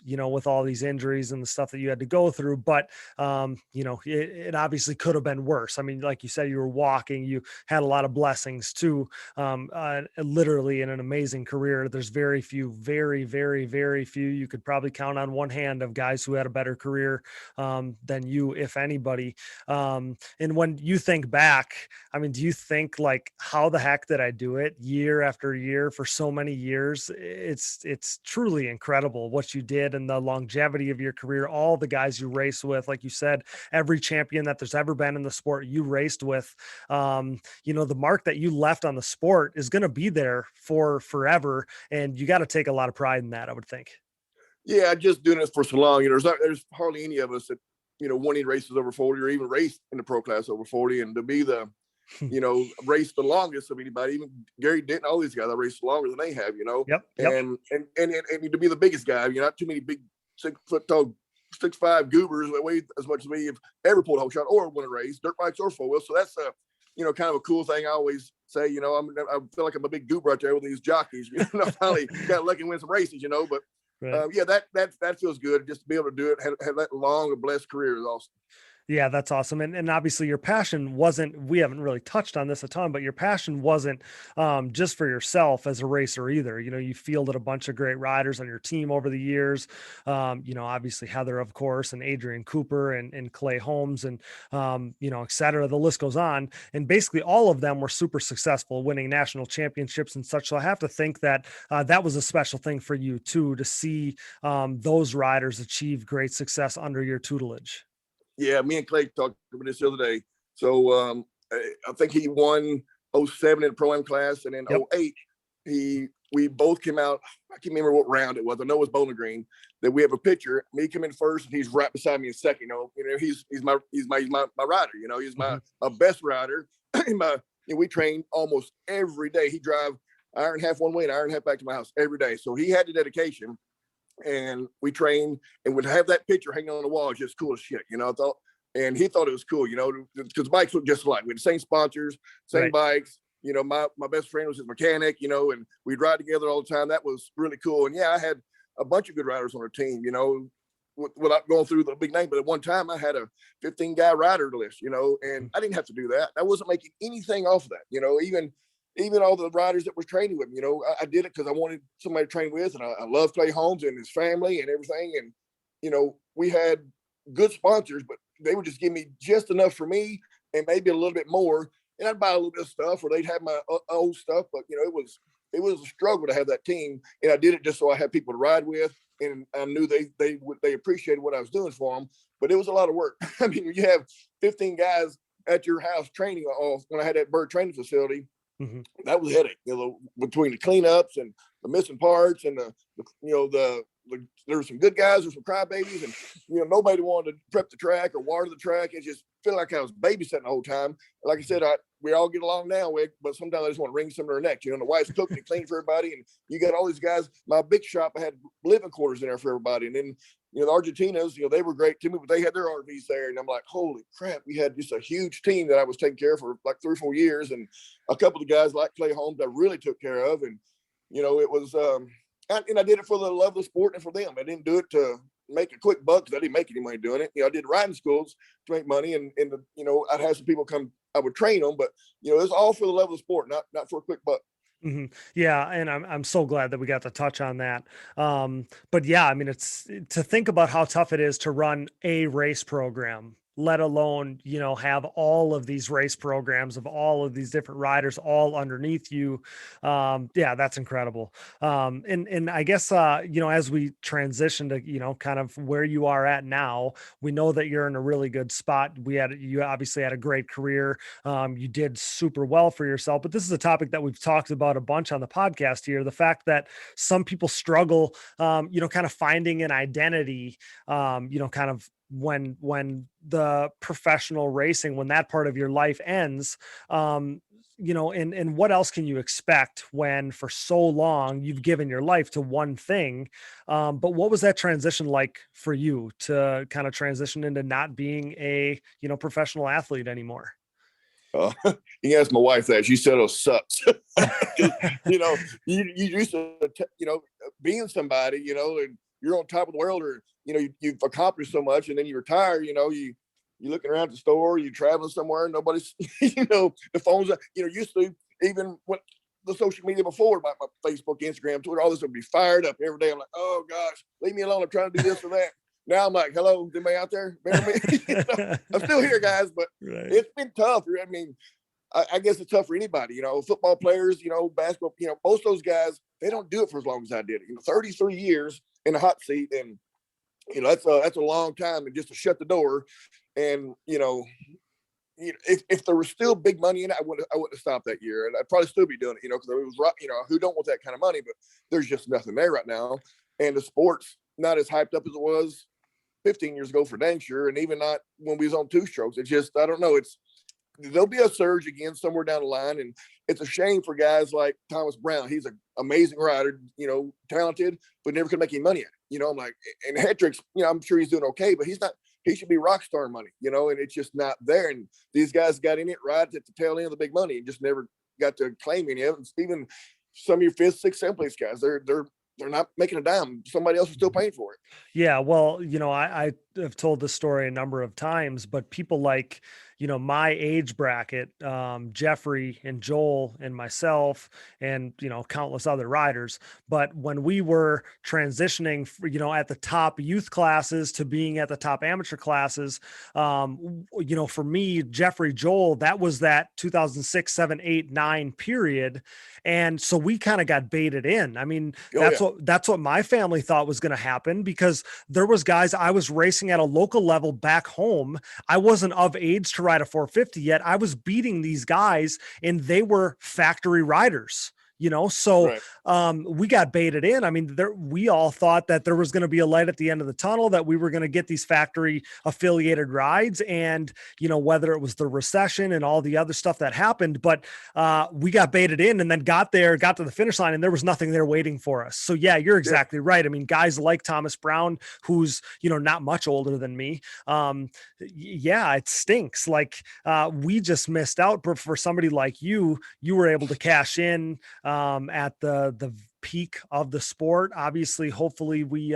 with all these injuries and the stuff that you had to go through, but, it obviously could have been worse. I mean, like you said, you were walking, you had a lot of blessings too, literally in an amazing career. There's very few, very, very, very few. You could probably count on one hand of guys who had a better career than you, if anybody. And when you think back, I mean, do you think like, how the heck did I do it year after year for so many years? It's truly incredible what you did and the longevity of your career, all the guys you race with, like you said, every champion that there's ever been in the sport you raced with. The mark that you left on the sport is going to be there for forever. And you got to take a lot of pride in that, I would think. Yeah, just doing this for so long. There's hardly any of us that, winning races over 40 or even raced in the pro class over 40. And to be the, race the longest of anybody, even Gary Denton, all these guys that race longer than they have, Yep. And to be the biggest guy, not too many big 6 foot tall, 6'5" goobers that weigh as much as me have ever pulled a whole shot or won a race, dirt bikes or four wheels. So that's kind of a cool thing. I always say, I feel like I'm a big goober out there with these jockeys. I finally got lucky to win some races, but right. That feels good. Just to be able to do it, have that long, blessed career is awesome. Yeah, that's awesome. And obviously your passion we haven't really touched on this a ton, but your passion wasn't just for yourself as a racer either. You fielded a bunch of great riders on your team over the years. Obviously Heather, of course, and Adrian Cooper and Clay Holmes and, et cetera. The list goes on. And basically all of them were super successful, winning national championships and such. So I have to think that that was a special thing for you too, to see those riders achieve great success under your tutelage. Yeah, me and Clay talked about this the other day. So I think he won 07 in the Pro-Am class, and then 08, we both came out. I can't remember what round it was. I know it was Bowling Green. That we have a picture. Me come in first, and he's right beside me in second. He's my rider. He's my best rider. We train almost every day. He drive hour and a half one way and hour and a half back to my house every day. So he had the dedication. And we trained and would have that picture hanging on the wall. It's just cool as shit, I thought. And he thought it was cool, because bikes look just alike. We had the same sponsors, same bikes. My best friend was his mechanic, and we'd ride together all the time. That was really cool. And I had a bunch of good riders on our team, without going through the big name. But at one time I had a 15-guy rider list, and I didn't have to do that. I wasn't making anything off of that, even all the riders that was training with me, I did it because I wanted somebody to train with, and I love Clay Holmes and his family and everything. And, we had good sponsors, but they would just give me just enough for me and maybe a little bit more. And I'd buy a little bit of stuff, or they'd have my old stuff. But, it was a struggle to have that team. And I did it just so I had people to ride with. And I knew they appreciated what I was doing for them. But it was a lot of work. I mean, you have 15 guys at your house training when I had that Byrd training facility. Mm-hmm. That was a headache, between the cleanups and the missing parts and there were some good guys, there's some crybabies, and nobody wanted to prep the track or water the track. It just felt like I was babysitting the whole time. Like I said, we all get along now, but sometimes I just want to wring some of their necks. The wife's cooking and cleaning for everybody, and you got all these guys. My big shop, I had living quarters in there for everybody, and then the Argentinas, they were great to me, but they had their RVs there. And I'm like, holy crap, we had just a huge team that I was taking care of for like 3 or 4 years. And a couple of guys like Clay Holmes I really took care of. And, it was, and I did it for the love of the sport and for them. I didn't do it to make a quick buck because I didn't make any money doing it. I did riding schools to make money. And I'd have some people come, I would train them, but, it was all for the love of the sport, not for a quick buck. Mm-hmm. Yeah. And I'm so glad that we got to touch on that. But yeah, I mean, it's to think about how tough it is to run a race program, let alone, have all of these race programs of all of these different riders all underneath you. Yeah, that's incredible. And I guess, as we transition to, kind of where you are at now, we know that you're in a really good spot. You obviously had a great career. You did super well for yourself, but this is a topic that we've talked about a bunch on the podcast here. The fact that some people struggle, kind of finding an identity, kind of when the professional racing, when that part of your life ends, and what else can you expect when for so long you've given your life to one thing? But what was that transition like for you to kind of transition into not being a, professional athlete anymore? You ask my wife that. She said it sucks. You used to, being somebody, and you're on top of the world, or, you know, you've accomplished so much, and then you retire, you know, you're looking around the store, you're traveling somewhere, nobody's, you know, the phones, you know, used to, even when the social media before, my Facebook, Instagram, Twitter, all this would be fired up every day. I'm like, oh gosh, leave me alone. I'm trying to do this or that. Now I'm like, hello, is anybody out there? Remember me? You know, I'm still here, guys, but It's been tough. I mean, I guess it's tough for anybody, you know, football players, you know, basketball, you know, most of those guys, they don't do it for as long as I did. You know, 33 years in the hot seat, and, you know, that's a long time, and just to shut the door. And, you know, if there was still big money in it, I wouldn't have stopped that year, and I'd probably still be doing it, you know, because it was right. You know, who don't want that kind of money? But there's just nothing there right now, and the sport's not as hyped up as it was 15 years ago for dang sure, and even not when we was on two strokes. It's just, I don't know. There'll be a surge again somewhere down the line, and it's a shame for guys like Thomas Brown. He's an amazing rider, you know, talented, but never could make any money at it. You know, I'm like, and Hendricks, you know, I'm sure he's doing okay, but he's not. He should be rock star money, you know, and it's just not there. And these guys got in it right at the tail end of the big money and just never got to claim any of it. And even some of your fifth, sixth, seventh place guys, they're not making a dime. Somebody else is still paying for it. Yeah. Well, you know, I have told this story a number of times, but people like, you know, my age bracket, Jeffrey and Joel and myself and, you know, countless other riders. But when we were transitioning, you know, at the top youth classes to being at the top amateur classes, you know, for me, Jeffrey, Joel, that was that 2006, 7, 8, 9 period. And so we kind of got baited in. I mean, that's what my family thought was going to happen, because there was guys I was racing at a local level back home. I wasn't of age to ride a 450 yet. I was beating these guys and they were factory riders. You know, so we got baited in. I mean, we all thought that there was going to be a light at the end of the tunnel, that we were going to get these factory affiliated rides, and, you know, whether it was the recession and all the other stuff that happened, but we got baited in and then got to the finish line, and there was nothing there waiting for us. So yeah, you're exactly right. I mean, guys like Thomas Brown, who's, you know, not much older than me. Yeah, it stinks. Like we just missed out. But for somebody like you were able to cash in at the peak of the sport. Obviously, hopefully we,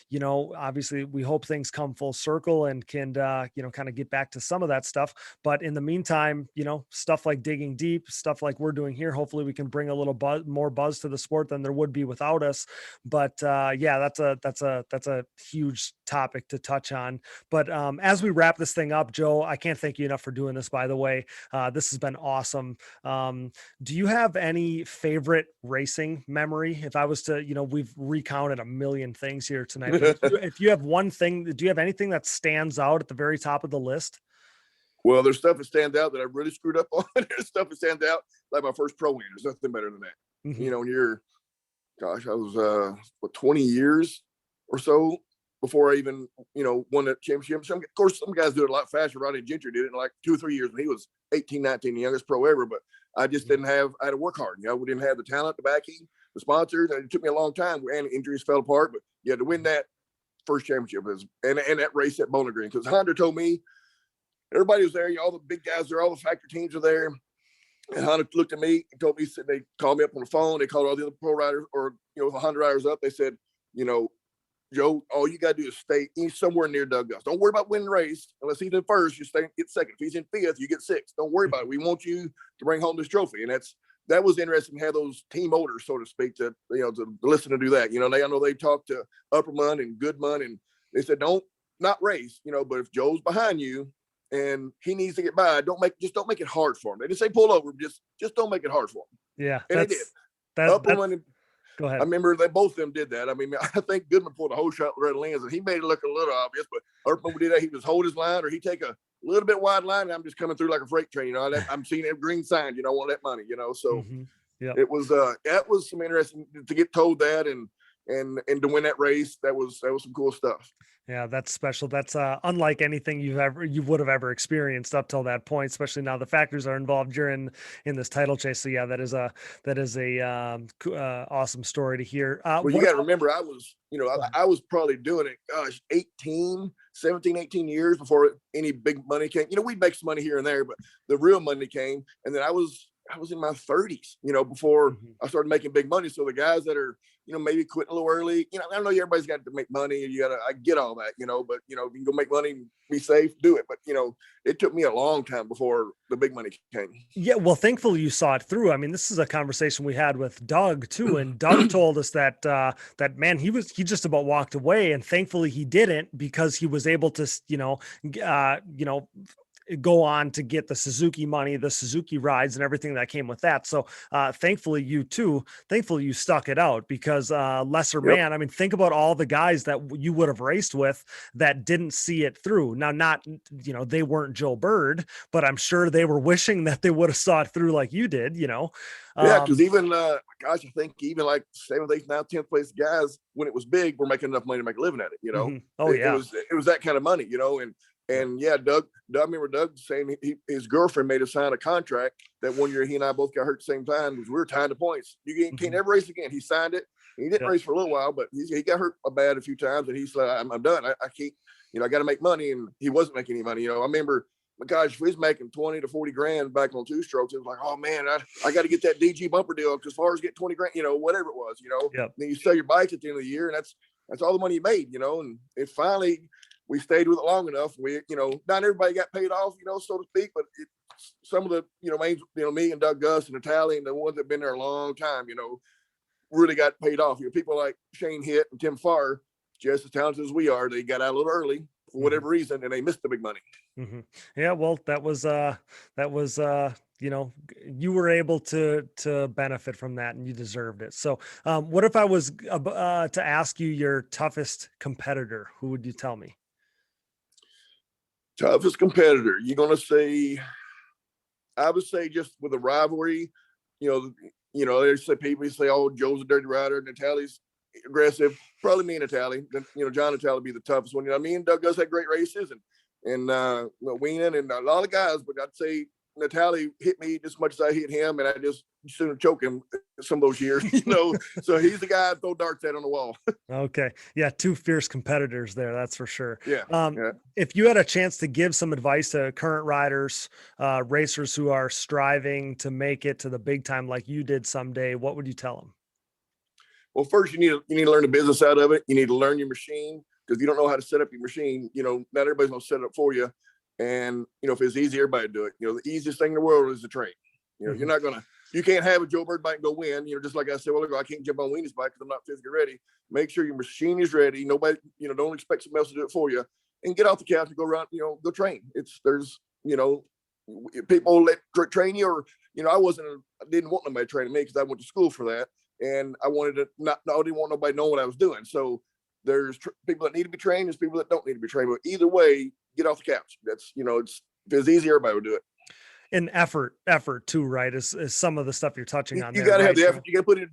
you know, obviously we hope things come full circle and can, you know, kind of get back to some of that stuff. But in the meantime, you know, stuff like Digging Deep, stuff like we're doing here, hopefully we can bring a little more buzz to the sport than there would be without us. But yeah, that's a huge topic to touch on. But as we wrap this thing up, Joe, I can't thank you enough for doing this, by the way. This has been awesome. Do you have any favorite racing memory? If I was to, you know, we've recounted a million things here tonight. If you have one thing, do you have anything that stands out at the very top of the list? Well, there's stuff that stands out that I really screwed up on. There's stuff that stands out, like my first pro win. There's nothing better than that. Mm-hmm. You know, when you're, gosh, I was 20 years or so before I even, you know, won that championship. Of course, some guys do it a lot faster. Rodney Gentry did it in like 2 or 3 years when he was 18, 19, the youngest pro ever. But I just I had to work hard. You know, we didn't have the talent, the backing, the sponsors. And it took me a long time, and injuries fell apart. But you had to win that first championship and that race at Bowling Green, because Honda told me everybody was there. You know, all the big guys there, all the factory teams are there. And Honda looked at me and told me, they called me up on the phone. They called all the other pro riders, or, you know, the Honda riders up. They said, you know, Joe, all you got to do is stay somewhere near Doug Gus. Don't worry about winning the race. Unless he's in first, you get second. If he's in fifth, you get sixth. Don't worry about it. We want you to bring home this trophy. And that was interesting to have those team owners, so to speak, to, you know, to listen to do that. You know, I know they talked to Upperman and Goodman, and they said, not race, you know, but if Joe's behind you and he needs to get by, just don't make it hard for him. They didn't say pull over, just don't make it hard for him. Yeah. And they did. Upperman, go ahead. I remember both of them did that. I mean, I think Goodman pulled a whole shot with red lens, and he made it look a little obvious, but Upperman did that. He just hold his line, or he take a little bit wide line, and I'm just coming through like a freight train. You know, I'm seeing that green sign, you know, I want that money, you know. So It was that was some interesting to get told that, and to win that race. That was some cool stuff. Yeah, that's special. That's unlike anything you would have ever experienced up till that point, especially now the factors are involved. You're in this title chase. So yeah, that is a awesome story to hear. Well, you got to remember, I was probably doing it, 17, 18 years before any big money came. You know, we'd make some money here and there, but the real money came. And then I was was in my 30s, before Mm-hmm. I started making big money. So the guys that are, maybe quitting a little early, I know everybody's got to make money. I get all that, but, if you can go make money and be safe, do it. But, it took me a long time before the big money came. Yeah, well, thankfully you saw it through. I mean, this is a conversation we had with Doug too, and Doug told us that that man, he just about walked away, and thankfully he didn't, because he was able to, go on to get the Suzuki money, the Suzuki rides, and everything that came with that. So thankfully you stuck it out, because lesser Yep. man, I mean, think about all the guys that you would have raced with that didn't see it through. Now, not, they weren't Joe Byrd, but I'm sure they were wishing that they would have saw it through like you did, Yeah, because even, I think even like 7th, 8th, 9th, 10th place guys, when it was big, were making enough money to make a living at it, Mhm. Oh, yeah. It was that kind of money, and yeah, Doug, I remember Doug saying his girlfriend made him sign a contract that one year he and I both got hurt at the same time, because we were tied to points. You can't ever race again. He signed it. He didn't race for a little while, but he got hurt bad a few times, and he's like, I'm done. I can't, I got to make money, and he wasn't making any money. I remember, gosh, if he was making 20 to 40 grand back on 2 strokes, it was like, oh man, I got to get that DG bumper deal, because as far as get 20 grand, whatever it was, Yep. then you sell your bikes at the end of the year, and that's all the money you made, and it finally, we stayed with it long enough. We, not everybody got paid off, so to speak, but some of the, main, me and Doug Gus and Natalie and the ones that been there a long time, really got paid off. People like Shane Hitt and Tim Farr, just as talented as we are, they got out a little early for whatever reason, and they missed the big money. Mm-hmm. Yeah, well, that was you were able to benefit from that, and you deserved it. So what if I was to ask you your toughest competitor? Who would you tell me? Toughest competitor, you're gonna say? I would say, just with a rivalry, they say, people say, "Oh, Joe's a dirty rider, Natalie's aggressive." Probably me and Natalie. John Natalie would be the toughest one. Me and Doug Gus had great races, and Weenan and a lot of guys, but I'd say Natalie hit me just as much as I hit him, and I just sooner choke him some of those years, So he's the guy I'd throw darts at on the wall. Okay. Yeah. 2 fierce competitors there. That's for sure. Yeah. If you had a chance to give some advice to current riders, racers who are striving to make it to the big time like you did someday, what would you tell them? Well, first you need to learn the business out of it. You need to learn your machine, because if you don't know how to set up your machine, not everybody's going to set it up for you. And, if it's easy, everybody do it. The easiest thing in the world is to train. Mm-hmm. You can't have a Joe Byrd bike and go win. Just like I said, well, I can't jump on Weenie's bike because I'm not physically ready. Make sure your machine is ready. Nobody, don't expect somebody else to do it for you, and get off the couch and go around, go train. There's people that train you, or, I didn't want nobody training me, because I went to school for that. And I wanted to I didn't want nobody to know what I was doing. So there's people that need to be trained. There's people that don't need to be trained. But either way, get off the couch. That's, if it's easy, everybody would do it. And effort too, right? Is some of the stuff you're touching on. You got to have the effort. You got to put in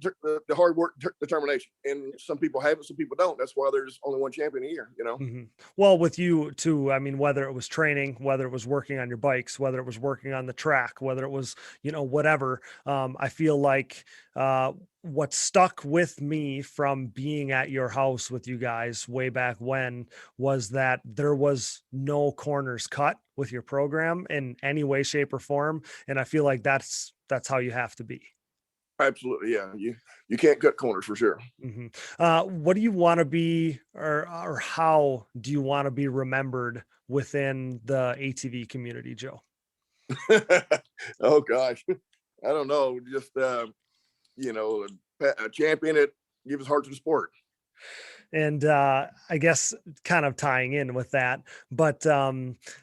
the hard work, determination. And some people have it, some people don't. That's why there's only one champion a year, Mm-hmm. Well, with you too, I mean, whether it was training, whether it was working on your bikes, whether it was working on the track, whether it was, whatever, I feel like what stuck with me from being at your house with you guys way back when was that there was no corners cut with your program in any way, shape, or form. And I feel like that's how you have to be. Absolutely. Yeah. You can't cut corners for sure. Mm-hmm. What do you want to be, or how do you want to be remembered within the ATV community, Joe? Oh gosh. I don't know. Just, a champion that gives heart to the sport. And I guess kind of tying in with that, but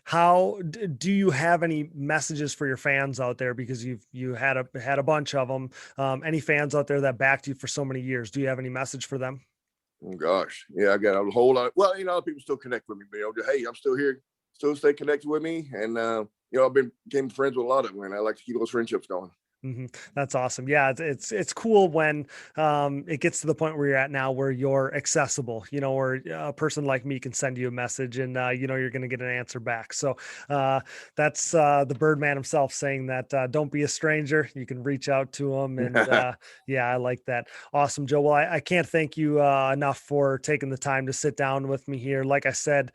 how do you have any messages for your fans out there? Because you had a bunch of them. Any fans out there that backed you for so many years? Do you have any message for them? Oh gosh, yeah, I got a whole lot. Well, people still connect with me. Hey, I'm still here, still stay connected with me, and I've became friends with a lot of them, and I like to keep those friendships going. Mm-hmm. That's awesome. Yeah. It's cool when it gets to the point where you're at now, where you're accessible, or a person like me can send you a message and, you're going to get an answer back. So that's the Byrdman himself saying that don't be a stranger. You can reach out to him. And yeah, I like that. Awesome, Joe. Well, I can't thank you enough for taking the time to sit down with me here. Like I said,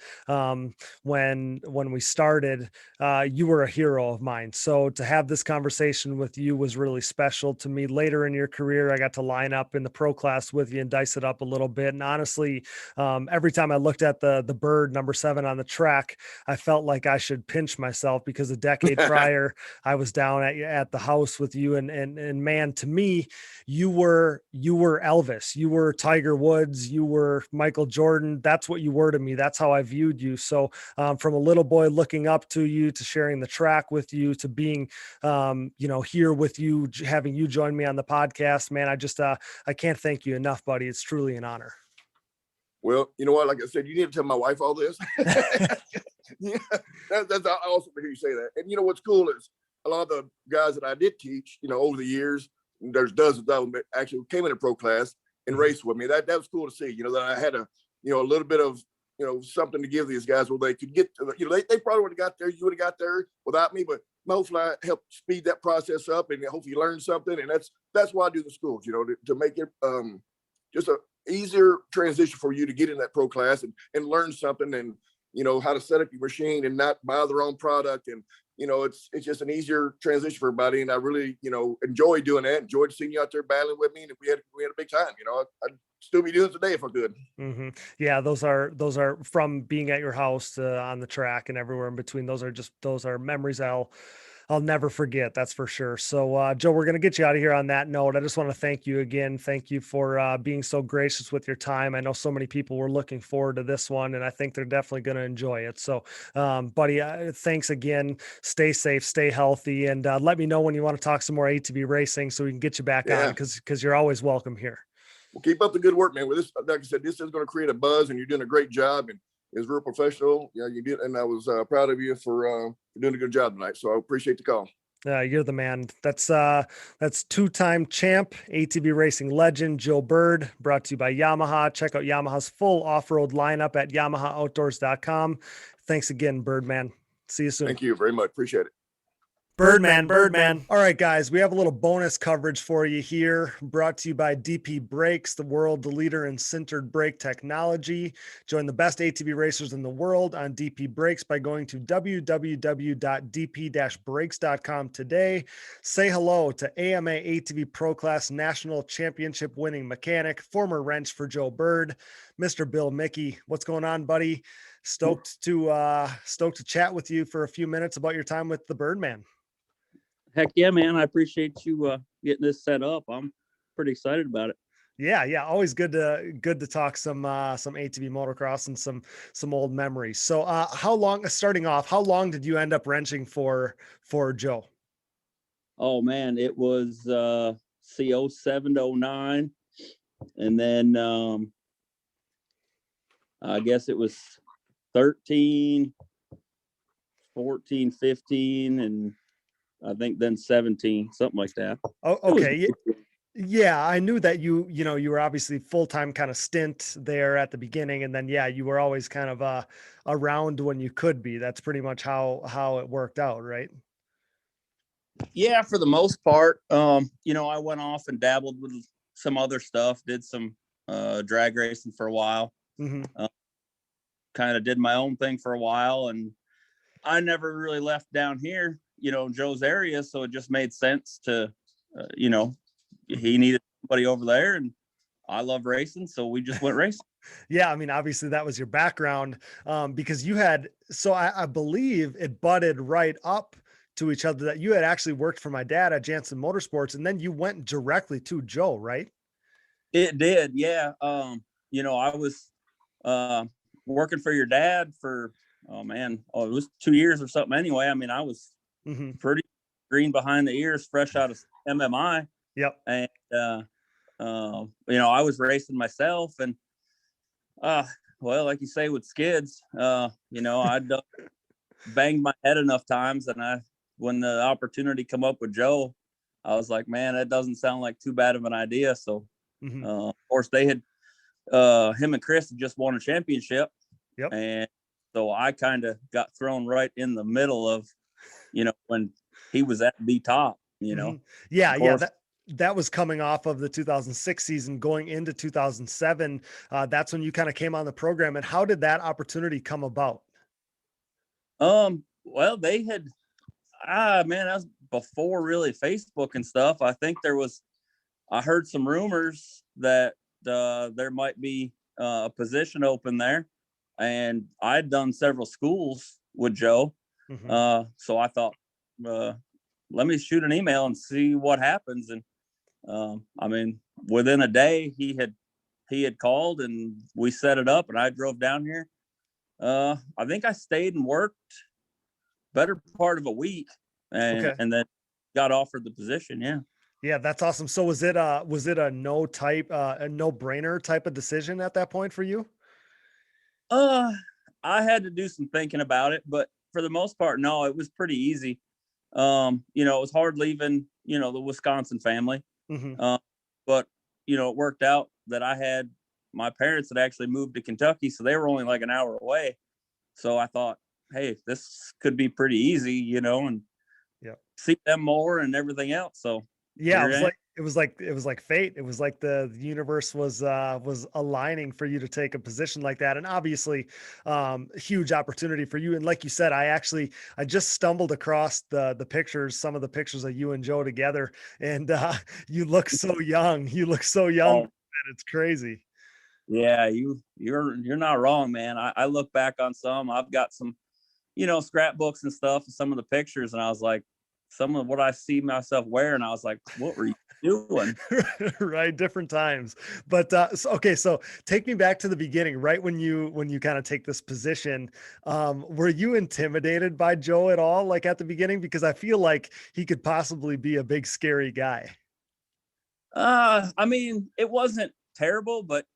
when we started, you were a hero of mine. So to have this conversation with you was really special to me. Later in your career, I got to line up in the pro class with you and dice it up a little bit. And honestly, every time I looked at the Byrd number 7 on the track, I felt like I should pinch myself, because a decade prior, I was down at the house with you. And man, to me, you were Elvis, you were Tiger Woods, you were Michael Jordan. That's what you were to me. That's how I viewed you. So from a little boy looking up to you, to sharing the track with you, to being, here with you, having you join me on the podcast, man, I can't thank you enough, buddy. It's truly an honor. Well, you know what? Like I said, you need to tell my wife all this. Yeah, that's awesome to hear you say that. And you know what's cool is a lot of the guys that I did teach, over the years, there's dozens of them that actually came in a pro class and raced with me. That was cool to see. That I had a little bit of something to give these guys where they could get to they probably would have got there. You would have got there without me, but hopefully I helped speed that process up and hopefully you learn something. And that's why I do the schools, to make it just a easier transition for you to get in that pro class and learn something, and how to set up your machine and not buy the wrong product. And it's just an easier transition for everybody. And I really enjoy doing that. Enjoyed seeing you out there battling with me, and we had a big time. I'd still be doing it today if I could. Mm-hmm. Yeah, those are from being at your house on the track and everywhere in between. Those are memories I'll never forget. That's for sure. So, Joe, we're going to get you out of here on that note. I just want to thank you again. Thank you for being so gracious with your time. I know so many people were looking forward to this one, and I think they're definitely going to enjoy it. So, buddy, thanks again. Stay safe, stay healthy, and let me know when you want to talk some more ATV racing so we can get you back on, because you're always welcome here. Well, keep up the good work, man. With this, like I said, this is going to create a buzz, and you're doing a great job. And it's real professional. You did, and I was proud of you for doing a good job tonight. So I appreciate the call. You're the man. That's 2-time champ, ATV racing legend, Joe Byrd, brought to you by Yamaha. Check out Yamaha's full off-road lineup at YamahaOutdoors.com. Thanks again, Byrdman. See you soon. Thank you very much. Appreciate it. Byrdman. All right, guys, we have a little bonus coverage for you here, brought to you by DP Brakes, the world leader in sintered brake technology. Join the best ATV racers in the world on DP Brakes by going to www.dp-brakes.com today. Say hello to AMA ATV Pro Class National Championship winning mechanic, former wrench for Joe Byrd, Mr. Bill Micke. What's going on, buddy? Stoked to chat with you for a few minutes about your time with the Byrdman. Heck yeah, man. I appreciate you getting this set up. I'm pretty excited about it. Yeah. Always good to talk some ATV motocross and some old memories. So how long did you end up wrenching for Joe? Oh man, it was C07 to 09. And then I guess it was 13, 14, 15, and I think then 17, something like that. Oh, okay. Yeah, I knew that you were obviously full-time kind of stint there at the beginning, and then you were always kind of around when you could be. That's pretty much how it worked out, right? Yeah, for the most part. I went off and dabbled with some other stuff, did some drag racing for a while. Mm-hmm. Kind of did my own thing for a while, and I never really left down here, Joe's area. So it just made sense to, he needed somebody over there, and I love racing. So we just went racing. Yeah. I mean, obviously that was your background, because you had, so I believe it butted right up to each other that you had actually worked for my dad at Jansen Motorsports, and then you went directly to Joe, right? It did. Yeah. I was, working for your dad for, it was 2 years or something anyway. I mean, I was pretty green behind the ears, fresh out of MMI. Yep. And, I was racing myself, and, like you say, with skids, I'd banged my head enough times, and when the opportunity come up with Joe, I was like, man, that doesn't sound like too bad of an idea. So, of course they had, him and Chris had just won a championship. Yep. And so I kind of got thrown right in the middle of, when he was at the top, Yeah. That was coming off of the 2006 season, going into 2007. That's when you kind of came on the program. And how did that opportunity come about? Well, they had, that was before really Facebook and stuff. I heard some rumors that there might be a position open there, and I'd done several schools with Joe. So I thought, let me shoot an email and see what happens. And I mean, within a day he had called and we set it up, and I drove down here. I think I stayed and worked better part of a week, and then got offered the position. Yeah, that's awesome. So was it a a no-brainer type of decision at that point for you? I had to do some thinking about it, but for the most part, no, it was pretty easy. It was hard leaving, the Wisconsin family. But, it worked out that my parents had actually moved to Kentucky, so they were only like an hour away. So I thought, hey, this could be pretty easy, and see them more and everything else. So yeah, it was like fate. It was like the universe was aligning for you to take a position like that. And obviously, huge opportunity for you. And like you said, I just stumbled across the pictures, some of the pictures of you and Joe together, and you look so young. You look so young. And it's crazy. Yeah, you're not wrong, man. I look back on some. I've got some, scrapbooks and stuff, and some of the pictures, and I was like, some of what I see myself wearing, I was like, what were you doing? Right, different times. But so take me back to the beginning, right when you kind of take this position. Were you intimidated by Joe at all, like at the beginning? Because I feel like he could possibly be a big scary guy. I mean, it wasn't terrible, but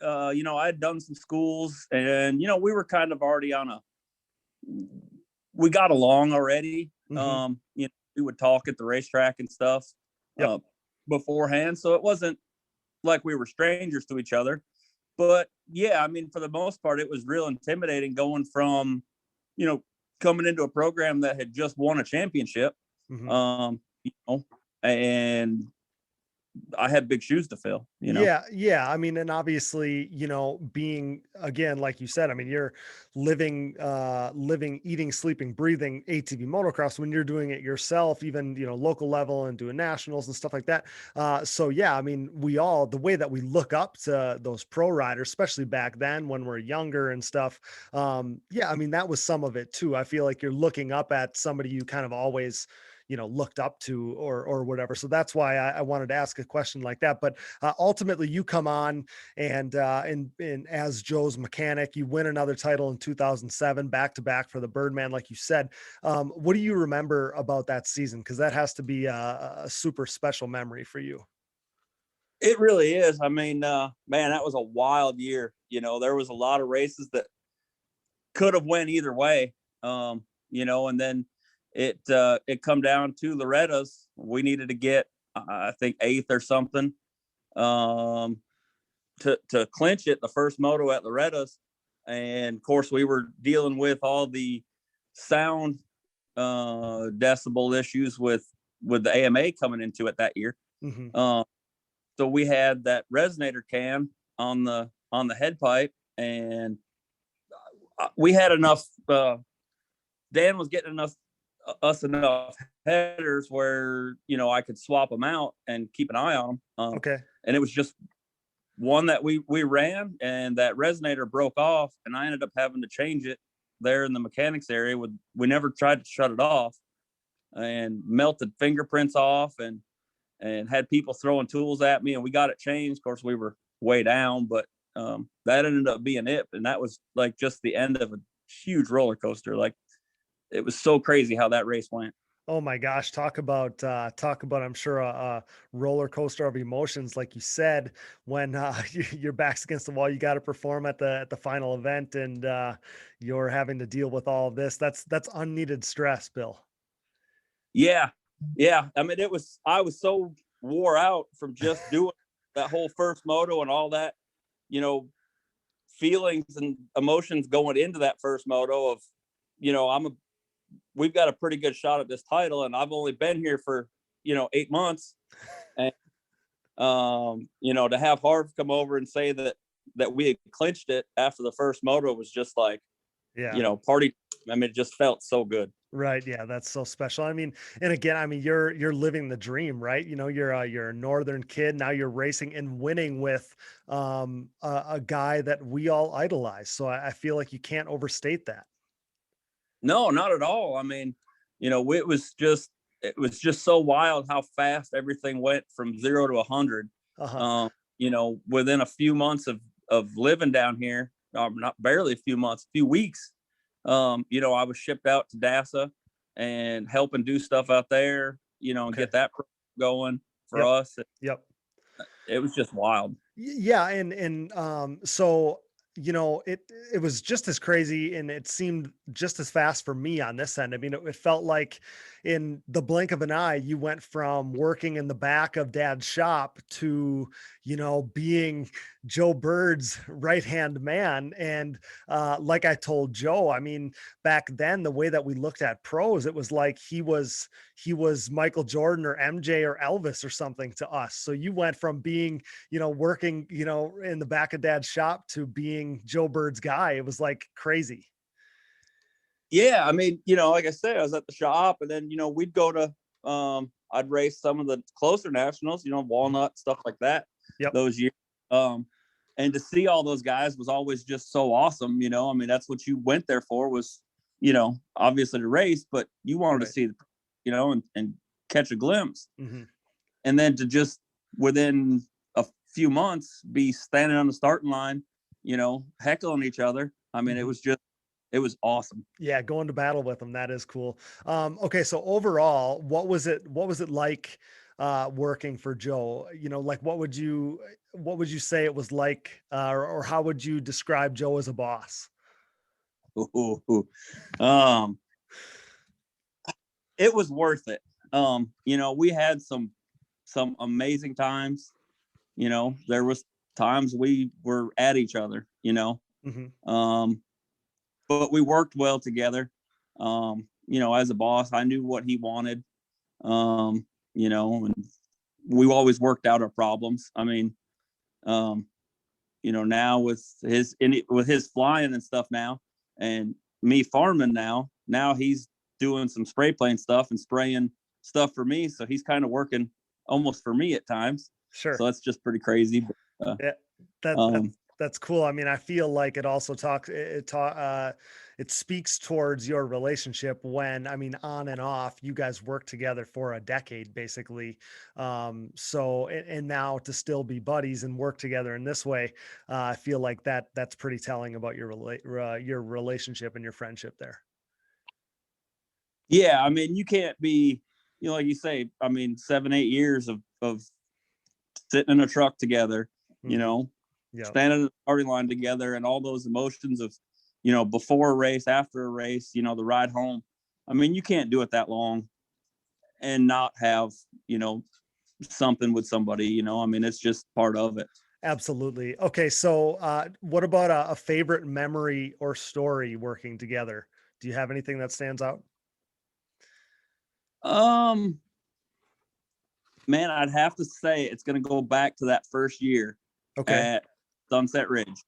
I'd done some schools, and we were kind of already we got along already. We would talk at the racetrack and stuff beforehand. So it wasn't like we were strangers to each other. But yeah, I mean, for the most part, it was real intimidating going from, coming into a program that had just won a championship. And I had big shoes to fill, Yeah. I mean, and obviously, being, again, like you said, I mean, you're living, eating, sleeping, breathing ATV motocross when you're doing it yourself, even, local level and doing nationals and stuff like that. So yeah, I mean, the way that we look up to those pro riders, especially back then when we're younger and stuff. Yeah, I mean, that was some of it too. I feel like you're looking up at somebody you kind of always looked up to or whatever. So that's why I wanted to ask a question like that. But ultimately you come on and as Joe's mechanic, you win another title in 2007, back-to-back for the Byrdman, like you said. What do you remember about that season? Because that has to be a super special memory for you. It really is. I mean, man, that was a wild year. There was a lot of races that could have went either way. And then it come down to Loretta's. We needed to get, I think, 8th or something, to clinch it, the first moto at Loretta's. And of course we were dealing with all the sound decibel issues with the AMA coming into it that year. So we had that resonator cam on the head pipe, and we had enough, Dan was getting enough headers where I could swap them out and keep an eye on them. And it was just one that we ran, and that resonator broke off, and I ended up having to change it there in the mechanics area. We never tried to shut it off, and melted fingerprints off, and had people throwing tools at me, and we got it changed. Of course, we were way down, but that ended up being it. And that was like just the end of a huge roller coaster. Like, it was so crazy how that race went. Oh my gosh. Talk about, I'm sure a roller coaster of emotions. Like you said, when your back's against the wall, you got to perform at the final event, and you're having to deal with all of this. That's unneeded stress, Bill. Yeah. I mean, I was so wore out from just doing that whole first moto and all that, feelings and emotions going into that first moto of, we've got a pretty good shot at this title, and I've only been here for 8 months, and to have Harv come over and say that we had clinched it after the first moto was just like, party. I mean, it just felt so good. Right. Yeah, that's so special. I mean, and again, I mean, you're living the dream, right? You know, you're a northern kid. Now you're racing and winning with a guy that we all idolize. So I feel like you can't overstate that. No, not at all. I mean, it was just so wild how fast everything went from 0 to 100. Uh-huh. Within a few months of living down here, not barely a few months, a few weeks. I was shipped out to DASA and helping do stuff out there, and Okay. get that going for Yep. us. Yep. It was just wild. Yeah, and so it was just as crazy, and it seemed just as fast for me on this end. I mean, it felt like in the blink of an eye, you went from working in the back of Dad's shop to being Joe Byrd's right hand man. And like I told Joe, I mean, back then the way that we looked at pros, it was like he was Michael Jordan or MJ or Elvis or something to us. So you went from being working, in the back of Dad's shop to being Joe Bird's guy. It was like crazy. Yeah. I mean, like I said, I was at the shop, and then, we'd go to, I'd race some of the closer nationals, Walnut, stuff like that. Yep. Those years. And to see all those guys was always just so awesome. I mean, that's what you went there for, was, obviously to race, but you wanted to see, and catch a glimpse. Mm-hmm. And then to just within a few months be standing on the starting line, heckling each other. I mean, Mm-hmm. it was awesome. Yeah, going to battle with them. That is cool. Okay, so overall, what was it like working for Joe? Like what would you say it was like, or how would you describe Joe as a boss? It was worth it. We had some amazing times. There was times we were at each other, Mm-hmm. but we worked well together. As a boss, I knew what he wanted, and we always worked out our problems. I mean, now with his flying and stuff now, and me farming now he's doing some spray plane stuff and spraying stuff for me. So he's kind of working almost for me at times. Sure. So that's just pretty crazy. Yeah, that's cool. I mean, I feel like it also it speaks towards your relationship when, I mean, on and off, you guys worked together for a decade, basically. So, and now to still be buddies and work together in this way, I feel like that's pretty telling about your relationship and your friendship there. Yeah. I mean, you can't be, like you say, I mean, 7-8 years of sitting in a truck together, Mm-hmm. Yep. standing in the starting line together, and all those emotions of, before a race, after a race, the ride home. I mean, you can't do it that long and not have, something with somebody, I mean, it's just part of it. Absolutely. Okay. So, what about a favorite memory or story working together? Do you have anything that stands out? Man, I'd have to say it's going to go back to that first year Okay. at Sunset Ridge.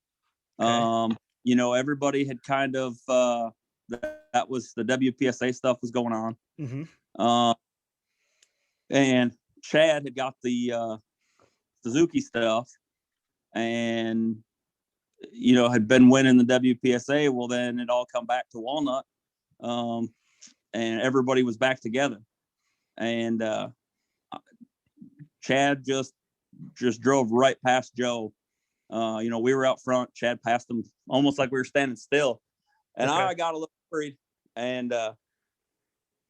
Okay. Everybody had kind of, that was the WPSA stuff was going on. Mm-hmm. And Chad had got the Suzuki stuff, and had been winning the WPSA. Well, then it all come back to Walnut, and everybody was back together. And Chad just drove right past Joe. We were out front. Chad passed him almost like we were standing still, and Okay. I got a little worried. And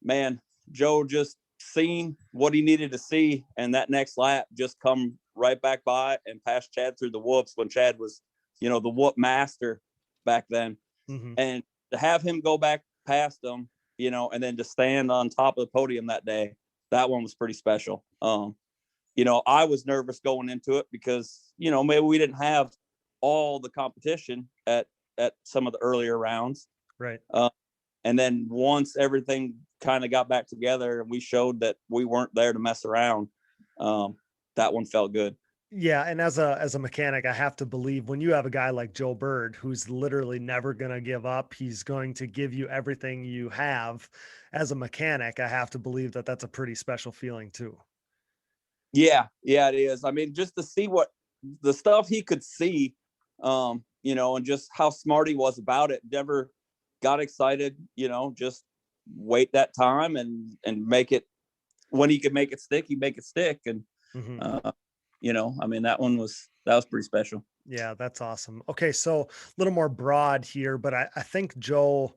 man, Joe just seen what he needed to see, and that next lap just come right back by and passed Chad through the whoops when Chad was, the whoop master back then. Mm-hmm. And to have him go back past him, and then to stand on top of the podium that day, that one was pretty special. I was nervous going into it because, maybe we didn't have all the competition at some of the earlier rounds. Right. And then once everything kind of got back together and we showed that we weren't there to mess around, that one felt good. Yeah, and as a mechanic, I have to believe when you have a guy like Joe Byrd, who's literally never going to give up, he's going to give you everything you have. As a mechanic, I have to believe that that's a pretty special feeling too. Yeah, it is. I mean, just to see what the stuff he could see, and just how smart he was about it. Never got excited, just wait that time and make it when he could make it stick, he'd make it stick. And, I mean, that was pretty special. Yeah, that's awesome. Okay, so a little more broad here, but I think Joe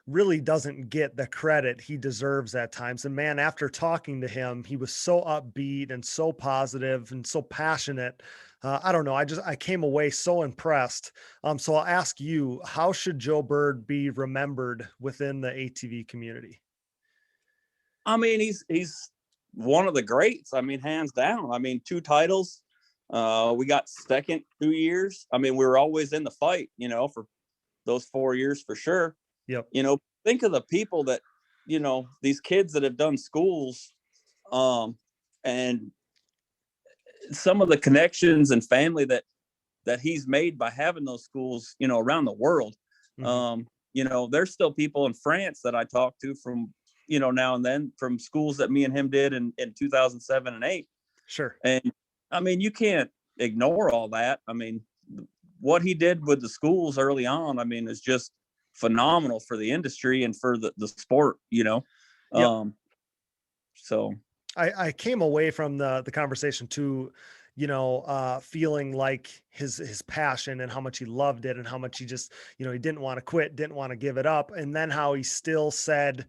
really doesn't get the credit he deserves at times. And man, after talking to him, he was so upbeat and so positive and so passionate. I don't know. I came away so impressed. So I'll ask you, how should Joe Byrd be remembered within the ATV community? I mean, he's one of the greats. I mean, hands down. I mean, 2 titles. We got second 2 years. I mean, we were always in the fight, for those 4 years for sure. Yep. Think of the people that, these kids that have done schools, and some of the connections and family that he's made by having those schools, around the world. There's still people in France that I talk to from, now and then from schools that me and him did in 2007 and 8. Sure. And I mean, you can't ignore all that. I mean, what he did with the schools early on, I mean, is just phenomenal for the industry and for the sport, Yep. So I came away from the conversation too, feeling like his passion and how much he loved it and how much he just, he didn't want to quit, didn't want to give it up. And then how he still said,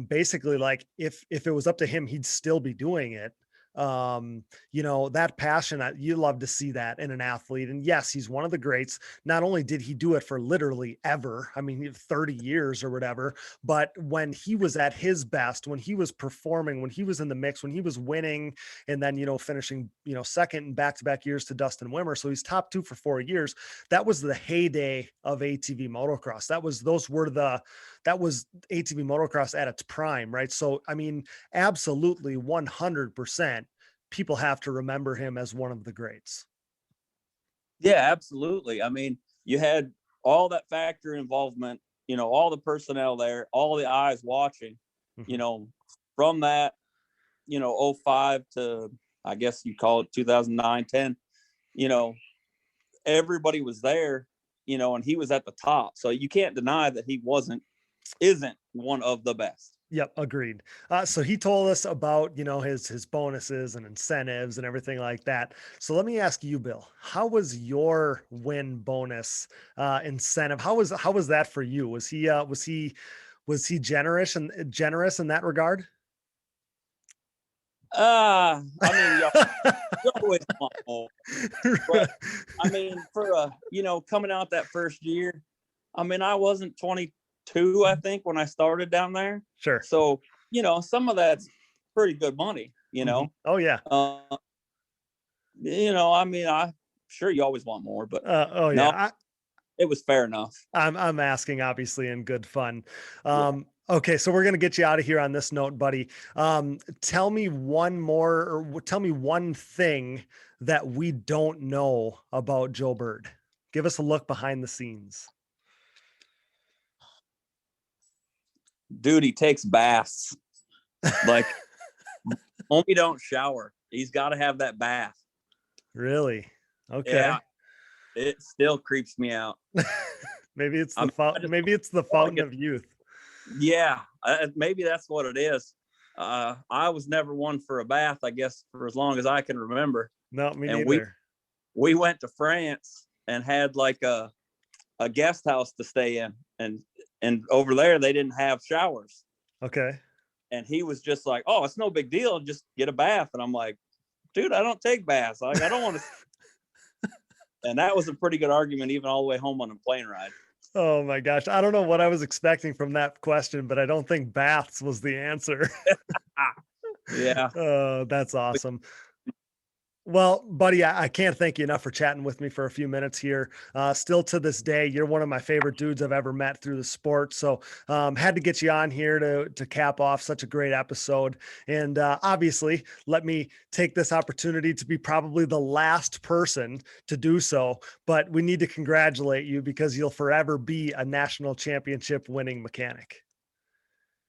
basically like if it was up to him, he'd still be doing it. That passion, you love to see that in an athlete. And yes, he's one of the greats. Not only did he do it for literally ever, I mean, 30 years or whatever, but when he was at his best, when he was performing, when he was in the mix, when he was winning, and then, finishing, second in back-to-back years to Dustin Wimmer. So he's top 2 for 4 years. That was the heyday of ATV motocross. That was ATV motocross at its prime, right? So, I mean, absolutely 100%. People have to remember him as one of the greats. Yeah, absolutely. I mean, you had all that factory involvement, all the personnel there, all the eyes watching, from that, 05 to, I guess you call it 2009, 10, everybody was there, and he was at the top. So you can't deny that he isn't one of the best. Yep. Agreed. So he told us about, his bonuses and incentives and everything like that. So let me ask you, Bill, how was your win bonus, incentive? How was that for you? Was he generous in that regard? I mean, you always want more. But I mean, for coming out that first year, I mean, I wasn't 22, I think, when I started down there. Sure. So, some of that's pretty good money, Oh yeah. I mean, I'm sure you always want more, but oh yeah. It was fair enough. I'm asking obviously in good fun. Okay, so we're going to get you out of here on this note, buddy. Tell me one thing that we don't know about Joe Byrd. Give us a look behind the scenes. Dude, he takes baths. Like, homie don't shower. He's got to have that bath. Really? Okay. Yeah, it still creeps me out. Maybe it's the fountain of youth. Yeah, maybe that's what it is. I was never one for a bath, I guess, for as long as I can remember. No, me neither. We went to France and had like a guest house to stay in, and over there they didn't have showers. Okay. And he was just like, "Oh, it's no big deal, just get a bath." And I'm like, "Dude, I don't take baths. Like, I don't want to." And that was a pretty good argument, even all the way home on a plane ride. Oh my gosh. I don't know what I was expecting from that question, but I don't think baths was the answer. Yeah. Oh, that's awesome. Well, buddy, I can't thank you enough for chatting with me for a few minutes here. Still to this day, you're one of my favorite dudes I've ever met through the sport. So had to get you on here to cap off such a great episode. And obviously, let me take this opportunity to be probably the last person to do so. But we need to congratulate you because you'll forever be a national championship winning mechanic.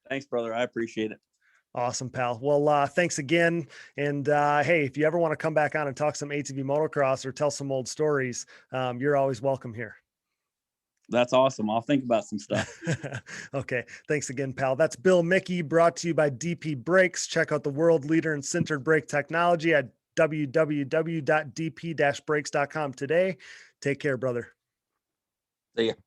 Thanks, brother. I appreciate it. Awesome, pal. Well, thanks again. And hey, if you ever want to come back on and talk some ATV motocross or tell some old stories, you're always welcome here. That's awesome. I'll think about some stuff. Okay. Thanks again, pal. That's Bill Micke, brought to you by DP Brakes. Check out the world leader in sintered brake technology at www.dp-brakes.com today. Take care, brother.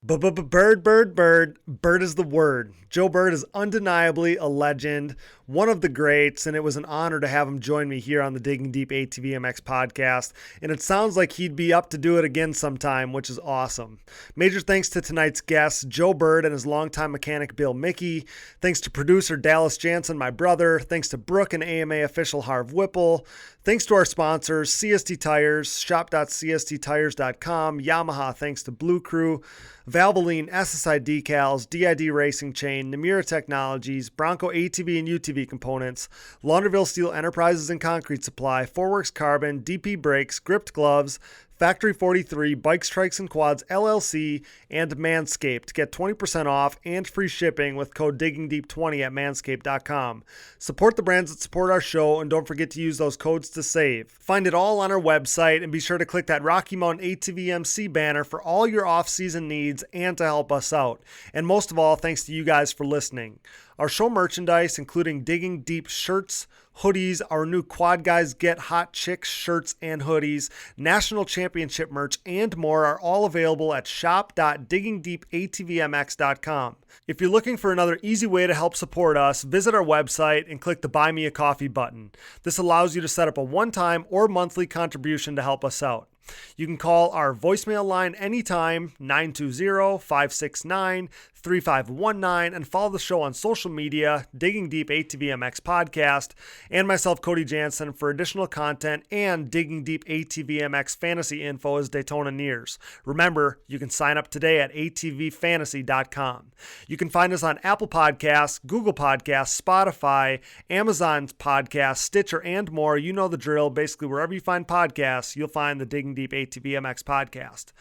Byrd. Byrd is the word. Joe Byrd is undeniably a legend, one of the greats, and it was an honor to have him join me here on the Digging Deep ATVMX podcast. And it sounds like he'd be up to do it again sometime, which is awesome. Major thanks to tonight's guests, Joe Byrd and his longtime mechanic, Bill Micke. Thanks to producer Dallas Jansen, my brother. Thanks to Brooke and AMA official Harv Whipple. Thanks to our sponsors, CST Tires, shop.csttires.com, Yamaha, thanks to Blue Crew, Valvoline, SSI Decals, DID Racing Chain, Namura Technologies, Bronco ATV and UTV Components, Launderville Steel Enterprises and Concrete Supply, Fourworks Carbon, DP Brakes, Gripped Gloves, Factory 43, Bikes, Trikes, and Quads, LLC, and Manscaped. Get 20% off and free shipping with code DiggingDeep20 at manscaped.com. Support the brands that support our show, and don't forget to use those codes to save. Find it all on our website, and be sure to click that Rocky Mountain ATVMC banner for all your off-season needs and to help us out. And most of all, thanks to you guys for listening. Our show merchandise, including Digging Deep shirts, hoodies, our new Quad Guys Get Hot Chicks shirts and hoodies, national championship merch, and more are all available at shop.diggingdeepatvmx.com. If you're looking for another easy way to help support us, visit our website and click the Buy Me a Coffee button. This allows you to set up a one-time or monthly contribution to help us out. You can call our voicemail line anytime, 920-569-3519, and follow the show on social media, Digging Deep ATVMX Podcast, and myself, Cody Jansen, for additional content and Digging Deep ATVMX fantasy info as Daytona nears. Remember, you can sign up today at atvfantasy.com. You can find us on Apple Podcasts, Google Podcasts, Spotify, Amazon Podcasts, Stitcher, and more. You know the drill. Basically, wherever you find podcasts, you'll find the Digging Deep ATVMX podcast.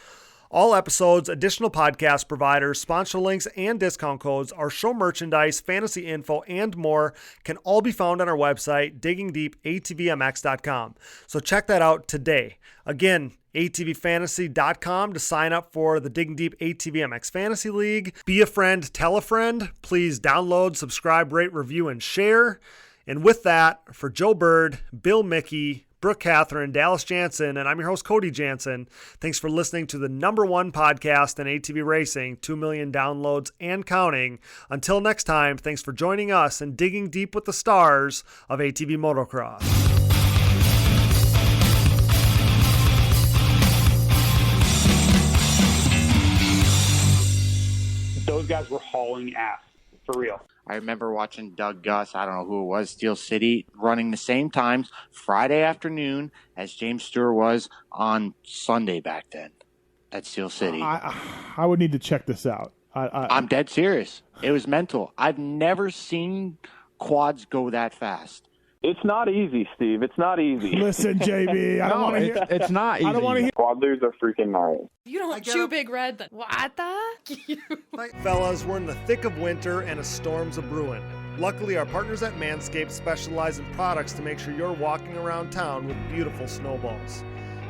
All episodes, additional podcast providers, sponsor links, and discount codes, our show merchandise, fantasy info, and more can all be found on our website, diggingdeepatvmx.com. So check that out today. Again, atvfantasy.com to sign up for the Digging Deep ATVMX Fantasy League. Be a friend, tell a friend. Please download, subscribe, rate, review, and share. And with that, for Joe Byrd, Bill Micke, Brooke Catherine, Dallas Jansen, and I'm your host, Cody Jansen. Thanks for listening to the #1 podcast in ATV racing, 2 million downloads and counting. Until next time, thanks for joining us and digging deep with the stars of ATV motocross. Those guys were hauling ass, for real. I remember watching Doug Gus, I don't know who it was, Steel City, running the same times Friday afternoon as James Stewart was on Sunday back then at Steel City. I would need to check this out. I'm dead serious. It was mental. I've never seen quads go that fast. It's not easy, Steve. It's not easy. Listen, JB, I don't want to hear. It's not easy. I don't want to hear. Quadlers are freaking nice. You don't chew Big Red, then what the? Fellas, we're in the thick of winter and a storm's a brewing. Luckily, our partners at Manscaped specialize in products to make sure you're walking around town with beautiful snowballs.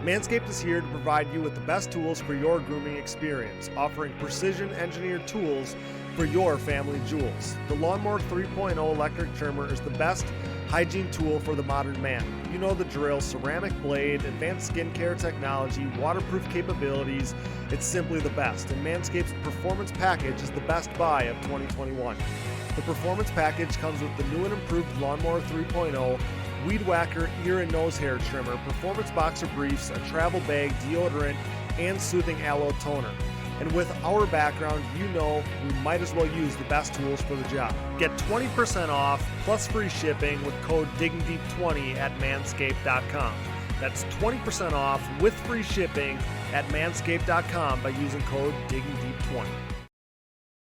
Manscaped is here to provide you with the best tools for your grooming experience, offering precision-engineered tools for your family jewels. The Lawnmower 3.0 electric trimmer is the best hygiene tool for the modern man. You know the drill: ceramic blade, advanced skincare technology, waterproof capabilities. It's simply the best, and Manscaped's Performance Package is the best buy of 2021. The Performance Package comes with the new and improved Lawnmower 3.0, Weed Whacker ear and nose hair trimmer, performance boxer briefs, a travel bag, deodorant, and soothing aloe toner. And with our background, you know we might as well use the best tools for the job. Get 20% off plus free shipping with code DiggingDeep20 at manscaped.com. That's 20% off with free shipping at manscaped.com by using code DiggingDeep20.